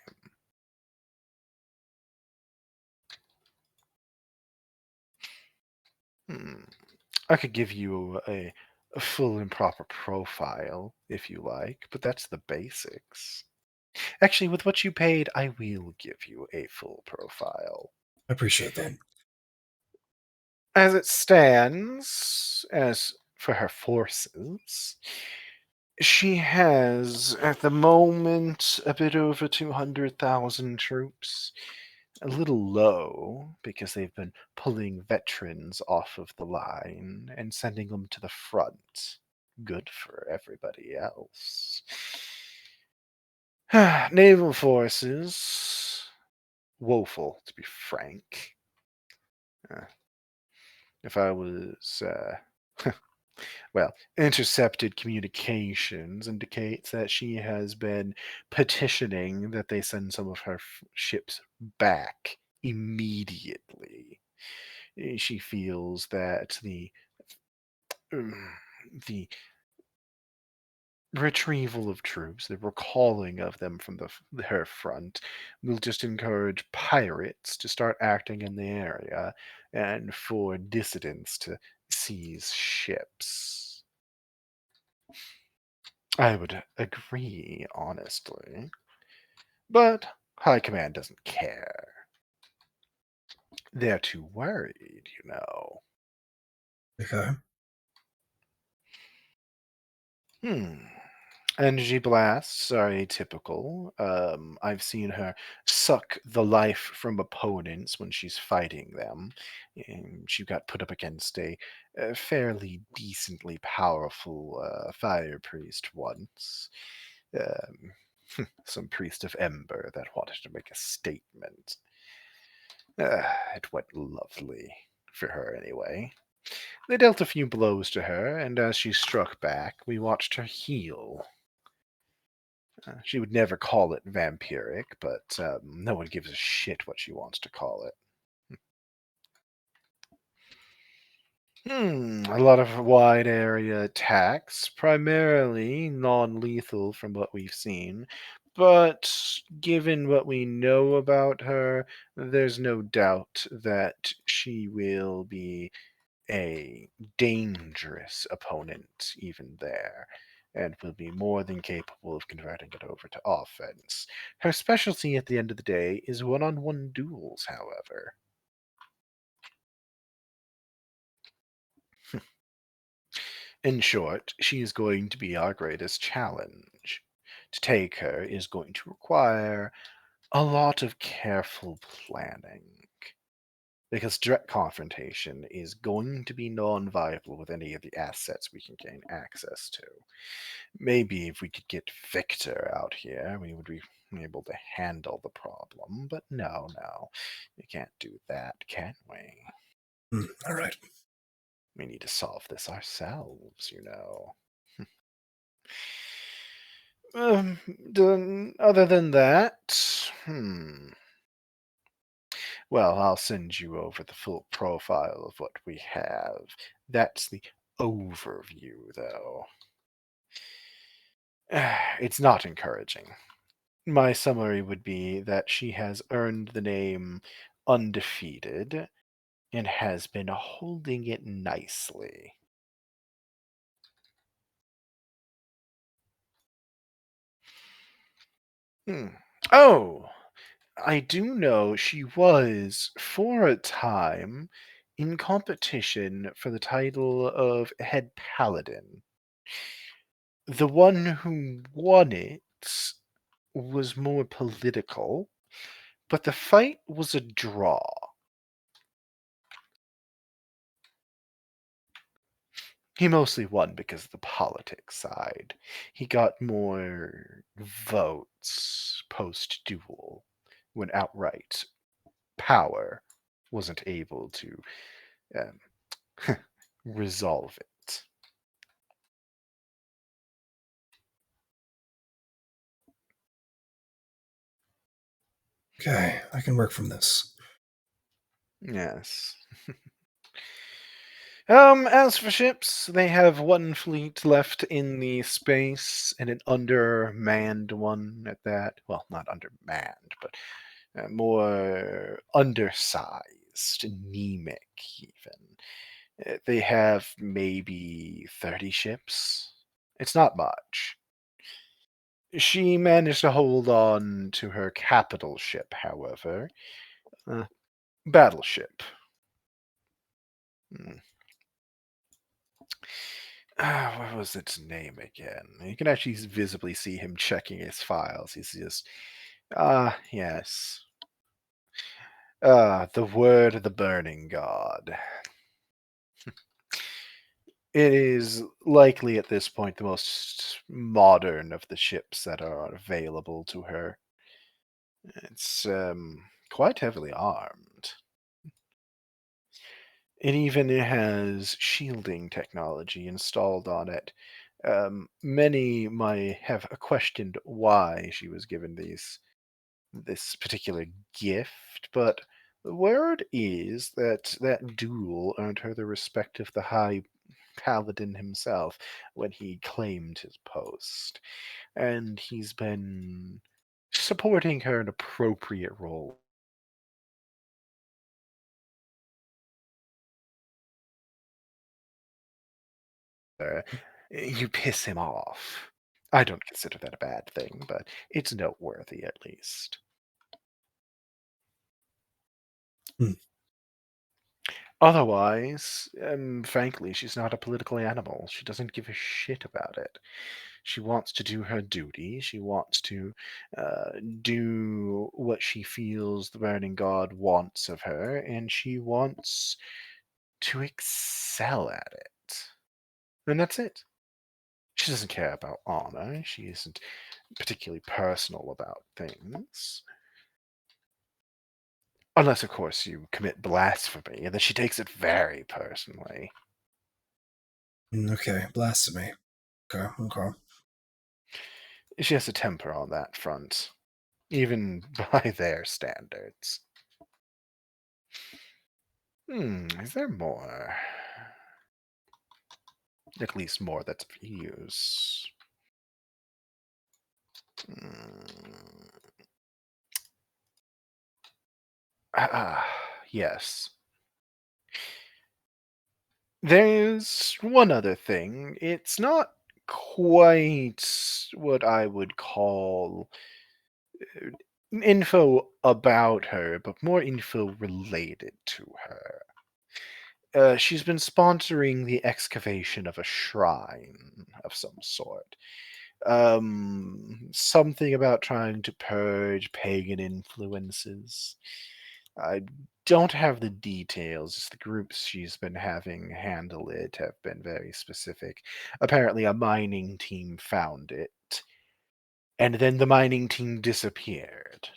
I could give you a full and proper profile if you like, but that's the basics. Actually, with what you paid, I will give you a full profile. I appreciate that. As it stands, as for her forces, she has, at the moment, a bit over 200,000 troops. A little low because they've been pulling veterans off of the line and sending them to the front. Good for everybody else. Naval forces, woeful, to be frank. If I was, well, intercepted communications indicates that she has been petitioning that they send some of her ships back immediately. She feels that the retrieval of troops, the recalling of them from her front, will just encourage pirates to start acting in the area and for dissidents to seize ships. I would agree, honestly. But High Command doesn't care. They're too worried, you know. Okay. Energy blasts are atypical. I've seen her suck the life from opponents when she's fighting them. And she got put up against a fairly decently powerful fire priest once. Some priest of Ember that wanted to make a statement. It went lovely. For her, anyway. They dealt a few blows to her, and as she struck back, we watched her heal. She would never call it vampiric, but no one gives a shit what she wants to call it. A lot of wide area attacks, primarily non lethal from what we've seen. But given what we know about her, there's no doubt that she will be a dangerous opponent, even there, and will be more than capable of converting it over to offense. Her specialty at the end of the day is one on one duels, however. In short, she is going to be our greatest challenge. To take her is going to require a lot of careful planning. Because direct confrontation is going to be non viable with any of the assets we can gain access to. Maybe if we could get Victor out here, we would be able to handle the problem. But no, we can't do that, can we? All right. We need to solve this ourselves, you know. Other than that, well, I'll send you over the full profile of what we have. That's the overview, though. It's not encouraging. My summary would be that she has earned the name Undefeated and has been holding it nicely. Oh, I do know she was, for a time, in competition for the title of Head Paladin. The one who won it was more political, but the fight was a draw. He mostly won because of the politics side. He got more votes post duel when outright power wasn't able to um, resolve it. Okay, I can work from this. Yes. As for ships, they have one fleet left in the space and an undermanned one at that. Well, not undermanned, but more undersized, anemic, even. They have maybe 30 ships. It's not much. She managed to hold on to her capital ship, however. Battleship. Hmm. What was its name again? You can actually visibly see him checking his files. He's just, yes. The Word of the Burning God. It is likely at this point the most modern of the ships that are available to her. It's quite heavily armed. It even has shielding technology installed on it. Many might have questioned why she was given this particular gift, but the word is that that duel earned her the respect of the High paladin himself when he claimed his post. And he's been supporting her in appropriate role. You piss him off. I don't consider that a bad thing, but it's noteworthy at least. Hmm. Otherwise, frankly, she's not a political animal. She doesn't give a shit about it. She wants to do her duty. She wants to do what she feels the Burning God wants of her, and she wants to excel at it. And that's it. She doesn't care about honor. She isn't particularly personal about things. Unless, of course, you commit blasphemy, and then she takes it very personally. Okay, blasphemy. Okay. She has a temper on that front, even by their standards. Is there more? At least more that's of use. Yes. There's one other thing. It's not quite what I would call info about her, but more info related to her. She's been sponsoring the excavation of a shrine of some sort. Something about trying to purge pagan influences. I don't have the details. The groups she's been having handle it have been very specific. Apparently, a mining team found it, and then the mining team disappeared.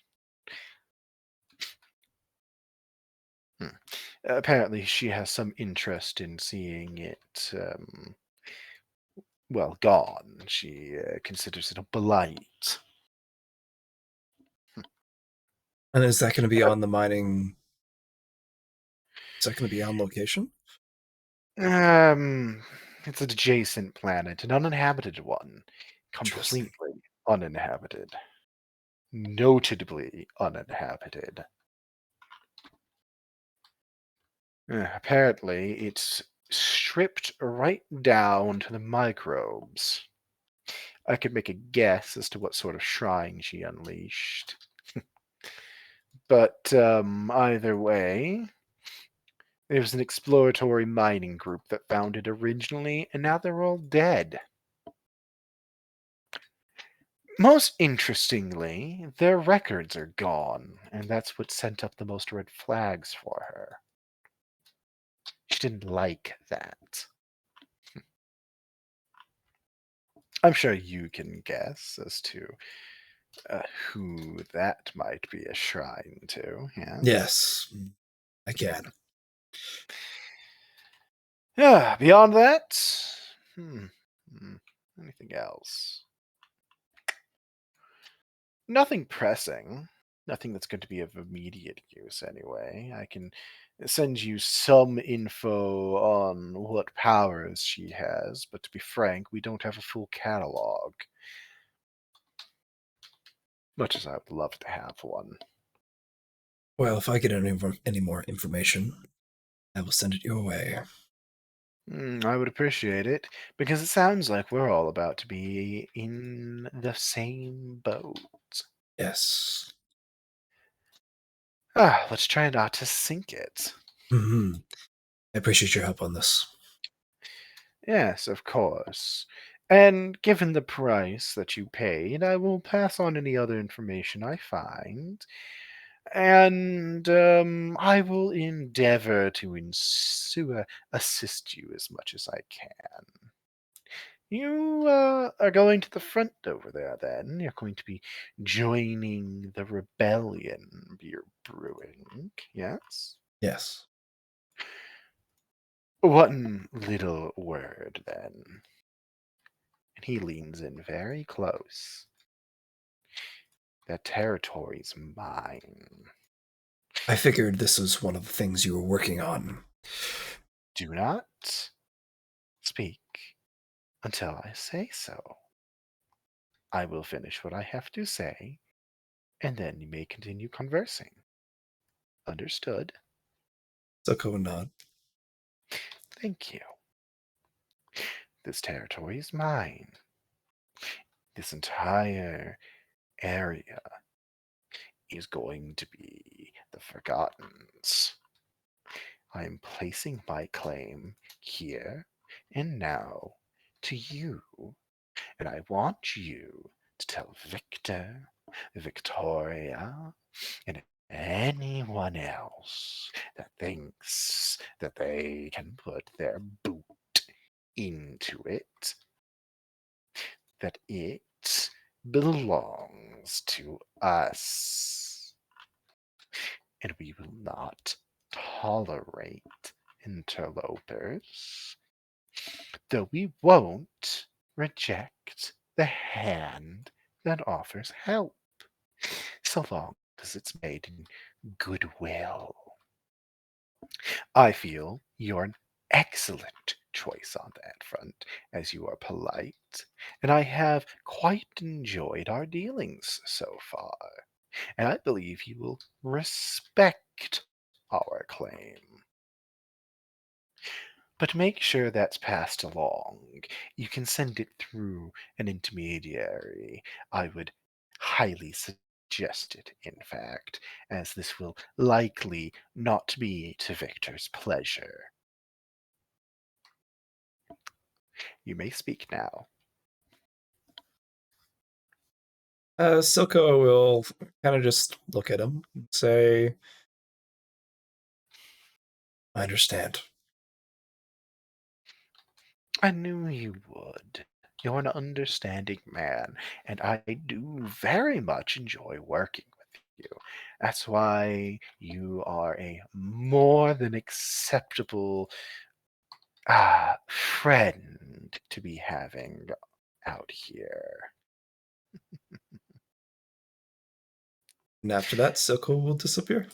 Apparently, she has some interest in seeing it, gone. She considers it a blight. And is that going to be on the mining? Is that going to be on location? It's an adjacent planet, an uninhabited one. Interesting. Completely uninhabited. Notably uninhabited. Apparently, it's stripped right down to the microbes. I could make a guess as to what sort of shrine she unleashed. But either way, there's an exploratory mining group that found it originally, and now they're all dead. Most interestingly, their records are gone, and that's what sent up the most red flags for her. She didn't like that. I'm sure you can guess as to who that might be a shrine to. Yes, I can. Yeah, beyond that, anything else? Nothing pressing. Nothing that's going to be of immediate use anyway. I can send you some info on what powers she has, but to be frank, we don't have a full catalog. Much as I would love to have one. Well, if I get any more information, I will send it your way. I would appreciate it, because it sounds like we're all about to be in the same boat. Yes. Let's try not to sink it. I appreciate your help on this. Yes, of course. And given the price that you paid, I will pass on any other information I find. And I will endeavor to assist you as much as I can. You are going to the front over there, then. You're going to be joining the rebellion you're brewing, yes? Yes. One little word, then. And he leans in very close. That territory's mine. I figured this was one of the things you were working on. Do not speak until I say so. I will finish what I have to say, and then you may continue conversing. Understood? Silco will nod. Thank you. This territory is mine. This entire area is going to be the Forgotten's. I am placing my claim here and now to you, and I want you to tell Victor, Victoria, and anyone else that thinks that they can put their boot into it, that it belongs to us, and we will not tolerate interlopers, though we won't reject the hand that offers help, so long as it's made in goodwill. I feel you're an excellent choice on that front, as you are polite, and I have quite enjoyed our dealings so far, and I believe you will respect our claim. But make sure that's passed along. You can send it through an intermediary. I would highly suggest it, in fact, as this will likely not be to Victor's pleasure. You may speak now. Silco will kind of just look at him and say, I understand. I knew you would. You're an understanding man, and I do very much enjoy working with you. That's why you are a more than acceptable friend to be having out here. And after that, Silco will disappear.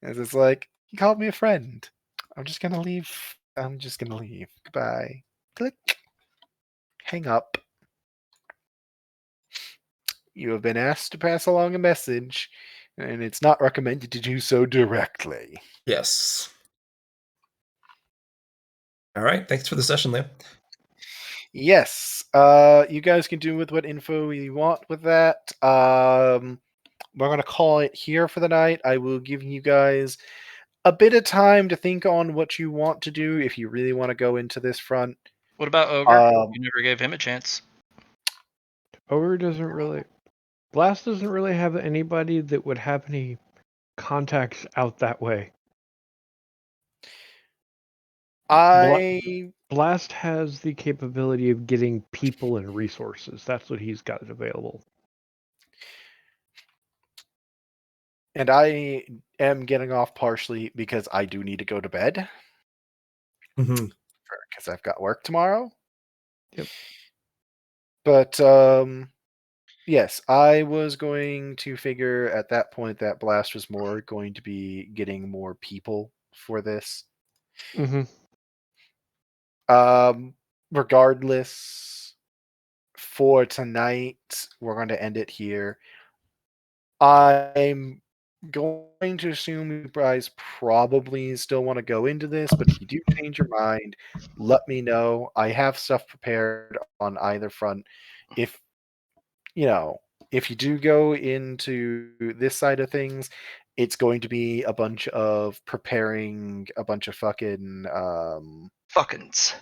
As it's like, he called me a friend. I'm just gonna leave. I'm just gonna leave. Goodbye. Click. Hang up. You have been asked to pass along a message, and it's not recommended to do so directly. Yes. All right. Thanks for the session, Leo. Yes. You guys can do with what info you want with that. We're gonna call it here for the night. I will give you guys a bit of time to think on what you want to do if you really want to go into this front. What about Ogre? You never gave him a chance. Ogre doesn't really. Blast doesn't really have anybody that would have any contacts out that way. Blast has the capability of getting people and resources. That's what he's got available. And I am getting off partially because I do need to go to bed. Mm-hmm. Because I've got work tomorrow. Yep. But yes, I was going to figure at that point that Blast was more going to be getting more people for this. Mm-hmm. Regardless, for tonight, we're going to end it here. I'm going to assume you guys probably still want to go into this, but if you do change your mind, let me know. I have stuff prepared on either front. If if you do go into this side of things, it's going to be a bunch of preparing a bunch of fucking Fuckins.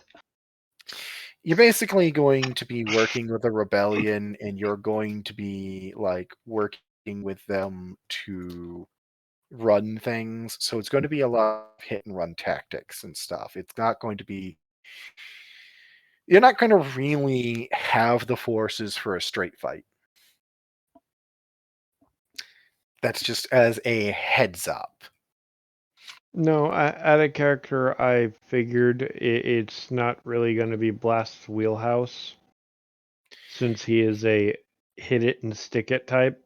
you're basically going to be working with a rebellion, and you're going to be like working with them to run things. So it's going to be a lot of hit and run tactics and stuff. It's not going to be you're not going to really have the forces for a straight fight. That's just as a heads up. No, at a character, I figured it's not really going to be Blast's wheelhouse, since he is a hit it and stick it type.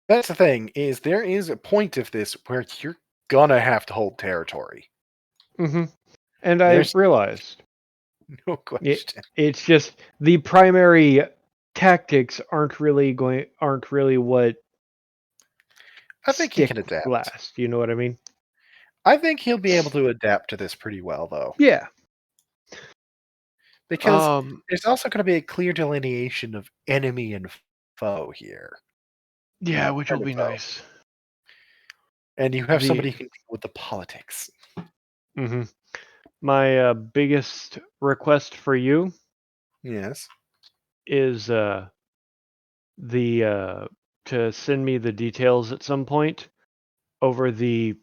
That's the thing, is there is a point of this where you're gonna have to hold territory. Mm-hmm. And I There's realized no question. it's just the primary tactics aren't really what I think he stick can adapt. last. You know what I mean? I think he'll be able to adapt to this pretty well, though. Yeah. Because there's also going to be a clear delineation of enemy and foe here. Yeah, which will Friend and be foe. nice. And you have The- somebody who can deal with the politics. Mm-hmm. My biggest request for you Yes. is the to send me the details at some point over the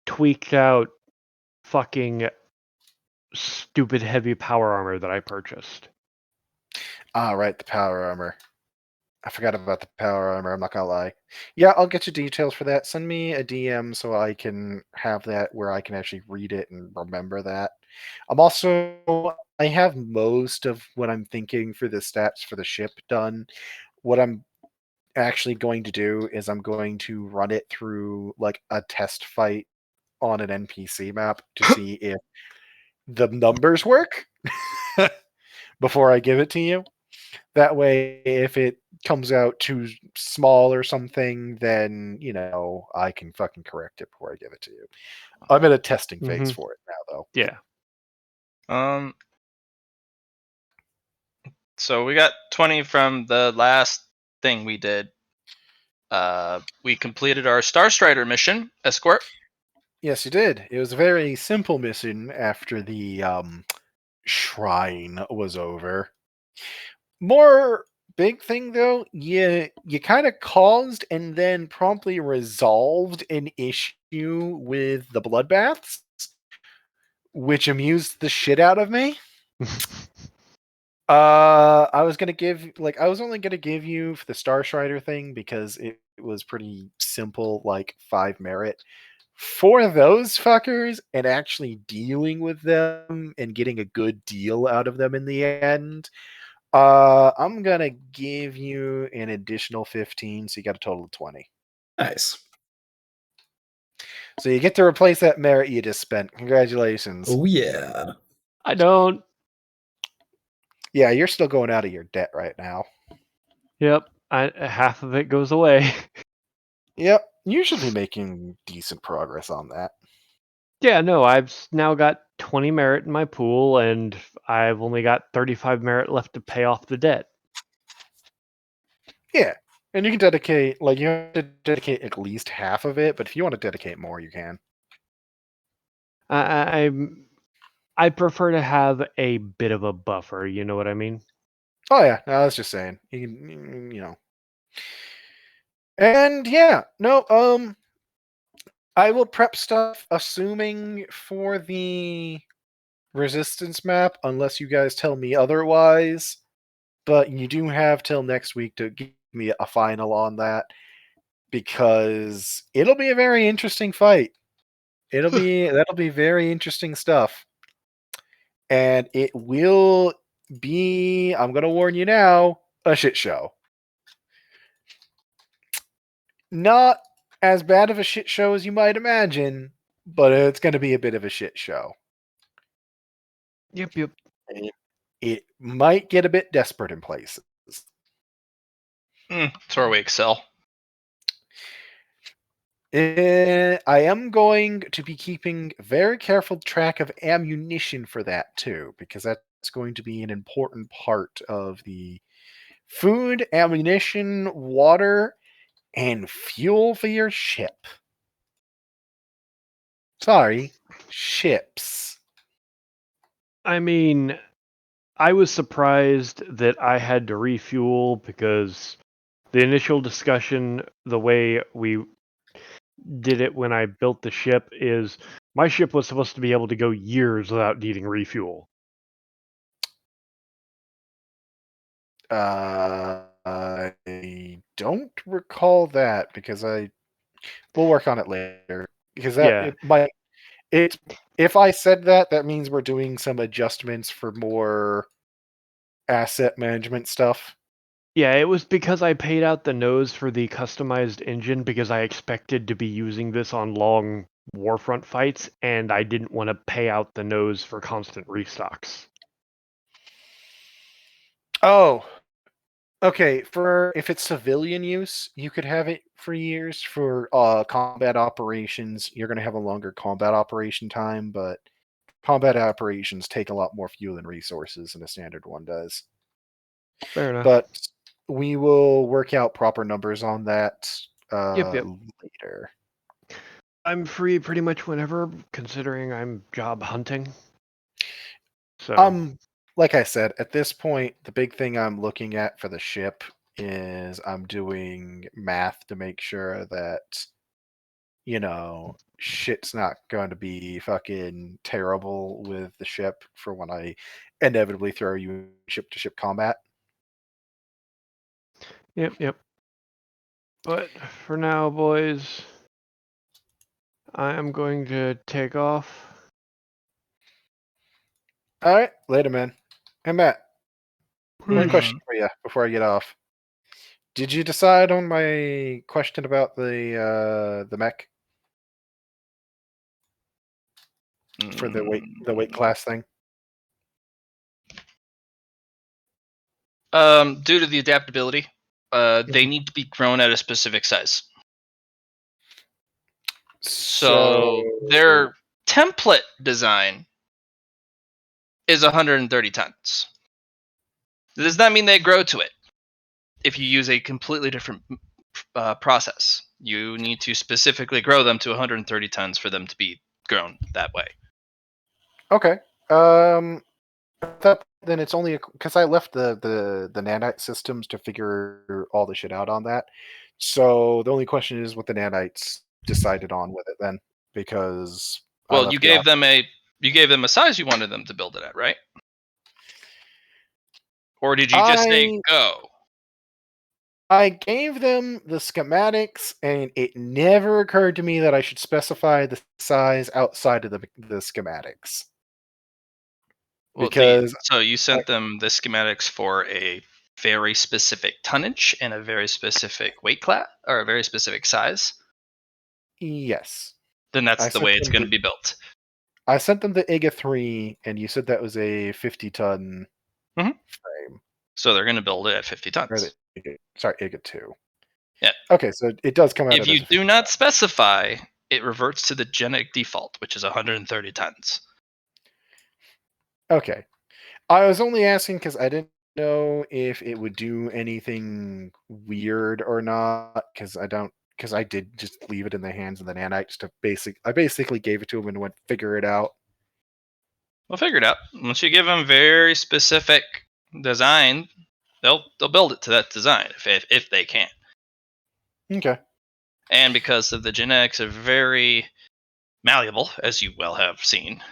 tweaked out fucking stupid heavy power armor that I purchased. Ah, right, the power armor. I forgot about the power armor, I'm not gonna lie. Yeah, I'll get you details for that. Send me a DM so I can have that where I can actually read it and remember that. I have most of what I'm thinking for the stats for the ship done. What I'm actually going to do is I'm going to run it through like a test fight on an NPC map to see if the numbers work before I give it to you. That way, if it comes out too small or something, then, I can fucking correct it before I give it to you. I'm in a testing phase for it now, though. Yeah. So we got 20 from the last thing we did. We completed our Starstrider mission, escort. Yes, you did. It was a very simple mission after the shrine was over. More big thing though, you kind of caused and then promptly resolved an issue with the bloodbaths, which amused the shit out of me. I was only gonna give you for the Starstrider thing because it was pretty simple, like 5 merit. For those fuckers and actually dealing with them and getting a good deal out of them in the end, I'm gonna give you an additional 15, so you got a total of 20. Nice. So you get to replace that merit you just spent. Congratulations. Oh yeah. I don't. Yeah, you're still going out of your debt right now. Yep. Half of it goes away. Yep, usually making decent progress on that. Yeah, no, I've now got 20 merit in my pool, and I've only got 35 merit left to pay off the debt. Yeah, and you can dedicate, you have to dedicate at least half of it, but if you want to dedicate more, you can. I prefer to have a bit of a buffer. You know what I mean? Oh yeah, no, I was just saying. You can. And yeah, no, I will prep stuff assuming for the resistance map, unless you guys tell me otherwise. But you do have till next week to give me a final on that, because it'll be a very interesting fight. That'll be very interesting stuff. And it will be, I'm gonna warn you now, a shit show. Not as bad of a shit show as you might imagine, but it's gonna be a bit of a shit show. Yep. It might get a bit desperate in places. That's where we excel. I am going to be keeping very careful track of ammunition for that too, because that's going to be an important part of the food, ammunition, water, and fuel for your ship. Sorry, ships. I mean, I was surprised that I had to refuel because the initial discussion, the way we did it when I built the ship, is my ship was supposed to be able to go years without needing refuel. I don't recall that because we'll work on it later, because Yeah. if I said that, that means we're doing some adjustments for more asset management stuff. Yeah, it was because I paid out the nose for the customized engine because I expected to be using this on long Warfront fights, and I didn't want to pay out the nose for constant restocks. Oh, okay. For if it's civilian use, you could have it for years. For combat operations, you're going to have a longer combat operation time, but combat operations take a lot more fuel and resources than a standard one does. Fair enough. But we will work out proper numbers on that Yep. later. I'm free pretty much whenever, considering I'm job hunting. So Like I said, at this point, the big thing I'm looking at for the ship is I'm doing math to make sure that, shit's not going to be fucking terrible with the ship for when I inevitably throw you ship to ship combat. Yep. But for now, boys, I am going to take off. All right, later, man. Hey, Matt, one Mhm. question for you before I get off. Did you decide on my question about the mech for the weight class thing? Due to the adaptability, they need to be grown at a specific size. So their template design is 130 tons. Does not mean they grow to it. If you use a completely different process, you need to specifically grow them to 130 tons for them to be grown that way. Okay. Then it's only because I left the nanite systems to figure all the shit out on that. So the only question is what the nanites decided on with it then, because I Well, left you the gave them a size you wanted them to build it at, right? Or did you just say go? I gave them the schematics, and it never occurred to me that I should specify the size outside of the schematics. Well, Because so you sent them the schematics for a very specific tonnage and a very specific weight class or a very specific size. yes, Then I that's the sent way it's them going to be built. I sent them the IGA 3, and you said that was a 50-ton Mhm. frame. So they're going to build it at 50 Or tons. IGA 2. Yeah. Okay, so it does come out If as you a 50 do not specify, it reverts to the genetic default, which is 130 tons. Okay. I was only asking because I didn't know if it would do anything weird or not, because I did just leave it in the hands of the nanites to I basically gave it to them and went figure it out. We'll figure it out. Once you give them very specific design, they'll build it to that design if they can. Okay. And because of the genetics are very malleable, as you well have seen,